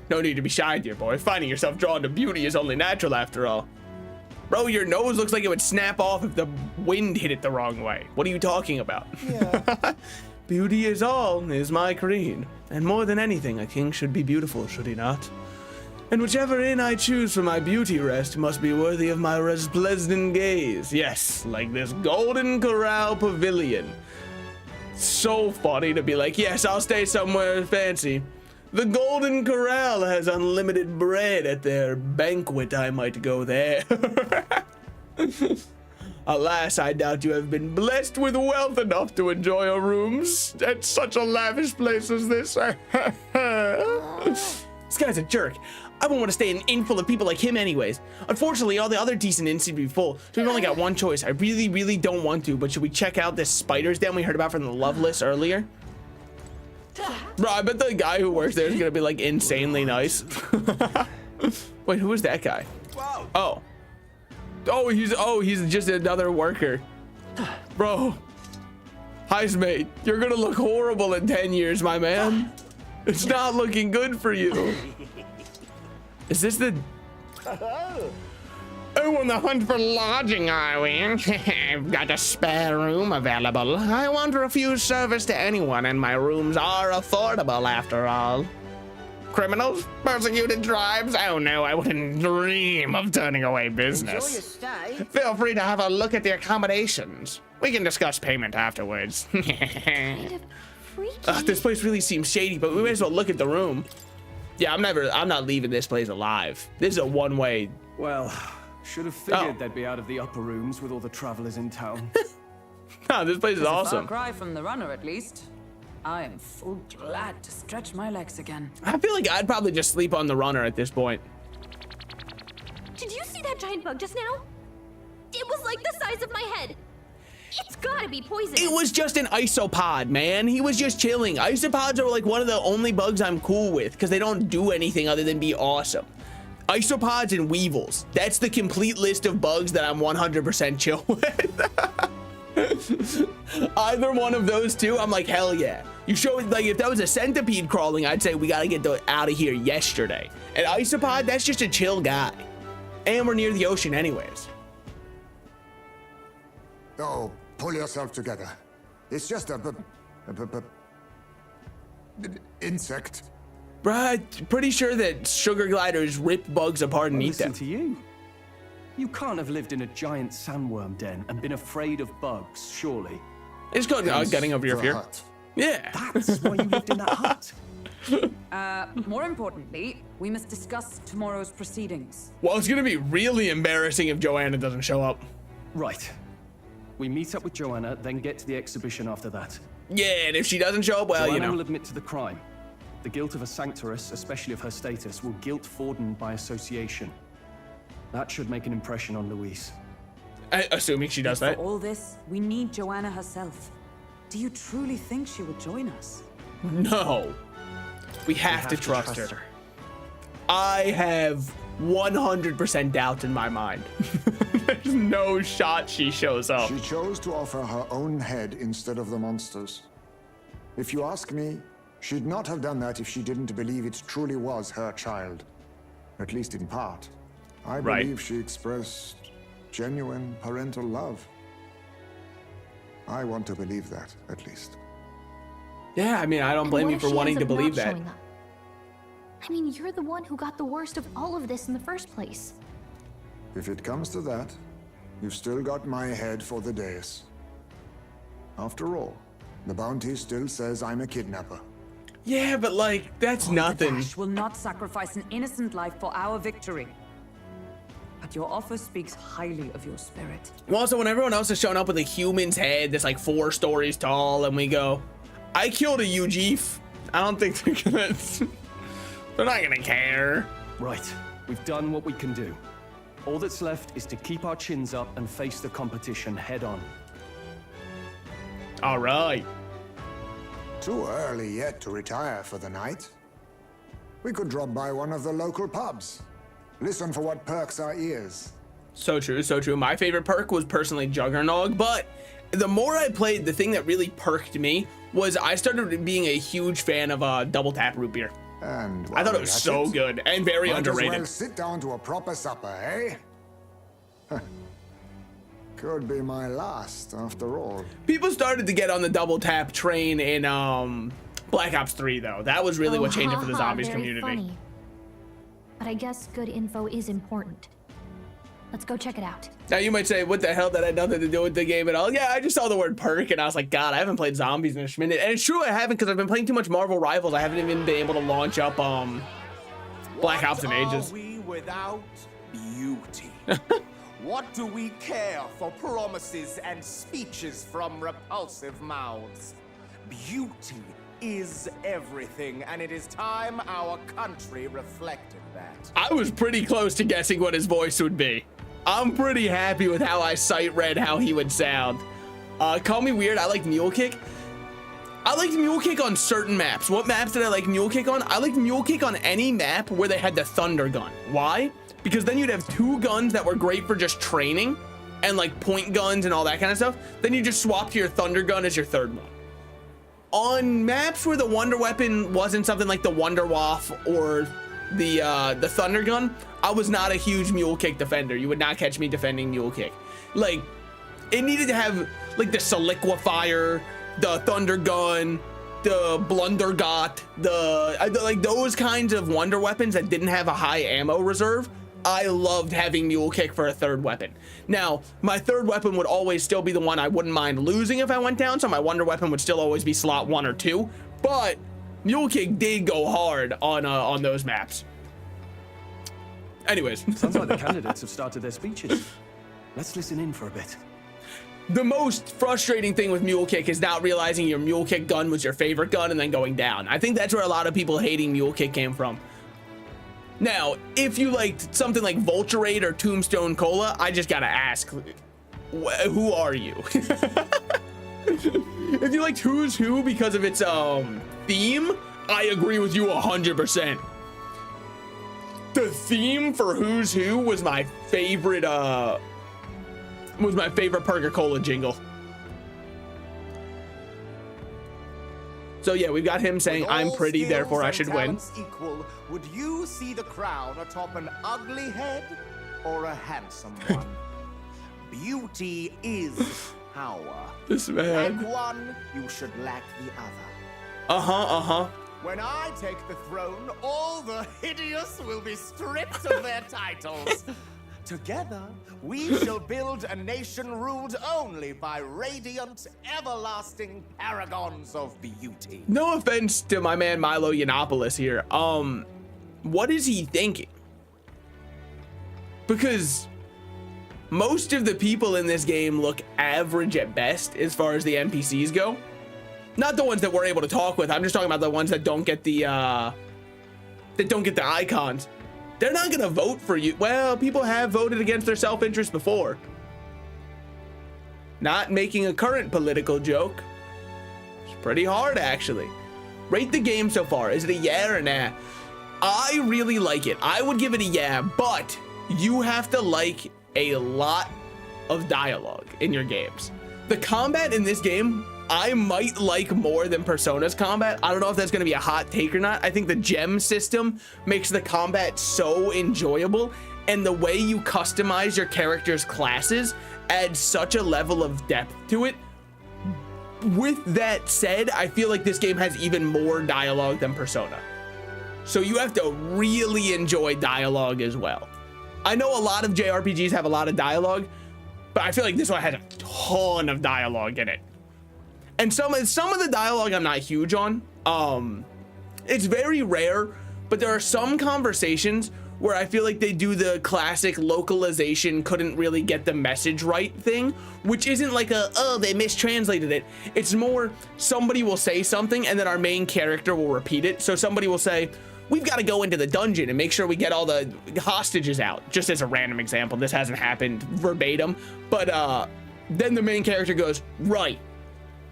No need to be shy, dear boy. Finding yourself drawn to beauty is only natural after all. Bro, your nose looks like it would snap off if the Wind hit it the wrong way. What are you talking about? Yeah. Beauty is all is my creed. And more than anything, a king should be beautiful, should he not? And whichever inn I choose for my beauty rest must be worthy of my resplendent gaze. Yes, like this Golden Corral Pavilion. So funny to be like, yes, I'll stay somewhere fancy. The Golden Corral has unlimited bread at their banquet. I might go there. Alas, I doubt you have been blessed with wealth enough to enjoy your rooms at such a lavish place as this. This guy's a jerk. I won't want to stay in an inn full of people like him anyways. Unfortunately, all the other decent inns seem to be full, so we've only got one choice. I really, really don't want to, but should we check out this spider's den we heard about from the love list earlier? Bro, I bet the guy who works there is gonna be like insanely nice. Wait, who is that guy? Oh. Oh, he's just another worker. Bro. Heist mate, you're gonna look horrible in 10 years, my man. It's not looking good for you. Is this the... Oh, on the hunt for lodging, are we? I've got a spare room available. I won't refuse service to anyone, and my rooms are affordable after all. Criminals? Persecuted tribes? Oh no, I wouldn't dream of turning away business. Enjoy your stay. Feel free to have a look at the accommodations. We can discuss payment afterwards. This place really seems shady, but we may as well look at the room. Yeah, I'm not leaving this place alive. This is a one-way. Well, should have figured they'd be out of the upper rooms with all the travelers in town. No, this place is awesome. A far cry from the runner, at least. I am full glad to stretch my legs again. I feel like I'd probably just sleep on the runner at this point. Did you see that giant bug just now? It was like the size of my head. It's gotta be poisonous. It was just an isopod, man. He was just chilling. Isopods are like one of the only bugs I'm cool with because they don't do anything other than be awesome. Isopods and weevils. That's the complete list of bugs that I'm 100% chill with. Either one of those two, I'm like, hell yeah. You show it, like, if that was a centipede crawling, I'd say we gotta get out of here yesterday. An isopod, that's just a chill guy. And we're near the ocean anyways. Oh, pull yourself together. It's just a insect. Bruh, pretty sure that sugar gliders rip bugs apart and eat them. Listen to you. You can't have lived in a giant sandworm den and been afraid of bugs, surely. It's called getting over your fear. Hut. Yeah. That's why you lived in that hut. More importantly, we must discuss tomorrow's proceedings. Well, it's gonna be really embarrassing if Joanna doesn't show up. Right. We meet up with Joanna, then get to the exhibition after that. Yeah, and if she doesn't show up, well, Joanna you know. will admit to the crime. The guilt of a sanctoress, especially of her status, will guilt Forden by association. That should make an impression on Louise. Assuming she does that. For all this, we need Joanna herself. Do you truly think she would join us? No. We have to trust her. I have 100% doubt in my mind. There's no shot she shows up. She chose to offer her own head instead of the monster's. If you ask me, she'd not have done that if she didn't believe it truly was her child. At least in part. I believe she expressed genuine parental love. I want to believe that, at least. Yeah, I mean, I don't blame you for wanting to believe that. I mean, you're the one who got the worst of all of this in the first place. If it comes to that, you've still got my head for the dais. After all, the bounty still says I'm a kidnapper. Yeah, but like, that's nothing. Dash will not sacrifice an innocent life for our victory. But your offer speaks highly of your spirit. Well, also, when everyone else is showing up with a human's head that's like 4 stories tall, and we go, I killed a Ujif. I don't think they're not gonna care. Right. We've done what we can do. All that's left is to keep our chins up and face the competition head on. All right. Too early yet to retire for the night. We could drop by one of the local pubs. Listen for what perks our ears. So true, so true. My favorite perk was personally Juggernog, but the more I played, the thing that really perked me was I started being a huge fan of Double Tap Root Beer. And I thought it was so good and very underrated. Might as well sit down to a proper supper, eh? Could be my last, after all. People started to get on the double tap train in Black Ops 3, though. That was really what changed it for the zombies very community. Funny. But I guess good info is important. Let's go check it out. Now you might say, what the hell, that had nothing to do with the game at all? Yeah, I just saw the word perk and I was like, God, I haven't played zombies in a minute. And it's true I haven't, because I've been playing too much Marvel Rivals. I haven't even been able to launch up Black Ops in ages. What are we without beauty? What do we care for promises and speeches from repulsive mouths? Beauty is everything, and it is time our country reflected that. I was pretty close to guessing what his voice would be. I'm pretty happy with how I sight read how he would sound. Call me weird, I like Mule Kick. I liked Mule Kick on certain maps. What maps did I like Mule Kick on? I liked Mule Kick on any map where they had the thunder gun. Why? Because then you'd have two guns that were great for just training and like point guns and all that kind of stuff. Then you just swap to your thunder gun as your third one. On maps where the wonder weapon wasn't something like the Wonder Waff or the thunder gun, I was not a huge Mule Kick defender. You would not catch me defending Mule Kick. Like, it needed to have like the Soliquifier, the thunder gun, the Blundergot, like those kinds of wonder weapons that didn't have a high ammo reserve. I loved having Mule Kick for a third weapon. Now, my third weapon would always still be the one I wouldn't mind losing if I went down, so my wonder weapon would still always be slot 1 or 2, but Mule Kick did go hard on those maps. Anyways. Sounds like the candidates have started their speeches. Let's listen in for a bit. The most frustrating thing with Mule Kick is not realizing your Mule Kick gun was your favorite gun and then going down. I think that's where a lot of people hating Mule Kick came from. Now, if you liked something like Vulturate or Tombstone Cola, I just gotta ask, who are you? If you liked Who's Who because of its theme, I agree with you 100%. The theme for Who's Who was my favorite Perca-Cola jingle. So yeah, we've got him saying, I'm pretty, therefore I should win. Equal, would you see the crown atop an ugly head or a handsome one? Beauty is power. This man. Like one, you should lack the other. When I take the throne, all the hideous will be stripped of their titles. Together, we shall build a nation ruled only by radiant, everlasting paragons of beauty. No offense to my man Milo Yiannopoulos here. What is he thinking? Because most of the people in this game look average at best as far as the NPCs go. Not the ones that we're able to talk with. I'm just talking about the ones that don't get the icons. They're not gonna vote for you. Well, people have voted against their self-interest before. Not making a current political joke. It's pretty hard, actually. Rate the game so far. Is it a yeah or nah? I really like it. I would give it a yeah, but you have to like a lot of dialogue in your games. The combat in this game, I might like more than Persona's combat. I don't know if that's going to be a hot take or not. I think the gem system makes the combat so enjoyable, and the way you customize your character's classes adds such a level of depth to it. With that said, I feel like this game has even more dialogue than Persona. So you have to really enjoy dialogue as well. I know a lot of JRPGs have a lot of dialogue, but I feel like this one has a ton of dialogue in it. And some of the dialogue I'm not huge on. It's very rare, but there are some conversations where I feel like they do the classic localization, couldn't really get the message right thing, which isn't like they mistranslated it. It's more somebody will say something and then our main character will repeat it. So somebody will say, we've got to go into the dungeon and make sure we get all the hostages out. Just as a random example, this hasn't happened verbatim, but then the main character goes, right,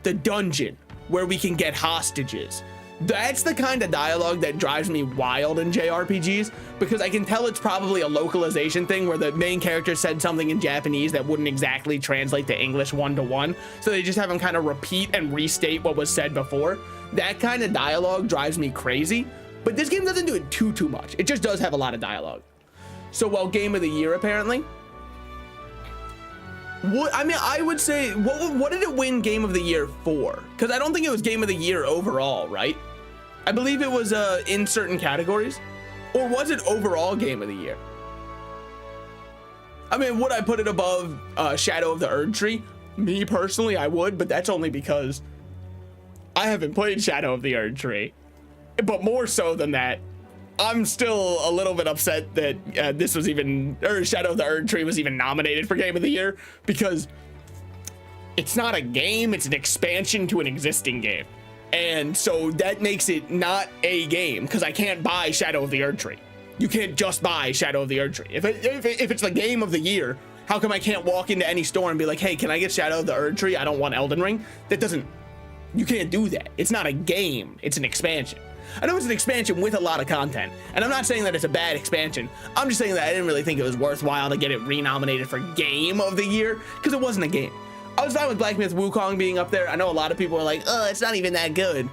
the dungeon where we can get hostages. That's the kind of dialogue that drives me wild in JRPGs, because I can tell it's probably a localization thing where the main character said something in Japanese that wouldn't exactly translate to English one-to-one, so they just have him kind of repeat and restate what was said before. That kind of dialogue drives me crazy, but this game doesn't do it too much. It just does have a lot of dialogue. So, well, Game of the Year apparently. What, I mean, I would say, what did it win Game of the Year for? Because I don't think it was Game of the Year overall, right? I believe it was in certain categories. Or was it overall Game of the Year? I mean, would I put it above Shadow of the Erdtree? Me personally, I would, but that's only because I haven't played Shadow of the Erdtree. But more so than that, I'm still a little bit upset that this was even, or Shadow of the Erdtree was even nominated for Game of the Year, because it's not a game, it's an expansion to an existing game. And so that makes it not a game, because I can't buy Shadow of the Erdtree. You can't just buy Shadow of the Erdtree. If it's the Game of the Year, how come I can't walk into any store and be like, hey, can I get Shadow of the Erdtree? I don't want Elden Ring. That doesn't, you can't do that. It's not a game, it's an expansion. I know it's an expansion with a lot of content, and I'm not saying that it's a bad expansion. I'm just saying that I didn't really think it was worthwhile to get it renominated for Game of the Year, because it wasn't a game. I was fine with Black Myth Wukong being up there. I know a lot of people are like, oh, it's not even that good.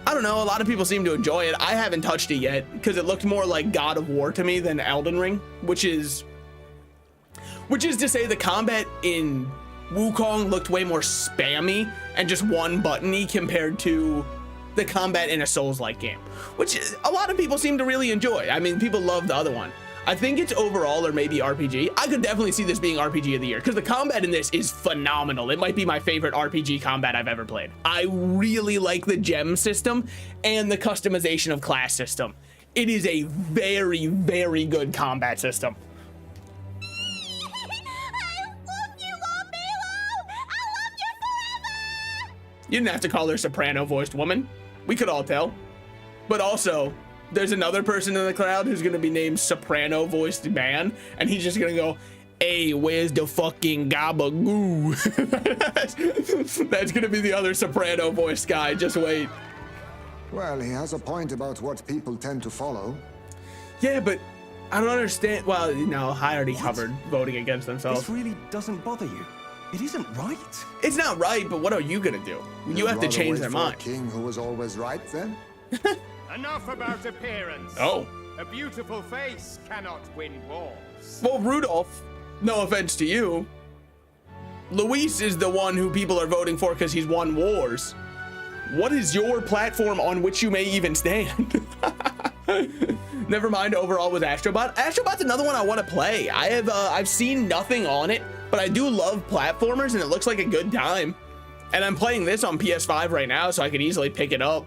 I don't know, a lot of people seem to enjoy it. I haven't touched it yet, because it looked more like God of War to me than Elden Ring, which is to say the combat in Wukong looked way more spammy and just one buttony compared to the combat in a Souls-like game, which a lot of people seem to really enjoy. I mean, people love the other one. I think it's overall, or maybe RPG. I could definitely see this being RPG of the Year, because the combat in this is phenomenal. It might be my favorite RPG combat I've ever played. I really like the gem system and the customization of class system. It is a very, very good combat system. You didn't have to call her soprano-voiced woman. We could all tell. But also, there's another person in the crowd who's gonna be named soprano-voiced man, and he's just gonna go, hey, where's the fucking gabagoo? That's gonna be the other soprano-voiced guy, just wait. Well, he has a point about what people tend to follow. Yeah, but I don't understand. Well, you know, I already covered voting against themselves. This really doesn't bother you. It isn't right. It's not right, but what are you gonna do? You have to change their mind. A king who was always right, then? Enough about appearance. Oh. A beautiful face cannot win wars. Well, Rudolph, no offense to you, Luis is the one who people are voting for because he's won wars. What is your platform on which you may even stand? Never mind, overall was Astrobot. Astrobot's another one I want to play. I've seen nothing on it, but I do love platformers and it looks like a good time. And I'm playing this on PS5 right now, so I could easily pick it up.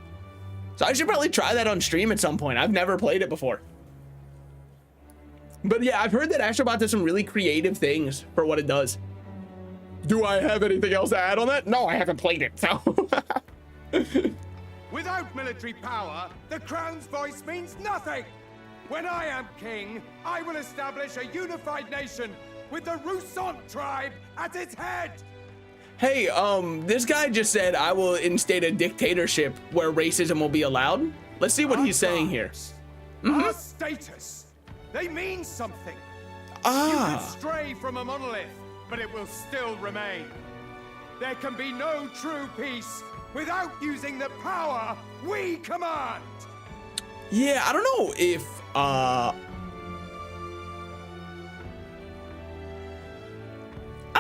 So I should probably try that on stream at some point. I've never played it before. But yeah, I've heard that Astrobot does some really creative things for what it does. Do I have anything else to add on that? No, I haven't played it, so. Without military power, the crown's voice means nothing. When I am king, I will establish a unified nation with the Rousant tribe at its head. Hey, this guy just said I will instate a dictatorship where racism will be allowed. Let's see what he's saying here. Our status, they mean something. You could stray from a monolith, but it will still remain. There can be no true peace without using the power we command. Yeah, I don't know if I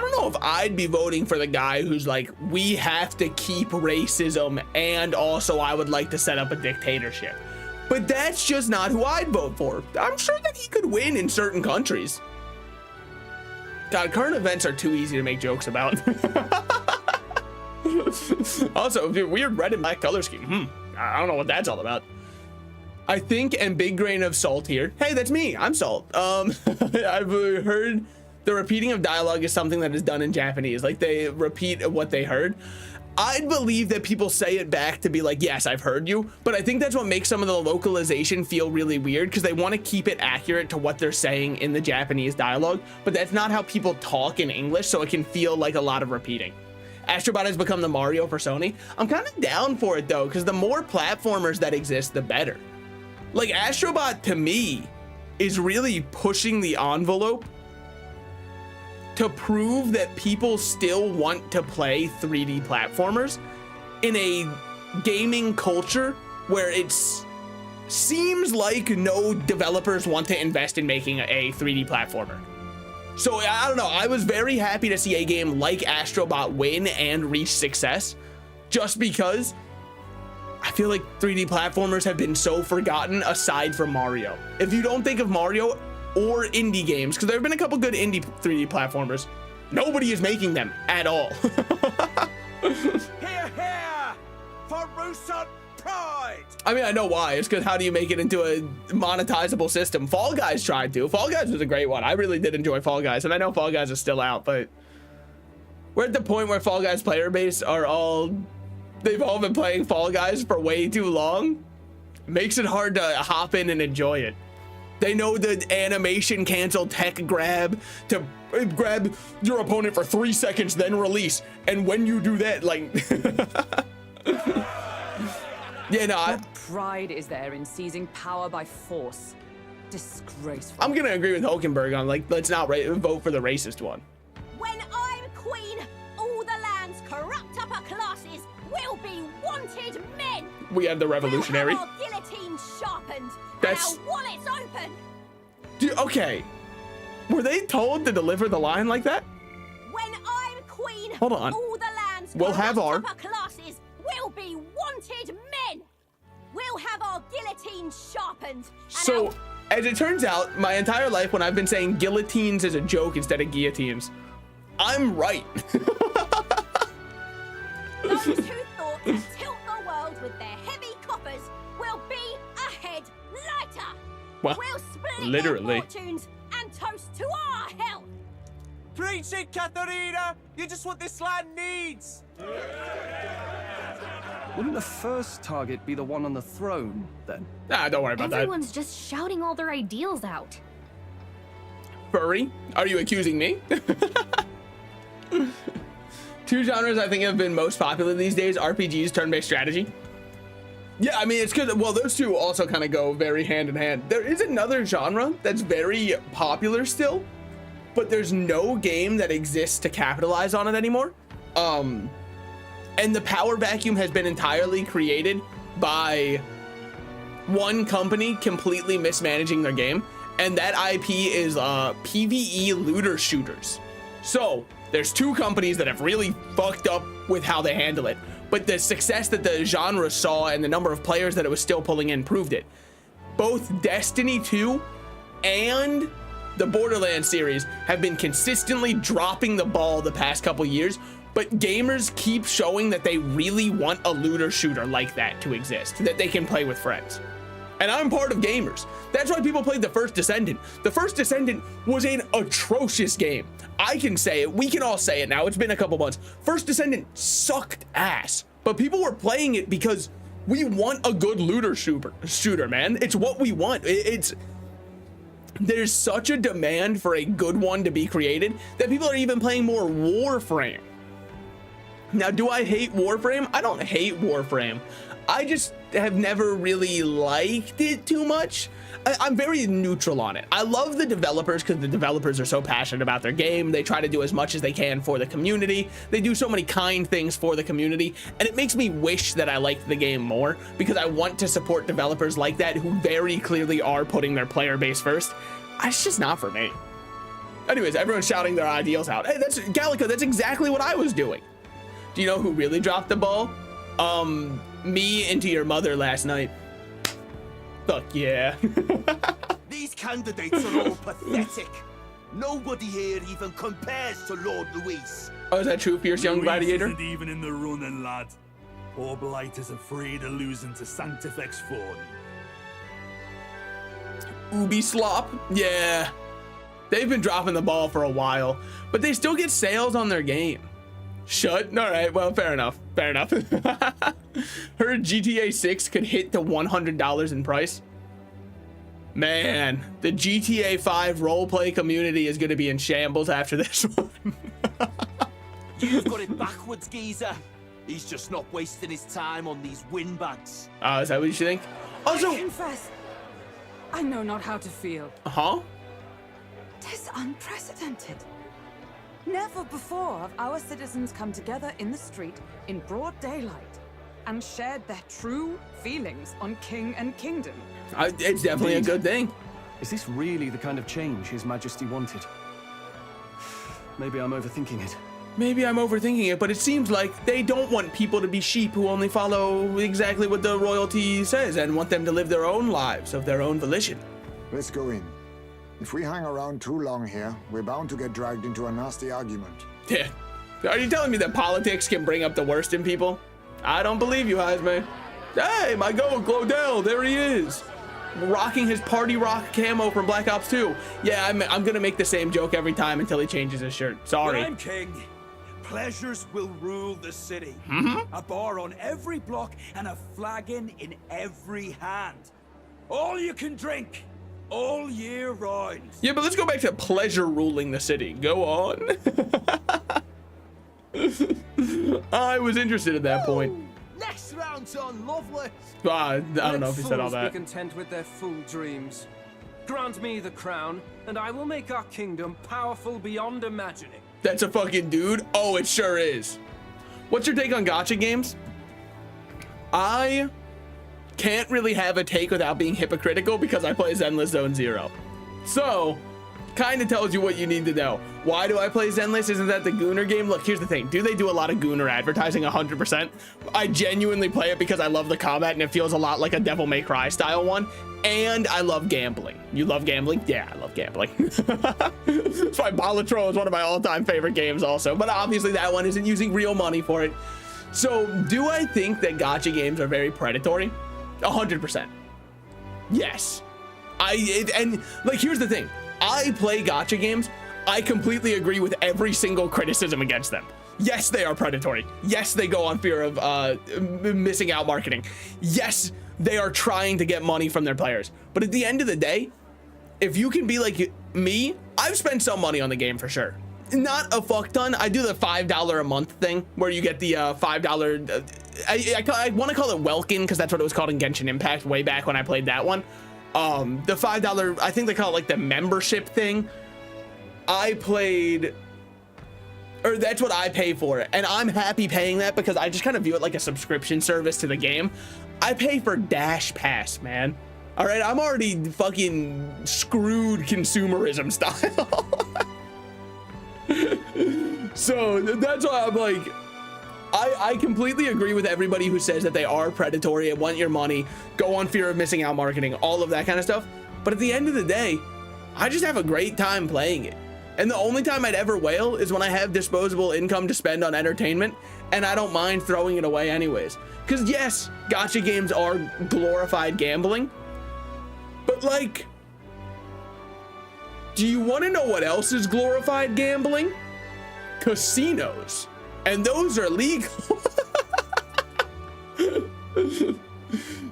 don't know if I'd be voting for the guy who's like, we have to keep racism and also I would like to set up a dictatorship. But that's just not who I'd vote for. I'm sure that he could win in certain countries. God, current events are too easy to make jokes about. Also, weird red and black color scheme. I don't know what that's all about. I think, and big grain of salt here. Hey, that's me. I'm Salt. I've heard the repeating of dialogue is something that is done in Japanese. Like they repeat what they heard. I'd believe that people say it back to be like, yes, I've heard you. But I think that's what makes some of the localization feel really weird because they want to keep it accurate to what they're saying in the Japanese dialogue. But that's not how people talk in English, so it can feel like a lot of repeating. Astrobot has become the Mario for Sony. I'm kind of down for it though, because the more platformers that exist, the better. Like Astrobot to me is really pushing the envelope to prove that people still want to play 3D platformers in a gaming culture where it seems like no developers want to invest in making a 3D platformer. So I don't know. I was very happy to see a game like Astrobot win and reach success, just because I feel like 3D platformers have been so forgotten aside from Mario. If you don't think of Mario or indie games, because there have been a couple good indie 3D platformers, nobody is making them at all. Here, here! For Russo pride! I mean, I know why. It's because how do you make it into a monetizable system? Fall Guys tried to. Fall Guys was a great one. I really did enjoy Fall Guys, and I know Fall Guys is still out, but we're at the point where Fall Guys player base they've all been playing Fall Guys for way too long. Makes it hard to hop in and enjoy it. They know the animation cancel tech grab to grab your opponent for 3 seconds, then release. And when you do that, like, yeah, no. What pride is there in seizing power by force? Disgraceful. I'm gonna agree with Hulkenberg on, like, let's not vote for the racist one. When I'm queen, all the land's corrupt upper classes will be wanted men. We have the revolutionary. We'll have our guillotines sharpened. That's... and our wallets open. Dude, okay. Were they told to deliver the line like that? When I'm queen, hold on. All the land's we'll have our upper classes will be wanted men. We'll have our guillotines sharpened. So, as it turns out, my entire life when I've been saying guillotines as a joke instead of guillotines, I'm right. Those who thought to tilt the world with their heavy coppers will be ahead lighter. Well, we'll split literally. their fortunes and toast to our health. Preach it, Katharina! You just what this land needs! Wouldn't the first target be the one on the throne, then? Nah, don't worry about Everyone's just shouting all their ideals out. Furry, are you accusing me? Two genres I think have been most popular these days, RPGs, turn-based strategy. Yeah, I mean, it's good. Well, those two also kind of go very hand in hand. There is another genre that's very popular still, but there's no game that exists to capitalize on it anymore. And the power vacuum has been entirely created by one company completely mismanaging their game, and that IP is PvE looter shooters. So there's two companies that have really fucked up with how they handle it, but the success that the genre saw and the number of players that it was still pulling in proved it. Both Destiny 2 and the Borderlands series have been consistently dropping the ball the past couple years, but gamers keep showing that they really want a looter shooter like that to exist, that they can play with friends. And I'm part of gamers. That's why people played the first Descendant. The first Descendant was an atrocious game. I can say it, we can all say it now, it's been a couple months. First Descendant sucked ass, but people were playing it because we want a good looter shooter, man. It's what we want. There's such a demand for a good one to be created that people are even playing more Warframe. Now, do I hate Warframe? I don't hate Warframe. I just have never really liked it too much. I'm very neutral on it. I love the developers because the developers are so passionate about their game. They try to do as much as they can for the community. They do so many kind things for the community, and it makes me wish that I liked the game more because I want to support developers like that who very clearly are putting their player base first. It's just not for me. Anyways, everyone's shouting their ideals out. Hey, that's Gallica. That's exactly what I was doing. Do you know who really dropped the ball? Me into your mother last night. Fuck yeah. These candidates are all pathetic. Nobody here even compares to Lord Luis. Oh, is that true, Fierce Young Gladiator? Isn't even in the running, lad. Poor Blight is afraid of losing to Sanctifex Ford. Ubi Slop? Yeah. They've been dropping the ball for a while, but they still get sales on their game. Shut. All right. Well, fair enough. Fair enough. Heard GTA 6 could hit to $100 in price. Man, the GTA 5 roleplay community is going to be in shambles after this one. You've got it backwards, geezer. He's just not wasting his time on these windbags. Is that what you think? Also, I confess, I know not how to feel. Huh? 'Tis unprecedented. Never before have our citizens come together in the street in broad daylight and shared their true feelings on king and kingdom. It's definitely a good thing. Is this really the kind of change His Majesty wanted? Maybe I'm overthinking it. Maybe I'm overthinking it, but it seems like they don't want people to be sheep who only follow exactly what the royalty says and want them to live their own lives of their own volition. Let's go in. If we hang around too long here, we're bound to get dragged into a nasty argument. Yeah. Are you telling me that politics can bring up the worst in people? I don't believe you, Heisman. Hey, my goat, Glodell, there he is. Rocking his party rock camo from Black Ops 2. Yeah, I'm gonna make the same joke every time until he changes his shirt. Sorry. When I'm king, pleasures will rule the city. A bar on every block and a flagon in every hand. All you can drink, all year round. Yeah, but let's go back to pleasure ruling the city. Go on. I was interested at that point. Next round's on, lovely. I don't know if he said all that. Be content with their fool dreams. Grant me the crown, and I will make our kingdom powerful beyond imagining. That's a fucking dude. Oh, it sure is. What's your take on gacha games? I can't really have a take without being hypocritical because I play Zenless Zone Zero. So, kind of tells you what you need to know. Why do I play Zenless? Isn't that the Gooner game? Look, here's the thing. Do they do a lot of Gooner advertising? 100%. I genuinely play it because I love the combat and it feels a lot like a Devil May Cry style one. And I love gambling. You love gambling? Yeah, I love gambling. That's why Balatro is one of my all-time favorite games also. But obviously that one isn't using real money for it. So do I think that gacha games are very predatory? 100%. Yes. And like, here's the thing. I play gacha games. I completely agree with every single criticism against them. Yes, they are predatory. Yes, they go on fear of missing out marketing. Yes, they are trying to get money from their players. But at the end of the day, if you can be like me, I've spent some money on the game for sure. Not a fuck ton. I do the $5 a month thing where you get the $5. I want to call it Welkin because that's what it was called in Genshin Impact way back when I played that one. The $5, I think they call it like the membership thing. I played, or that's what I pay for it. And I'm happy paying that because I just kind of view it like a subscription service to the game. I pay for Dash Pass, man. All right, I'm already fucking screwed consumerism style. So that's why I'm like, I completely agree with everybody who says that they are predatory and want your money, go on fear of missing out marketing, all of that kind of stuff. But at the end of the day, I just have a great time playing it. And the only time I'd ever wail is when I have disposable income to spend on entertainment, and I don't mind throwing it away anyways. Because yes, gacha games are glorified gambling, but like, do you want to know what else is glorified gambling? Casinos. And those are legal.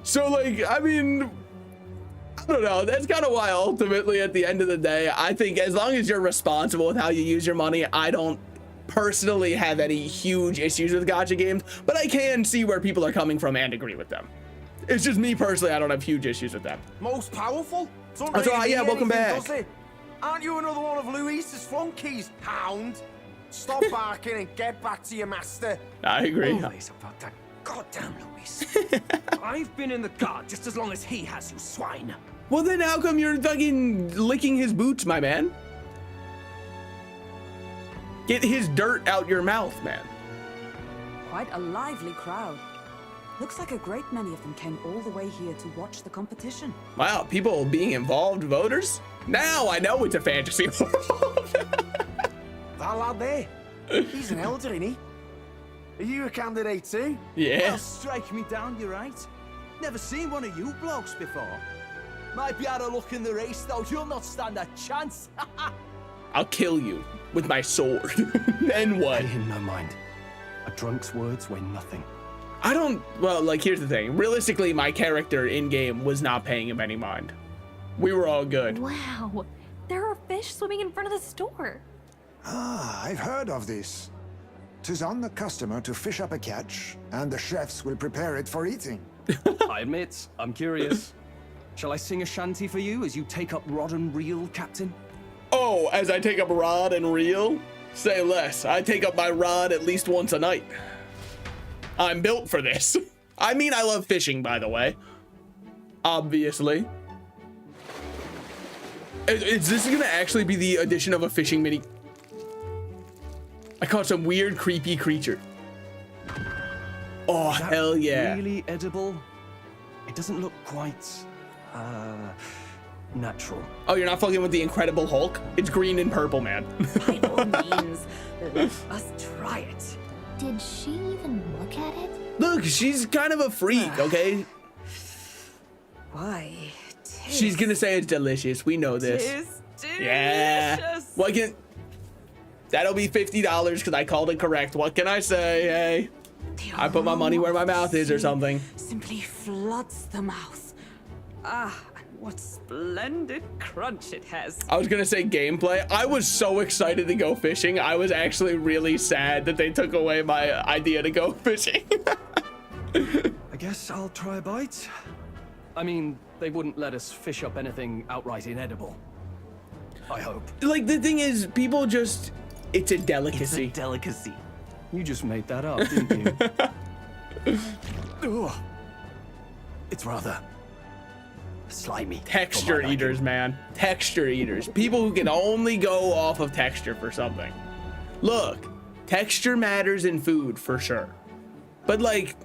So like, I mean, I don't know. That's kind of why ultimately at the end of the day, I think as long as you're responsible with how you use your money, I don't personally have any huge issues with gacha games, but I can see where people are coming from and agree with them. It's just me personally, I don't have huge issues with them. Most powerful? That's all right, yeah, welcome back. Does it? Aren't you another one of Luis's flunkies, hound? Stop barking and get back to your master. I agree. Always about that goddamn Luis. I've been in the guard just as long as he has, you swine. Well then how come you're fucking licking his boots, my man? Get his dirt out your mouth, man. Quite a lively crowd. Looks like a great many of them came all the way here to watch the competition. Wow, people being involved voters? Now I know it's a fantasy world. That lad there, he's an elder, isn't he? Are you a candidate too? Yeah. Well, strike me down, you're right. Never seen one of you blokes before. Might be out of luck in the race, though. You'll not stand a chance. I'll kill you with my sword. Then what? Pay him no mind. A drunk's words weigh nothing. I don't, well, like, here's the thing. Realistically, my character in-game was not paying him any mind. We were all good. Wow, there are fish swimming in front of the store. Ah, I've heard of this. 'Tis on the customer to fish up a catch, and the chefs will prepare it for eating. I admit, I'm curious. Shall I sing a shanty for you as you take up rod and reel, Captain? Oh, as I take up rod and reel? Say less. I take up my rod at least once a night. I'm built for this. I mean, I love fishing, by the way. Obviously. Is this gonna actually be the addition of a fishing mini? I caught some weird, creepy creature. Oh, hell yeah. Really edible? It doesn't look quite, natural. Oh, you're not fucking with the Incredible Hulk? It's green and purple, man. By all means, let us try it. Did she even look at it? Look, she's kind of a freak, okay? Why? She's gonna say it's delicious. We know this. Tis delicious. Yeah. What can... That'll be $50 because I called it correct. What can I say? Hey, I put my money where my mouth is or something. Simply floods the mouth. Ah, and what splendid crunch it has. I was gonna say gameplay. I was so excited to go fishing. I was actually really sad that they took away my idea to go fishing. I guess I'll try a bite. I mean, they wouldn't let us fish up anything outright inedible. I hope. Like, the thing is, people just... It's a delicacy. It's a delicacy. You just made that up, didn't you? Ugh. It's rather slimy. Texture eaters, man. Texture eaters. People who can only go off of texture for something. Look, texture matters in food for sure. But like,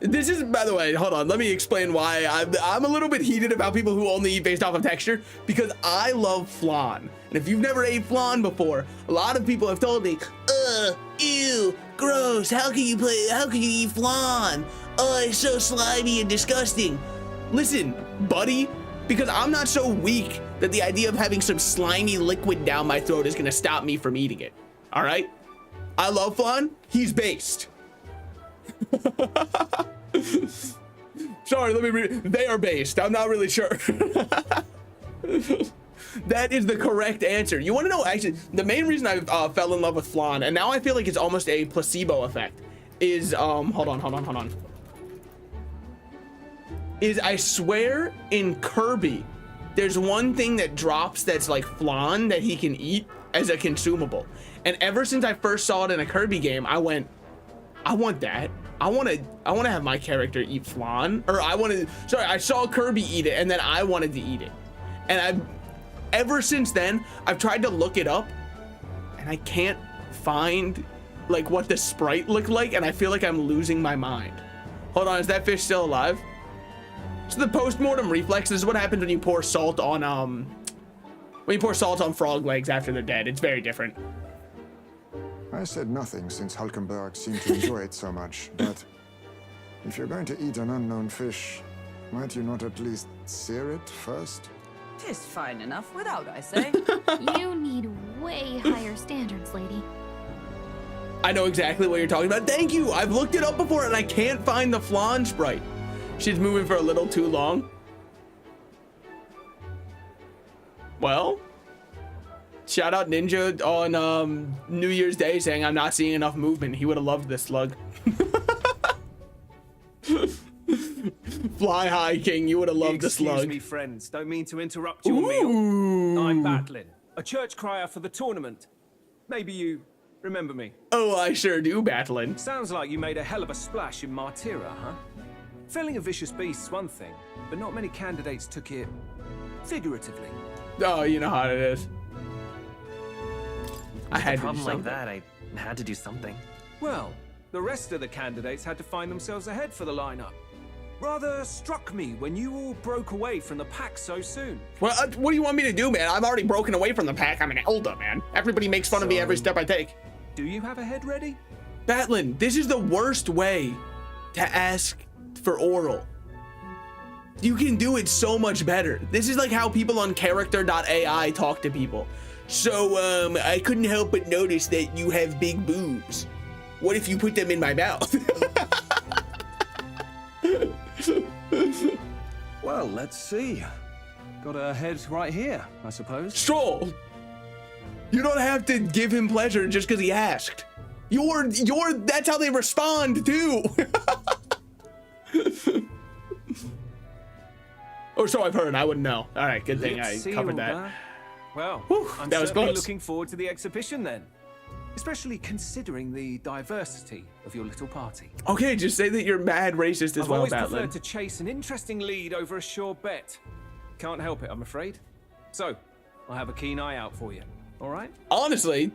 this is, by the way, hold on, let me explain why I'm a little bit heated about people who only eat based off of texture, because I love flan. And if you've never ate flan before, a lot of people have told me, ew, gross, how can you eat flan? Oh, it's so slimy and disgusting. Listen, buddy, because I'm not so weak that the idea of having some slimy liquid down my throat is gonna stop me from eating it, all right? I love flan, he's based. Sorry, let me read. They are based. I'm not really sure. That is the correct answer. You want to know, actually, the main reason I fell in love with flan, and now I feel like it's almost a placebo effect, is, hold on. Is I swear in Kirby, there's one thing that drops that's like flan that he can eat as a consumable. And ever since I first saw it in a Kirby game, I went, I want that. I want to have my character eat flan, or I saw Kirby eat it and then I wanted to eat it. And ever since then, I've tried to look it up and I can't find like what the sprite looked like, and I feel like I'm losing my mind. Hold on, is that fish still alive? So the post-mortem reflex is what happens when you pour salt on frog legs after they're dead. It's very different. I said nothing since Hulkenberg seemed to enjoy it so much, but if you're going to eat an unknown fish, might you not at least sear it first? 'Tis fine enough without, I say. You need way higher standards, lady. I know exactly what you're talking about. Thank you. I've looked it up before and I can't find the flan sprite. She's moving for a little too long. Well, shout out Ninja on New Year's Day saying I'm not seeing enough movement. He would have loved this slug. Fly high, King. You would have loved the slug. Excuse me, friends. Don't mean to interrupt your meal. I'm Batlin, a church crier for the tournament. Maybe you remember me. Oh, I sure do, Batlin. Sounds like you made a hell of a splash in Martyra, huh? Felling a vicious beast's one thing, but not many candidates took it figuratively. Oh, you know how it is. I had a problem like that. I had to do something. Well, the rest of the candidates had to find themselves ahead for the lineup. Rather struck me when you all broke away from the pack so soon. Well, what do you want me to do, man? I'm already broken away from the pack. I'm an elder, man. Everybody makes fun of me every step I take. Do you have a head ready? Batlin, this is the worst way to ask for oral. You can do it so much better. This is like how people on character.ai talk to people. So, I couldn't help but notice that you have big boobs. What if you put them in my mouth? Well, let's see. Got a head right here, I suppose. Stroll. You don't have to give him pleasure just because he asked. That's how they respond too. Or so I've heard. I wouldn't know. All right, good thing I covered that. Well, Whew, I'm that was certainly close. looking forward to the exhibition then. Especially considering the diversity of your little party. Okay, just say that you're mad racist as I've well, always Batlin. preferred to chase an interesting lead over a sure bet. Can't help it, I'm afraid. So, I'll have a keen eye out for you. All right? Honestly,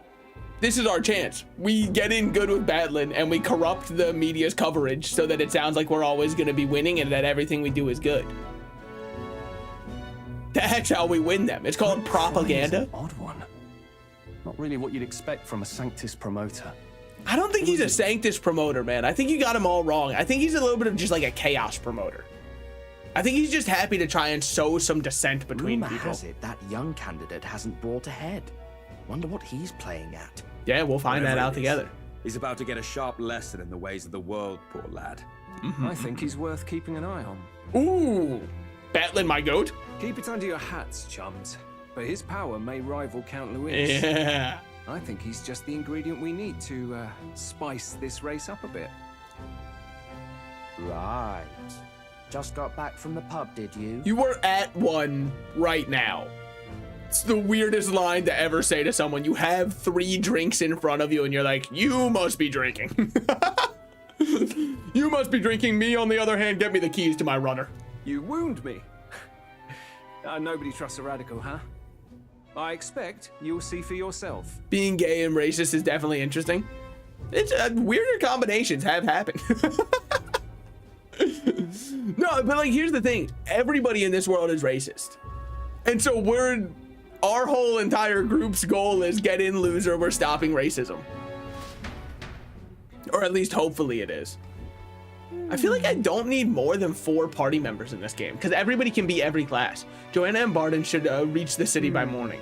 This is our chance. We get in good with battling and we corrupt the media's coverage so that it sounds like we're always going to be winning and that everything we do is good. That's how we win them. It's called propaganda. An odd one. Not really what you'd expect from a Sanctus promoter. I don't think he's a Sanctus promoter, man. I think you got him all wrong. I think he's a little bit of just like a chaos promoter. I think he's just happy to try and sow some dissent between Rumor people. has it that young candidate hasn't brought ahead. Wonder what he's playing at. Yeah, we'll find that out Whatever it is, together. He's about to get a sharp lesson in the ways of the world, poor lad. I think he's worth keeping an eye on. Ooh, battling my goat. Keep it under your hats, chums. But his power may rival Count Louis. Yeah. I think he's just the ingredient we need to spice this race up a bit. Right. Just got back from the pub, did you? You were at one right now. It's the weirdest line to ever say to someone. You have 3 drinks in front of you and you're like, you must be drinking. You must be drinking. Me, on the other hand, get me the keys to my runner. You wound me. Nobody trusts a radical, huh? I expect you'll see for yourself. Being gay and racist is definitely interesting. It's weirder combinations have happened. No, but like, here's the thing. Everybody in this world is racist. And so our whole entire group's goal is get in, loser. We're stopping racism. Or at least hopefully it is. I feel like I don't need more than 4 party members in this game because everybody can be every class. Joanna and Barden should reach the city by morning.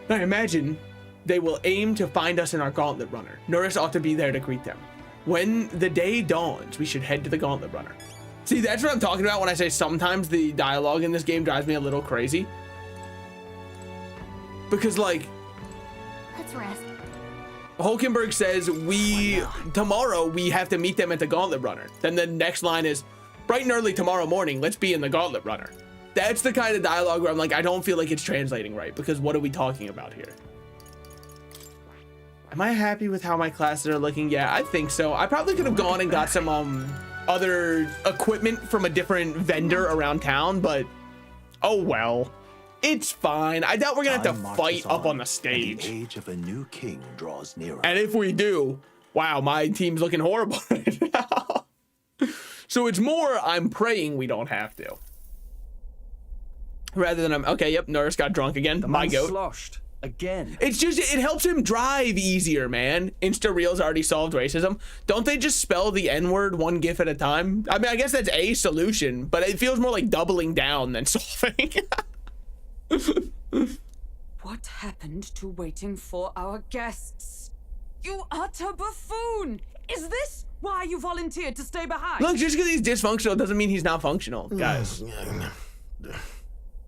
I imagine they will aim to find us in our gauntlet runner. Norris ought to be there to greet them. When the day dawns, we should head to the gauntlet runner. See, that's what I'm talking about when I say sometimes the dialogue in this game drives me a little crazy. Because like, Let's rest. Hulkenberg says tomorrow we have to meet them at the gauntlet runner. Then the next line is bright and early tomorrow morning, let's be in the gauntlet runner. That's the kind of dialogue where I'm like, I don't feel like it's translating right because what are we talking about here? Am I happy with how my classes are looking? Yeah, I think so. I probably could have gone and got some other equipment from a different vendor around town, but oh well. It's fine. I doubt we're gonna have to fight up on the stage. The age of a new king draws nearer. And if we do, wow, my team's looking horrible right now. So it's more I'm praying we don't have to. Rather than okay, yep, Norris got drunk again. My goat. Sloshed again. It's just, it helps him drive easier, man. Insta-Reels already solved racism. Don't they just spell the N-word 1 GIF at a time? I mean, I guess that's a solution, but it feels more like doubling down than solving. What happened to waiting for our guests? You utter buffoon! Is this why you volunteered to stay behind? Look, just because he's dysfunctional doesn't mean he's not functional, guys.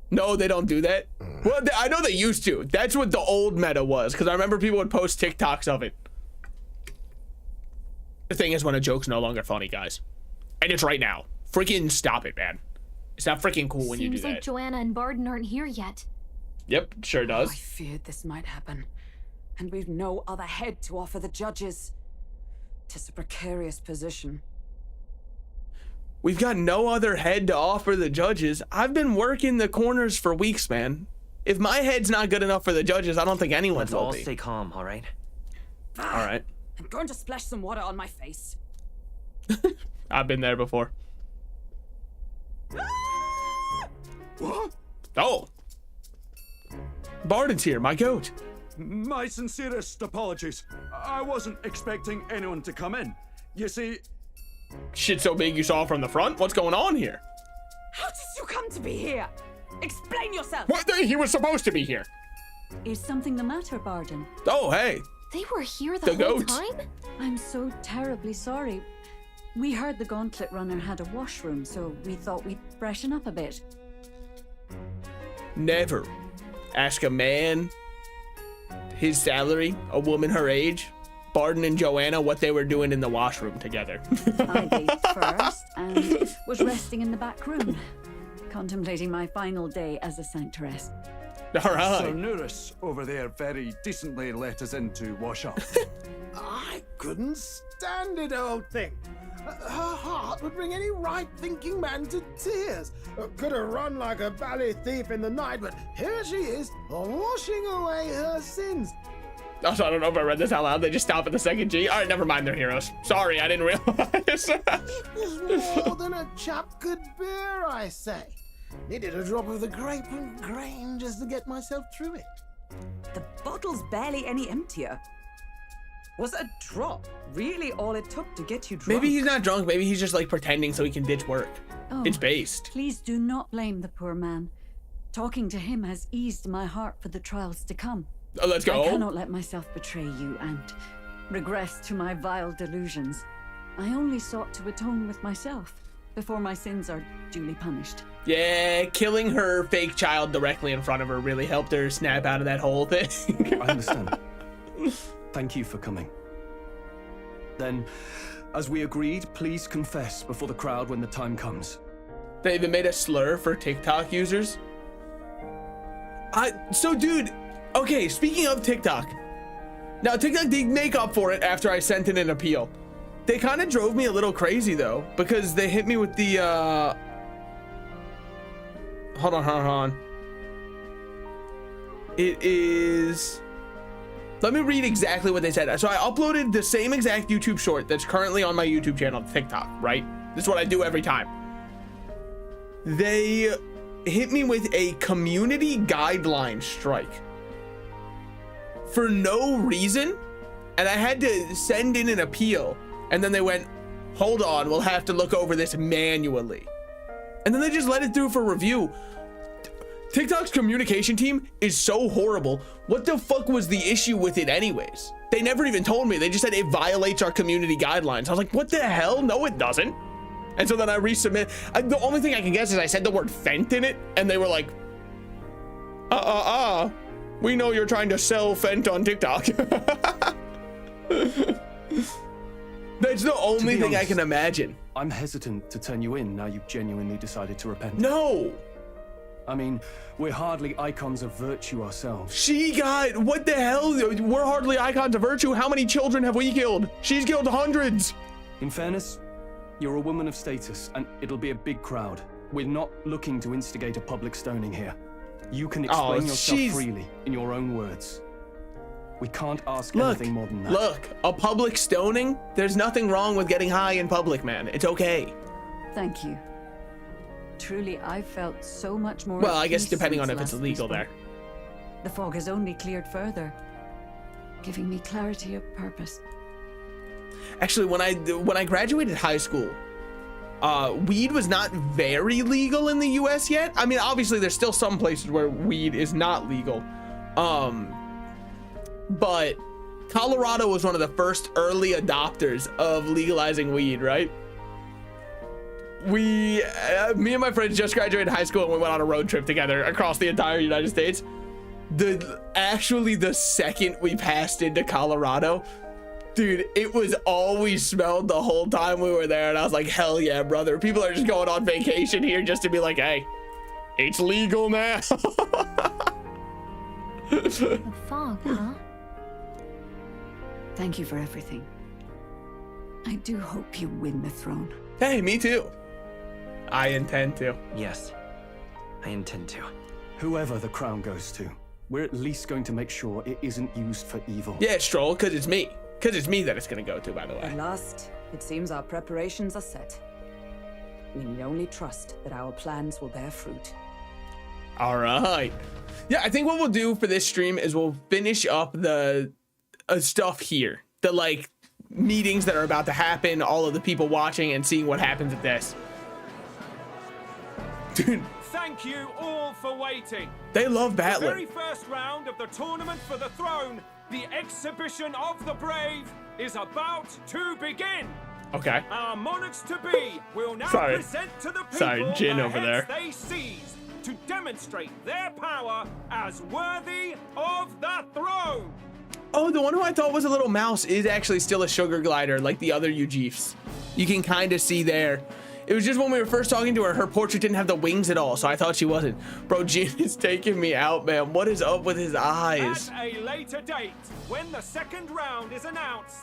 No, they don't do that. Well, I know they used to. That's what the old meta was, because I remember people would post TikToks of it. The thing is when a joke's no longer funny, guys. And it's right now. Freaking stop it, man. It's not freaking cool when you do Seems like that. Joanna and Barden aren't here yet. Yep, sure does. I feared this might happen. And we've no other head to offer the judges. 'Tis a precarious position. We've got no other head to offer the judges. I've been working the corners for weeks, man. If my head's not good enough for the judges, I don't think anyone's Let's all will be. stay calm, all right? All right. I'm going to splash some water on my face. I've been there before. What? Oh. Barden's here, my goat. My sincerest apologies. I wasn't expecting anyone to come in. You see... Shit so big you saw from the front? What's going on here? How did you come to be here? Explain yourself. What? He was supposed to be here. Is something the matter, Barden? Oh, hey. They were here The the whole goats. time? I'm so terribly sorry. We heard the gauntlet runner had a washroom, so we thought we'd freshen up a bit. Never ask a man his salary, a woman her age, Barden and Joanna what they were doing in the washroom together. I bathed first and was resting in the back room, contemplating my final day as a sanctuaress. All right. Sir Nuris over there very decently let us in to wash up. I couldn't stand it, old thing. Her heart would bring any right-thinking man to tears. Could have run like a ballet thief in the night, but here she is, washing away her sins. Also, I don't know if I read this out loud. They just stop at the second G. All right, never mind. They're heroes. Sorry, I didn't realize. It was more than a chap could bear, I say. Needed a drop of the grape and grain just to get myself through it. The bottle's barely any emptier. Was a drop really all it took to get you drunk? Maybe he's not drunk. Maybe he's just like pretending so he can ditch work. Oh, it's based. Please do not blame the poor man. Talking to him has eased my heart for the trials to come. Oh, let's go. I cannot let myself betray you and regress to my vile delusions. I only sought to atone with myself before my sins are duly punished. Yeah, killing her fake child directly in front of her really helped her snap out of that whole thing. I understand. Thank you for coming. Then, as we agreed, please confess before the crowd when the time comes. They even made a slur for TikTok users. So dude, okay, speaking of TikTok. Now TikTok did make up for it after I sent in an appeal. They kind of drove me a little crazy though, because they hit me with the, hold on. It is, let me read exactly what they said. So I uploaded the same exact YouTube short that's currently on my YouTube channel, TikTok, right? This is what I do every time. They hit me with a community guideline strike for no reason, and I had to send in an appeal, and then they went, hold on, we'll have to look over this manually, and then they just let it through for review. TikTok's communication team is so horrible. What the fuck was the issue with it anyways? They never even told me. They just said it violates our community guidelines. I was like, what the hell? No, it doesn't. And so then I resubmit. The only thing I can guess is I said the word Fent in it, and they were like, we know you're trying to sell Fent on TikTok. That's the only thing I can imagine. I'm hesitant to turn you in now you've genuinely decided to repent. No. I mean, we're hardly icons of virtue ourselves. What the hell? We're hardly icons of virtue. How many children have we killed? She's killed hundreds. In fairness, you're a woman of status, and it'll be a big crowd. We're not looking to instigate a public stoning here. You can explain yourself freely in your own words. We can't ask anything more than that. Look, a public stoning? There's nothing wrong with getting high in public, man. It's okay. Thank you. Truly, I've felt so much more. Well, I guess depending on if it's illegal there. The fog has only cleared further, giving me clarity of purpose. Actually, when I graduated high school, weed was not very legal in the US yet. I mean, obviously there's still some places where weed is not legal. But Colorado was one of the first early adopters of legalizing weed, right? Me and my friends just graduated high school and we went on a road trip together across the entire United States. Actually the second we passed into Colorado, dude, it was always smelled the whole time we were there, and I was like, hell yeah, brother. People are just going on vacation here just to be like, hey, it's legal now. The fog, huh? Thank you for everything. I do hope you win the throne. Hey, me too. I intend to. Yes, I intend to. Whoever the crown goes to, we're at least going to make sure it isn't used for evil. Yeah, Stroll, because it's me. Because it's me that it's going to go to, by the way. At last, it seems our preparations are set. We need only trust that our plans will bear fruit. All right. Yeah, I think what we'll do for this stream is we'll finish up the stuff here. The, like, meetings that are about to happen, all of the people watching, and seeing what happens at this. Dude. Thank you all for waiting. They love battling. The very first round of the tournament for the throne, the exhibition of the brave, is about to begin. Okay. Our monarchs-to-be will now present to the people Jin the over heads there. they seized to demonstrate their power as worthy of the throne. Oh, the one who I thought was a little mouse is actually still a sugar glider, like the other Ujifs. You can kind of see there. It was just when we were first talking to her, her portrait didn't have the wings at all, so I thought she wasn't. Bro, Jin is taking me out, man. What is up with his eyes? At a later date, when the second round is announced,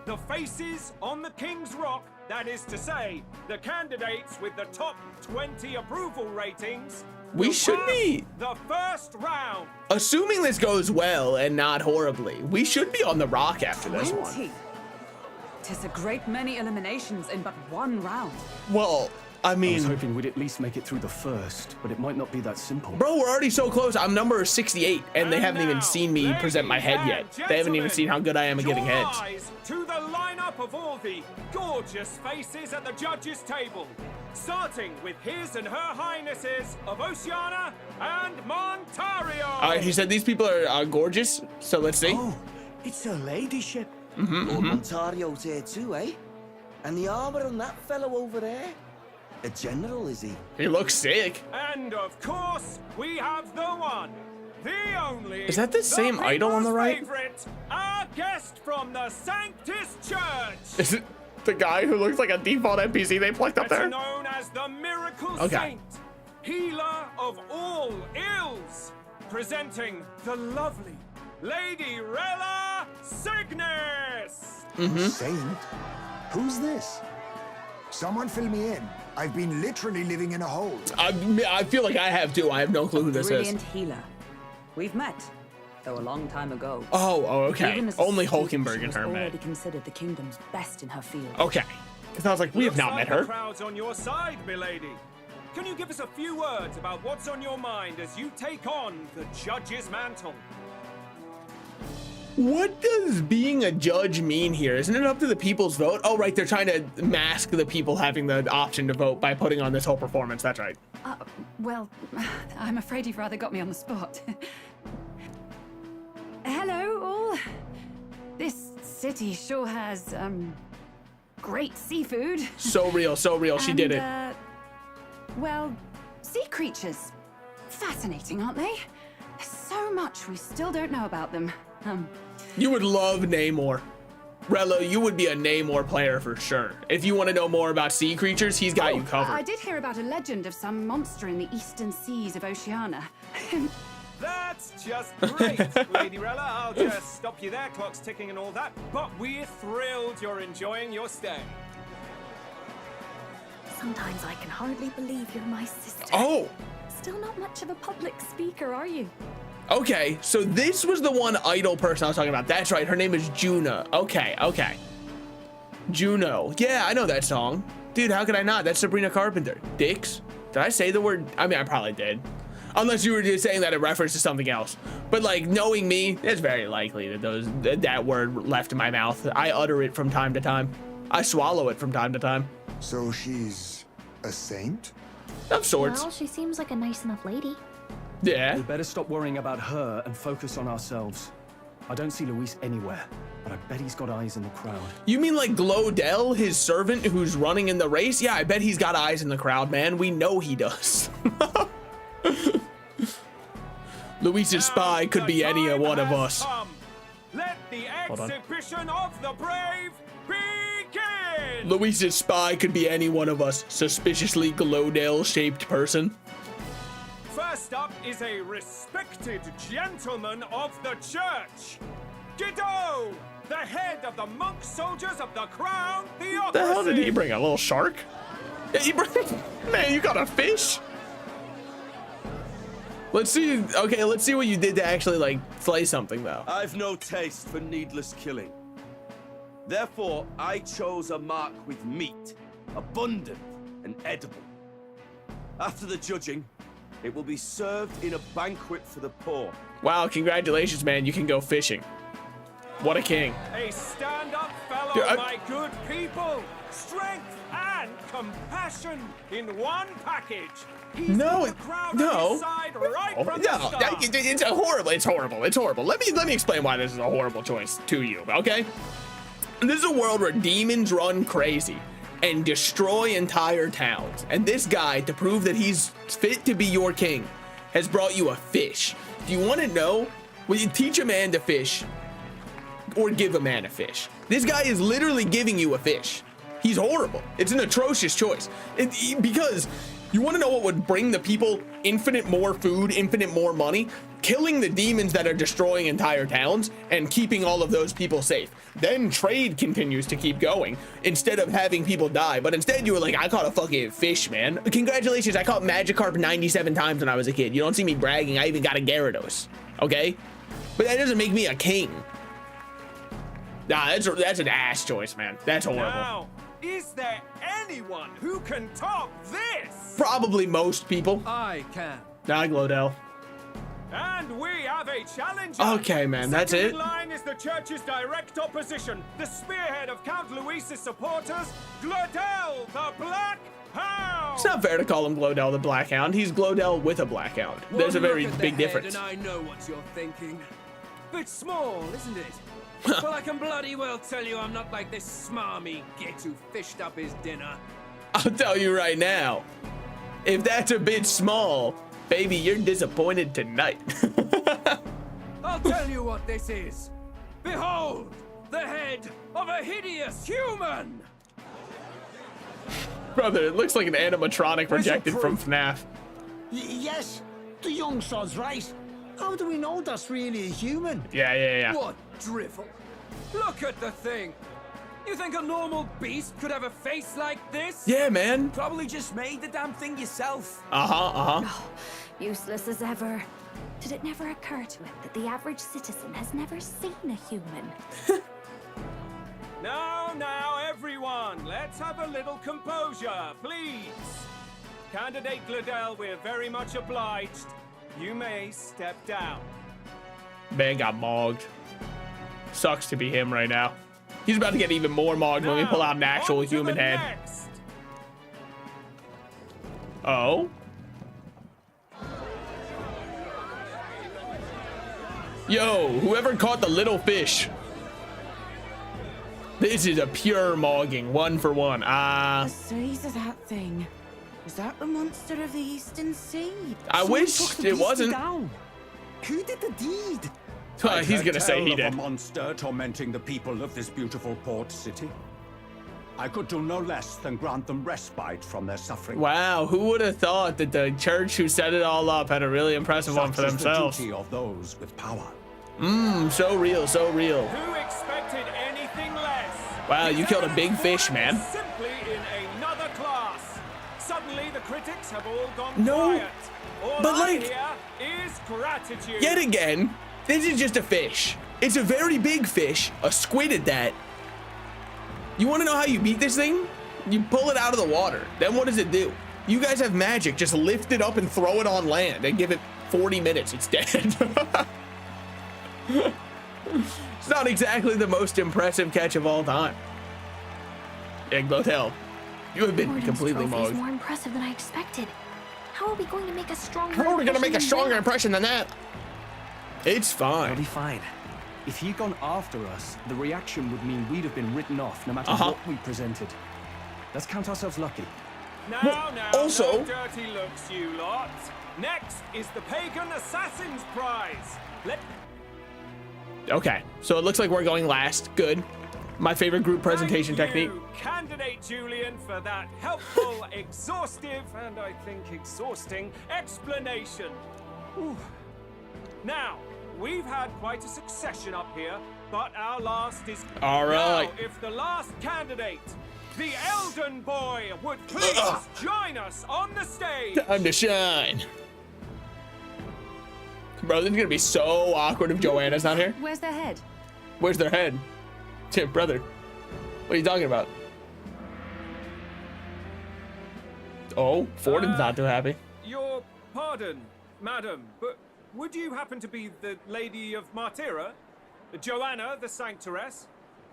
the faces on the King's Rock, that is to say, the candidates with the top 20 approval ratings, We should be. The first round. Assuming this goes well and not horribly, we should be on the rock after this one. 'Tis a great many eliminations in but one round. Well, I mean, I was hoping we'd at least make it through the first, but it might not be that simple. Bro, we're already so close. I'm number 68, and they haven't even seen me present my head yet. They haven't even seen how good I am at giving heads. Eyes to the lineup of all the gorgeous faces at the judges' table, starting with his and her highnesses of Oceania and Montario. He said these people are gorgeous, so let's see. Oh, it's her ladyship. Lord Montario's here too, eh? And the armor on that fellow over there? A general, is he? He looks sick. And of course, we have the one, the only. Is that the same idol on the right? Favorite, our guest from the Sanctus Church. Is it the guy who looks like a default NPC they plucked up there? Known as the Miracle Okay. Saint, healer of all ills, presenting the lovely Lady Rella Cygnus. Saint? Who's this? Someone fill me in. I've been literally living in a hole. I feel like I have too. I have no clue who this Brilliant is. healer. We've met, though a long time ago. Oh, okay. Even as a Only student, Hulkenberg she and was her met. already considered the kingdom's best in her field. Okay. Because I was like, we have not met her. The crowd's on your side, milady. Can you give us a few words about what's on your mind as you take on the judge's mantle? What does being a judge mean here? Isn't it up to the people's vote? Oh, right. They're trying to mask the people having the option to vote by putting on this whole performance. That's right. Well, I'm afraid you've rather got me on the spot. Hello, all. This city sure has, great seafood. So real, so real. She did it. Well, sea creatures. Fascinating, aren't they? There's so much we still don't know about them. You would love Namor. Rello, you would be a Namor player for sure. If you want to know more about sea creatures, he's got you covered. I did hear about a legend of some monster in the eastern seas of Oceania. That's just great, Lady Rella. I'll just stop you there. Clock's ticking and all that. But we're thrilled you're enjoying your stay. Sometimes I can hardly believe you're my sister. Oh! Still not much of a public speaker, are you? Okay, so this was the one idol person I was talking about. That's right, her name is Juna. Okay. Juno. Yeah, I know that song. Dude, how could I not? That's Sabrina Carpenter. Dicks? Did I say the word? I mean, I probably did. Unless you were just saying that in reference to something else. But like, knowing me, it's very likely that that word left in my mouth. I utter it from time to time. I swallow it from time to time. So she's a saint? Of sorts. Well, she seems like a nice enough lady. Yeah. We better stop worrying about her and focus on ourselves. I don't see Luis anywhere, but I bet he's got eyes in the crowd. You mean like Glodell, his servant who's running in the race? Yeah, I bet he's got eyes in the crowd, man. We know he does. Luis's spy could be any one of us. Let the exhibition of the brave begin! Luis's spy could be any one of us. Suspiciously Glodell-shaped person. First up is a respected gentleman of the church, Guido, the head of the monk soldiers of the crown theocracy. What the hell did he bring? A little shark? Man, you got a fish? Let's see. Okay, let's see what you did to actually like slay something though. I've no taste for needless killing. Therefore, I chose a mark with meat, abundant and edible. After the judging, it will be served in a banquet for the poor. Wow, congratulations, man. You can go fishing. What a king. A stand-up fellow, Dude, my good people. Strength and compassion in one package. He's No, got the crowd no. on his side right from the No, start. it's horrible. It's horrible. It's horrible. Let me explain why this is a horrible choice to you, okay? This is a world where demons run crazy and destroy entire towns. And this guy, to prove that he's fit to be your king, has brought you a fish. Do you want to know? Will you teach a man to fish or give a man a fish? This guy is literally giving you a fish. He's horrible. It's an atrocious choice. Because you want to know what would bring the people infinite more food, infinite more money? killing the demons that are destroying entire towns and keeping all of those people safe. Then trade continues to keep going instead of having people die. But instead you were like, I caught a fucking fish, man. Congratulations, I caught Magikarp 97 times when I was a kid. You don't see me bragging, I even got a Gyarados, okay? But that doesn't make me a king. Nah, that's an ass choice, man. That's horrible. Now, is there anyone who can top this? Probably most people. I can. Nah, Glodell. And we have a challenger. Okay, man, that's Second it. in line is the church's direct opposition, the spearhead of Count Luis's supporters, Glodell the Black Hound. It's not fair to call him Glodell the Black Hound. He's Glodell with a Black Hound. There's a very big difference. And I know what you're thinking. Bit small, isn't it? Well, I can bloody well tell you I'm not like this smarmy git who fished up his dinner. I'll tell you right now, if that's a bit small, baby, you're disappointed tonight. I'll tell you what this is. Behold, the head of a hideous human! Brother, it looks like an animatronic projected from FNAF. Yes, the young sod's right. How do we know that's really a human? Yeah. What drivel? Look at the thing. You think a normal beast could have a face like this? Yeah, man. Probably just made the damn thing yourself. Oh, useless as ever. Did it never occur to it that the average citizen has never seen a human? Now, everyone, let's have a little composure, please. Candidate Glodell, we're very much obliged. You may step down. Man got mogged. Sucks to be him right now. He's about to get even more mogged when we pull out an actual human head. Next. Oh? Yo, whoever caught the little fish. This is a pure mogging, 1 for 1. The size of that thing. Was that the monster of the Eastern Sea? I wish it wasn't. Who did the deed? He's gonna say he did. A monster tormenting the people of this beautiful port city. I could do no less than grant them respite from their suffering. Wow, who would have thought that the church who set it all up had a really impressive one for themselves? The duty of those with power. So real, so real. Who expected anything less? Wow, you killed a big fish, man. Simply in another class. Suddenly the critics have all gone No, quiet. All but I like, hear is gratitude. yet again, this is just a fish. It's a very big fish, a squid at that. You want to know how you beat this thing? You pull it out of the water. Then what does it do? You guys have magic. Just lift it up and throw it on land and give it 40 minutes. It's dead. It's not exactly the most impressive catch of all time. Glodell, you have been completely mogged. More impressive than I expected. How are we going to make a stronger? How are we gonna make a stronger impression than that? It's fine. It'll be fine. If he'd gone after us, the reaction would mean we'd have been written off no matter what we presented. Let's count ourselves lucky. Now, also, no dirty looks, you lot. Next is the Pagan Assassin's Prize. Okay, so it looks like we're going last. Good. My favorite group presentation technique. Candidate Julian, for that helpful, exhaustive, and I think exhausting explanation. Ooh. Now, we've had quite a succession up here, but our last is... All right. Now, if the last candidate, the Elden Boy, would please join us on the stage. Time to shine. Bro, this is gonna be so awkward if Joanna's not here. Where's their head? Where's their head? Tim, brother, what are you talking about? Oh, Fortin's not too happy. Your pardon, madam, but would you happen to be the Lady of Martyra? Joanna, the Sanctoress?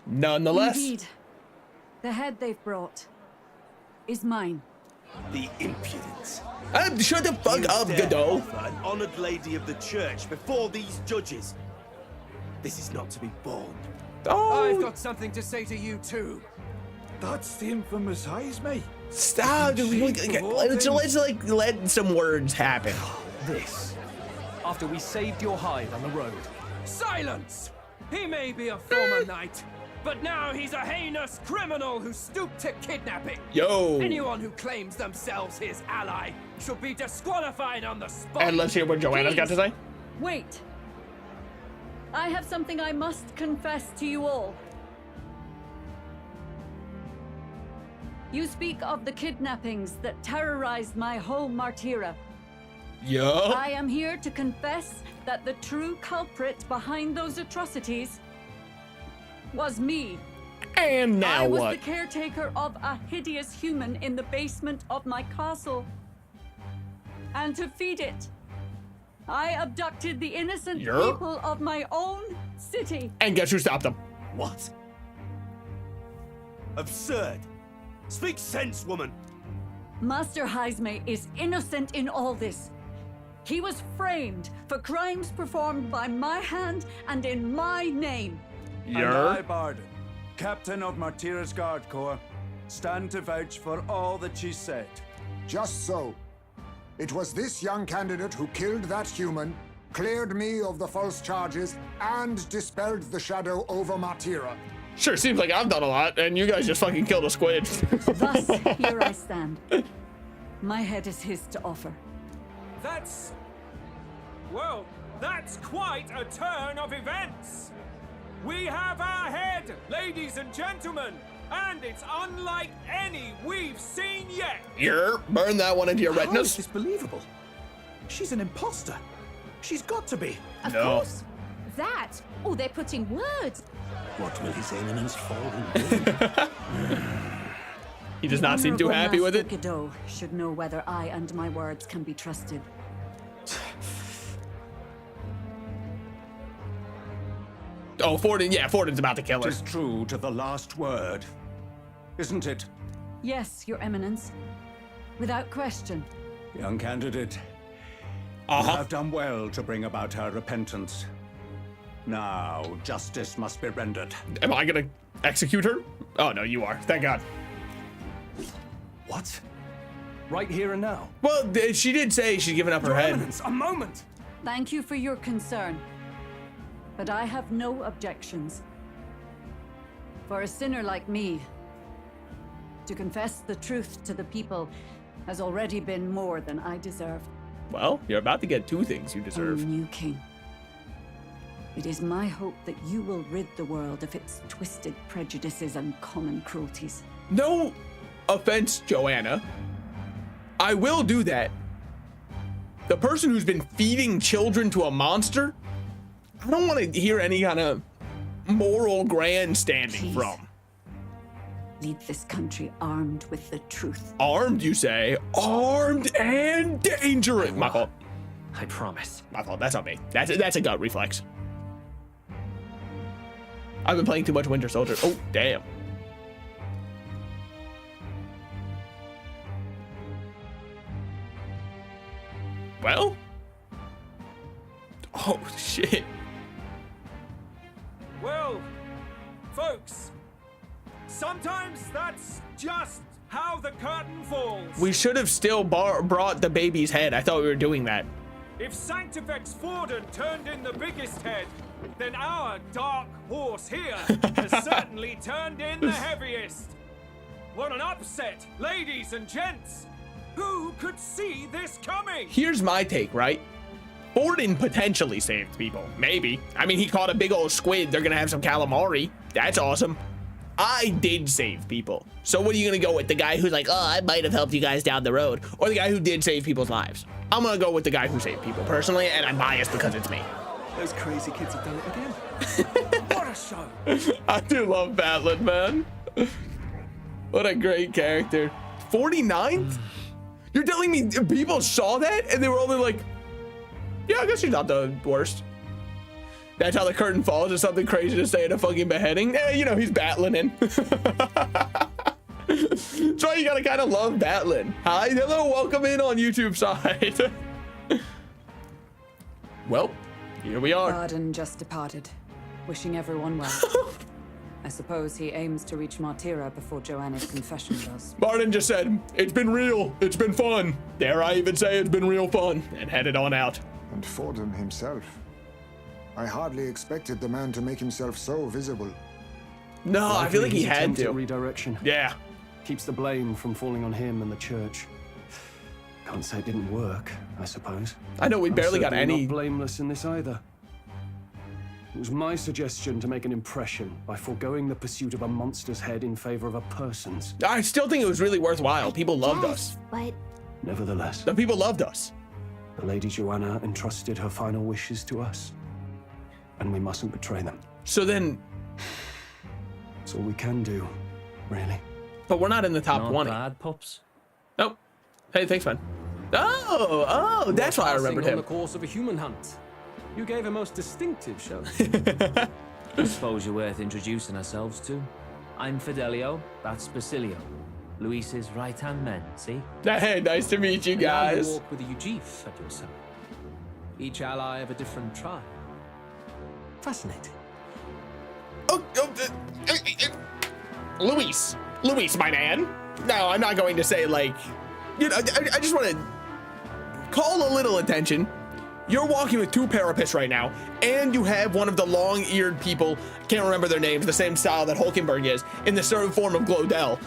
Nonetheless. Indeed. The head they've brought is mine. The impudence. Shut the fuck up, Godot. An honored lady of the church before these judges. This is not to be borne. Oh. I've got something to say to you too. That's the infamous Heisme. Stop. Let's let some words happen. This. After we saved your hide on the road. Silence! He may be a former knight, but now he's a heinous criminal who stooped to kidnapping. Yo. Anyone who claims themselves his ally should be disqualified on the spot. And let's hear what Joanna's got to say. Wait. I have something I must confess to you all. You speak of the kidnappings that terrorized my home, Martira. Yeah. I am here to confess that the true culprit behind those atrocities was me. And now I was what? the caretaker of a hideous human in the basement of my castle. And to feed it, I abducted the innocent people of my own city. And guess who stopped them? What? Absurd. Speak sense, woman. Master Heisme is innocent in all this. He was framed for crimes performed by my hand and in my name. And I, Barden, captain of Martira's Guard Corps, stand to vouch for all that she said. Just so. It was this young candidate who killed that human, cleared me of the false charges, and dispelled the shadow over Martira. Sure, seems like I've done a lot, and you guys just fucking killed a squid. Thus, here I stand. My head is his to offer. That's... well, that's quite a turn of events. We have our head, ladies and gentlemen, and it's unlike any we've seen yet. Burn that one into your How retinas. is this believable? She's an imposter. She's got to be. Of course. That, or they're putting words. What will His Eminence fall in? He does not seem too happy with it. Godot should know whether I and my words can be trusted. Oh, Forden, yeah, Forden's about to kill her. It is true to the last word, isn't it? Yes, Your Eminence. Without question. Young candidate, you have done well to bring about her repentance. Now, justice must be rendered. Am I gonna execute her? Oh, no, you are. Thank God. What? Right here and now? Well, she did say she's given up her head. Eminence, a moment. Thank you for your concern. But I have no objections. For a sinner like me, to confess the truth to the people has already been more than I deserve. Well, you're about to get two things you deserve. O new king. It is my hope that you will rid the world of its twisted prejudices and common cruelties. No offense, Joanna. I will do that. The person who's been feeding children to a monster, I don't want to hear any kind of moral grandstanding from. Lead this country armed with the truth. Armed, you say? Armed and dangerous. My fault. I promise. My fault. That's on me. That's a gut reflex. I've been playing too much Winter Soldier. Oh, damn. Well? Oh, shit. Well, folks, sometimes that's just how the curtain falls. We should have still brought the baby's head. I thought we were doing that. If Sanctifex Forden turned in the biggest head, then our dark horse here has certainly turned in the heaviest. What an upset, ladies and gents. Who could see this coming? Here's my take, right? Forden potentially saved people. Maybe. I mean, he caught a big old squid. They're gonna have some calamari. That's awesome. I did save people. So what are you gonna go with? The guy who's like, oh, I might have helped you guys down the road, or the guy who did save people's lives? I'm gonna go with the guy who saved people personally, and I'm biased because it's me. Those crazy kids have done it again. What a show. I do love Batlin, man. What a great character. 49th? You're telling me people saw that and they were only like, yeah, I guess she's not the worst. That's how the curtain falls. Is something crazy to say at a fucking beheading. You know, he's battling in. That's why you gotta kind of love battling. Hi, hello, welcome in on YouTube side. Well, here we are. Barden just departed, wishing everyone well. I suppose he aims to reach Martira before Joanna's confession does. Barden just said, it's been real, it's been fun. Dare I even say it's been real fun, and headed on out. And Forden himself. I hardly expected the man to make himself so visible. No, I feel like he had to. Redirection. Yeah. Keeps the blame from falling on him and the church. Can't say it didn't work, I suppose. I know we barely got certainly any. Not blameless in this either. It was my suggestion to make an impression by foregoing the pursuit of a monster's head in favor of a person's. I still think it was really worthwhile. People loved us. But Nevertheless, the people loved us. The Lady Joanna entrusted her final wishes to us, and we mustn't betray them. So then, that's all we can do, really. But we're not in the top Not 20. bad, pups. Nope. Hey, thanks, man. Oh, that's why I remembered him. On the course of a human hunt. You gave a most distinctive show. I suppose you're worth introducing ourselves to. I'm Fidelio, that's Basilio. Luis's right-hand man, see? Hey, nice to meet you And now guys. you walk with a Ujif at your side. Each ally of a different tribe. Fascinating. Luis, my man. No, I'm not going to say like, you know, I just want to call a little attention. You're walking with two Parapists right now, and you have one of the long-eared people, can't remember their names, the same style that Hulkenberg is, in the certain form of Glodell.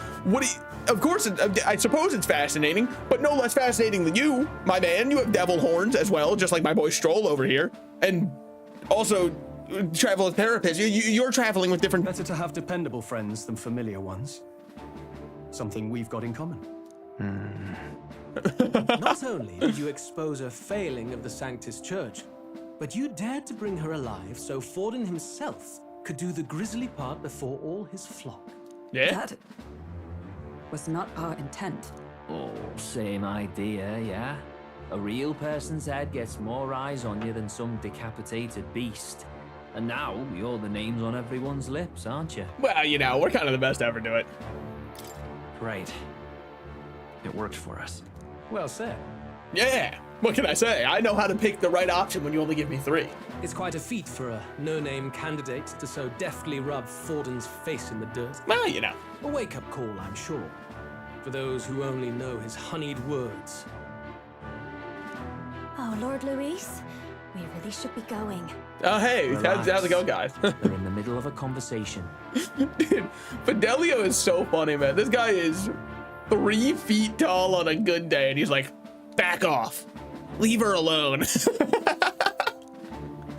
Of course, I suppose it's fascinating, but no less fascinating than you, my man. You have devil horns as well, just like my boy Stroll over here. And also, travel with Parapists. You're traveling with different... Better to have dependable friends than familiar ones. Something we've got in common. Not only did you expose a failing of the Sanctus Church, but you dared to bring her alive so Forden himself could do the grisly part before all his flock. Yeah? That was not our intent. Oh, same idea, yeah? A real person's head gets more eyes on you than some decapitated beast. And now, you're the names on everyone's lips, aren't you? Well, you know, we're kind of the best to ever do it. Great. It worked for us. Well said. Yeah, what can I say? I know how to pick the right option when you only give me 3. It's quite a feat for a no-name candidate to so deftly rub Forden's face in the dirt. Well, you know. A wake-up call, I'm sure, for those who only know his honeyed words. Oh, Lord Luis, we really should be going. Oh, hey, how's it go, guys? We're in the middle of a conversation. Dude, Fidelio is so funny, man. This guy is 3 feet tall on a good day, and he's like, back off. Leave her alone.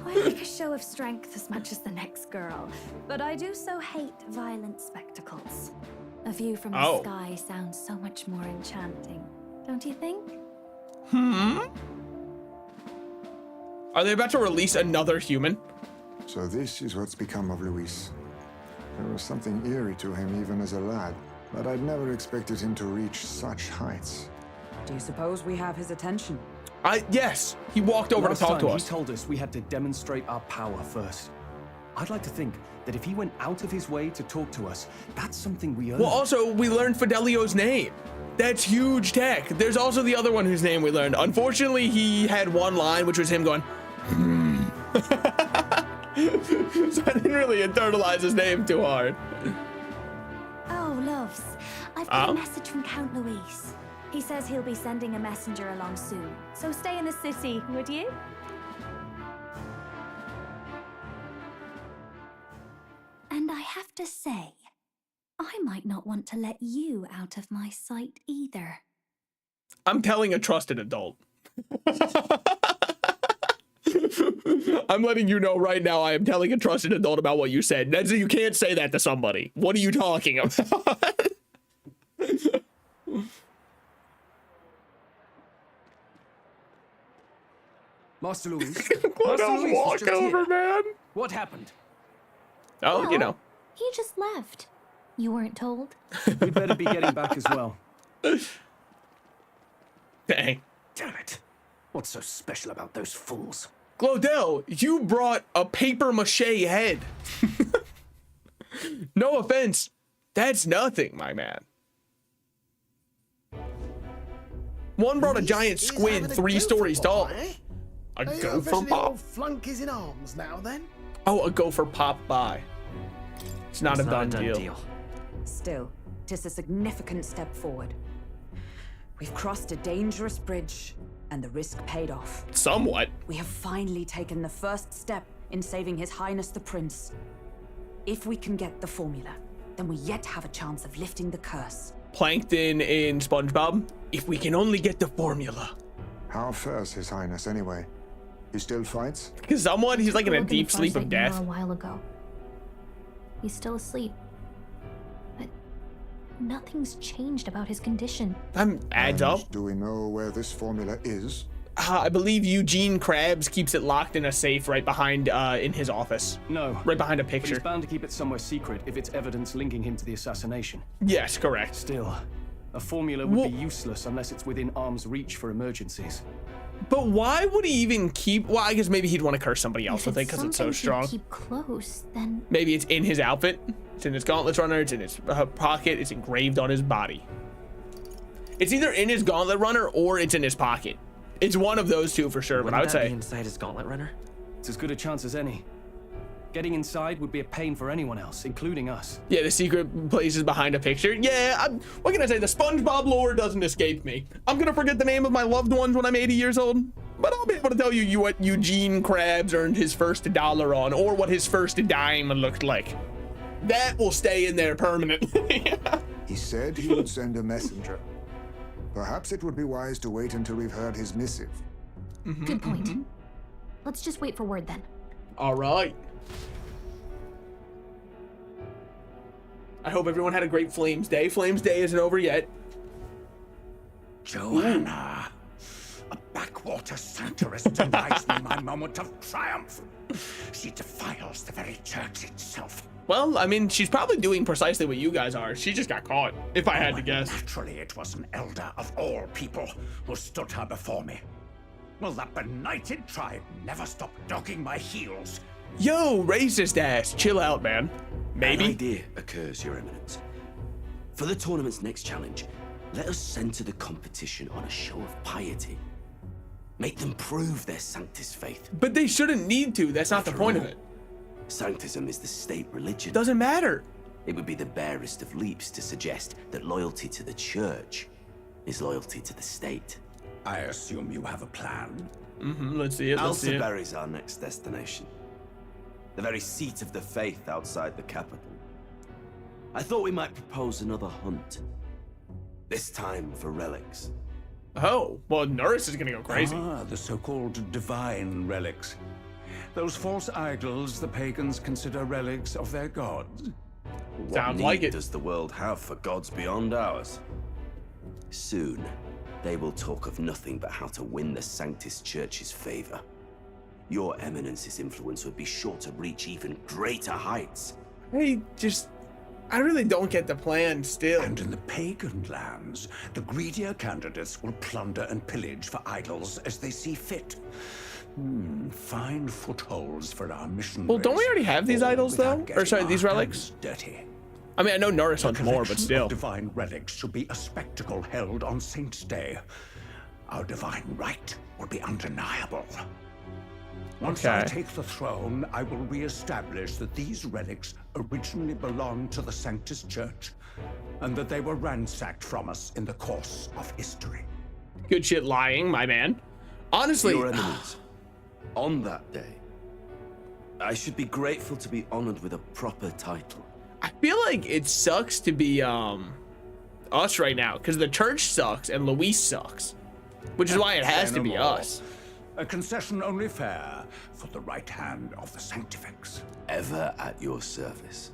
I like a show of strength as much as the next girl, but I do so hate violent spectacles. A view from the sky sounds so much more enchanting, don't you think? Are they about to release another human? So this is what's become of Luis. There was something eerie to him even as a lad, but I'd never expected him to reach such heights. Do you suppose we have his attention? Yes, he walked over to talk to us. He told us we had to demonstrate our power first. I'd like to think that if he went out of his way to talk to us, that's something we earned. Well, also, we learned Fidelio's name. That's huge tech. There's also the other one whose name we learned. Unfortunately, he had one line, which was him going, So I didn't really internalize his name too hard. Oh, loves, I've got a message from Count Luis. He says he'll be sending a messenger along soon, so stay in the city, would you? And I have to say, I might not want to let you out of my sight either. I'm telling a trusted adult. I'm letting you know right now I am telling a trusted adult about what you said. You can't say that to somebody. What are you talking about? Master Luis. Master Luis walk over, man. What happened? Oh, Well, you know. He just left. You weren't told? We'd better be getting back as well. Dang. Damn it. What's so special about those fools? Glodell, you brought a paper mache head. No offense. That's nothing, my man. One brought a giant squid 3 stories tall. A gopher pop? Flunk is in arms now, then? Oh, a gopher pop by. It's not a done deal. Still, 'tis a significant step forward. We've crossed a dangerous bridge, and the risk paid off. Somewhat. We have finally taken the first step in saving His Highness the Prince. If we can get the formula, then we yet have a chance of lifting the curse. Plankton in SpongeBob. If we can only get the formula. How fares His Highness anyway? He still fights? Because he's like in a deep sleep of death. A while ago. He's still asleep. But nothing's changed about his condition. Adds up. Do we know where this formula is? I believe Eugene Krabs keeps it locked in a safe right behind in his office. No. Right behind a But picture. he's bound to keep it somewhere secret if it's evidence linking him to the assassination. Yes, correct. Still, a formula would be useless unless it's within arm's reach for emergencies. But why would he even keep? Well, I guess maybe he'd want to curse somebody else with it because it's so strong. Keep close, then maybe it's in his outfit. It's in his gauntlets runner. It's in his pocket. It's engraved on his body. It's either in his gauntlet runner or it's in his pocket. It's one of those two for sure. But I would say inside his gauntlet runner. It's as good a chance as any. Getting inside would be a pain for anyone else, including us. Yeah, the secret place is behind a picture. Yeah, what can I say? The SpongeBob lore doesn't escape me. I'm gonna forget the name of my loved ones when I'm 80 years old, but I'll be able to tell you what Eugene Krabs earned his first $1 on, or what his first dime looked like. That will stay in there permanently. He said he would send a messenger. Perhaps it would be wise to wait until we've heard his missive. Good point. Let's just wait for word then. All right. I hope everyone had a great Flames Day. Flames Day isn't over yet. Joanna, a backwater satirist denies me my moment of triumph. She defiles the very church itself. Well, I mean, she's probably doing precisely what you guys are. She just got caught, if I had to guess. Naturally, it was an elder of all people who stood her before me. Will that benighted tribe never stop dogging my heels? Yo, racist ass. Chill out, man. Maybe. An idea occurs, Your Eminence. For the tournament's next challenge, let us center the competition on a show of piety. Make them prove their Sanctus faith. But they shouldn't need to. That's not the point of it. Sanctism is the state religion. Doesn't matter. It would be the barest of leaps to suggest that loyalty to the church is loyalty to the state. I assume you have a plan? Let's see it. Let's see it. Alsaberry's our next destination. The very seat of the faith outside the capital. I thought we might propose another hunt. This time for relics. Oh, well, Norris is gonna go crazy. Ah, the so-called divine relics. Those false idols the pagans consider relics of their gods. What need does the world have for gods beyond ours? Soon, they will talk of nothing but how to win the Sanctus Church's favor. Your Eminence's influence would be sure to reach even greater heights. I really don't get the plan still. And in the pagan lands, the greedier candidates will plunder and pillage for idols as they see fit. Fine footholds for our mission. Well, don't we already have these idols though? Or sorry, these relics? Dirty. I mean, I know Norris wants more, but still. Divine relics should be a spectacle held on Saint's Day. Our divine right will be undeniable. Once I take the throne, I will re-establish that these relics originally belonged to the Sanctus Church, and that they were ransacked from us in the course of history. Good shit lying, my man. Honestly. Your Eminence, on that day, I should be grateful to be honored with a proper title. I feel like it sucks to be us right now, because the church sucks and Luis sucks, which is why it has to be us. A concession only fair for the right hand of the Sanctifex. Ever at your service.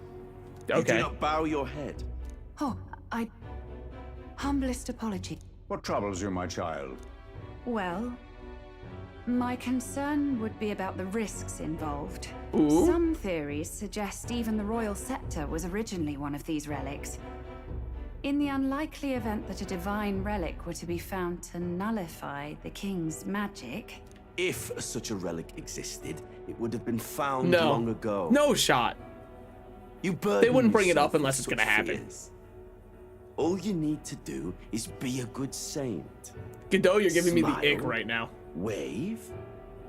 Okay. You do not bow your head. Oh, humblest apology. What troubles you, my child? Well, my concern would be about the risks involved. Ooh. Some theories suggest even the royal scepter was originally one of these relics. In the unlikely event that a divine relic were to be found to nullify the king's magic... If such a relic existed, it would have been found long ago. No shot. They wouldn't bring it up unless it's gonna happen. All you need to do is be a good saint. Godot, you're giving me the ick right now. Wave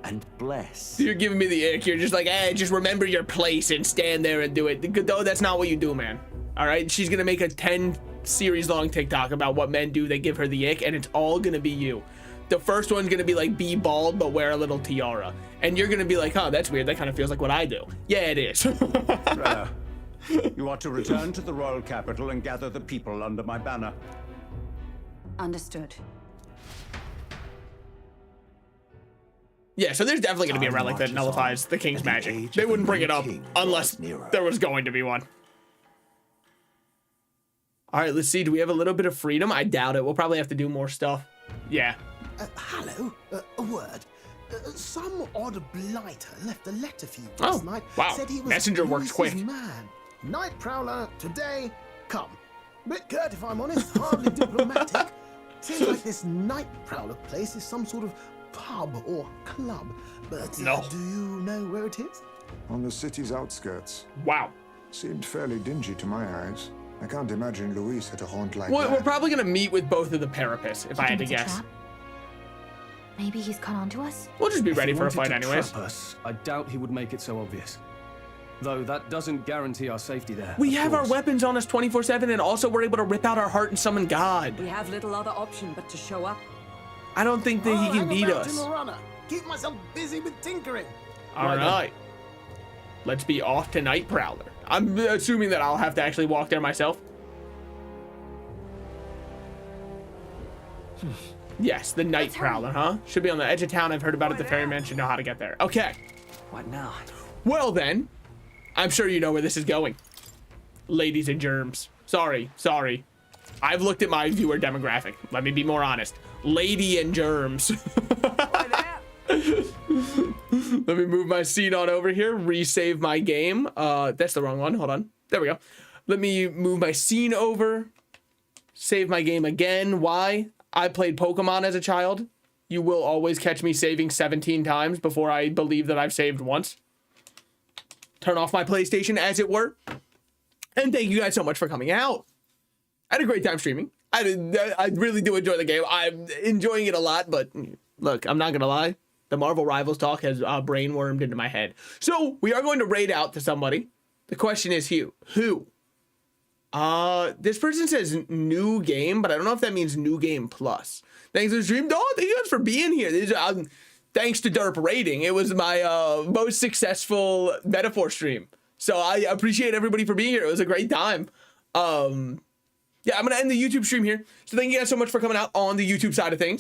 and bless. You're giving me the ick. You're just like, just remember your place and stand there and do it. Godot, that's not what you do, man. All right, she's gonna make a 10 series long TikTok about what men do. They give her the ick, and it's all gonna be you. The first one's gonna be like, be bald but wear a little tiara, and you're gonna be like, oh, that's weird. That kind of feels like what I do. Yeah, it is. You are to return to the royal capital and gather the people under my banner. Understood. Yeah, so there's definitely going to be a relic that nullifies the king's magic. They wouldn't bring it up unless there was going to be one. All right, let's see. Do we have a little bit of freedom? I doubt it. We'll probably have to do more stuff. Yeah. Hello. A word. Some odd blighter left a letter for you last night. Wow. Said he was Messenger works quick. Man. Night Prowler, today, come. Bit curt, if I'm honest. Hardly diplomatic. Seems like this Night Prowler place is some sort of pub or club. But no. Do you know where it is? On the city's outskirts. Wow. Seemed fairly dingy to my eyes. I can't imagine Luis had a haunt like We're that. probably going to meet with both of the Parapets, if I had to guess. Maybe he's caught on to us? We'll just be ready If he for a wanted fight to anyways. trap us, I doubt he would make it so obvious. Though that doesn't guarantee our safety there. We of have our course. weapons on us 24/7, and also we're able to rip out our heart and summon God. We have little other option but to show up. I don't think that he can beat us. Keep myself busy with tinkering. All right. Let's be off to Night Prowler. I'm assuming that I'll have to actually walk there myself. Yes, the Night Prowler, huh? Should be on the edge of town. I've heard about it. The ferryman should know how to get there. Okay. What now? Well then, I'm sure you know where this is going. Ladies and germs. Sorry. I've looked at my viewer demographic. Let me be more honest. Lady and germs. Let me move my scene on over here. Resave my game. That's the wrong one. Hold on. There we go. Let me move my scene over. Save my game again. Why? I played Pokemon as a child. You will always catch me saving 17 times before I believe that I've saved once. Turn off my PlayStation, as it were. And thank you guys so much for coming out. I had a great time streaming. I really do enjoy the game. I'm enjoying it a lot, but look, I'm not gonna lie. The Marvel Rivals talk has brainwormed into my head. So we are going to raid out to somebody. The question is who? This person says new game, but I don't know if that means new game plus. Thanks for the stream. Oh, thank you guys for being here. Thanks to Derp rating. It was my most successful Metaphor stream. So I appreciate everybody for being here. It was a great time. Yeah, I'm going to end the YouTube stream here. So thank you guys so much for coming out on the YouTube side of things.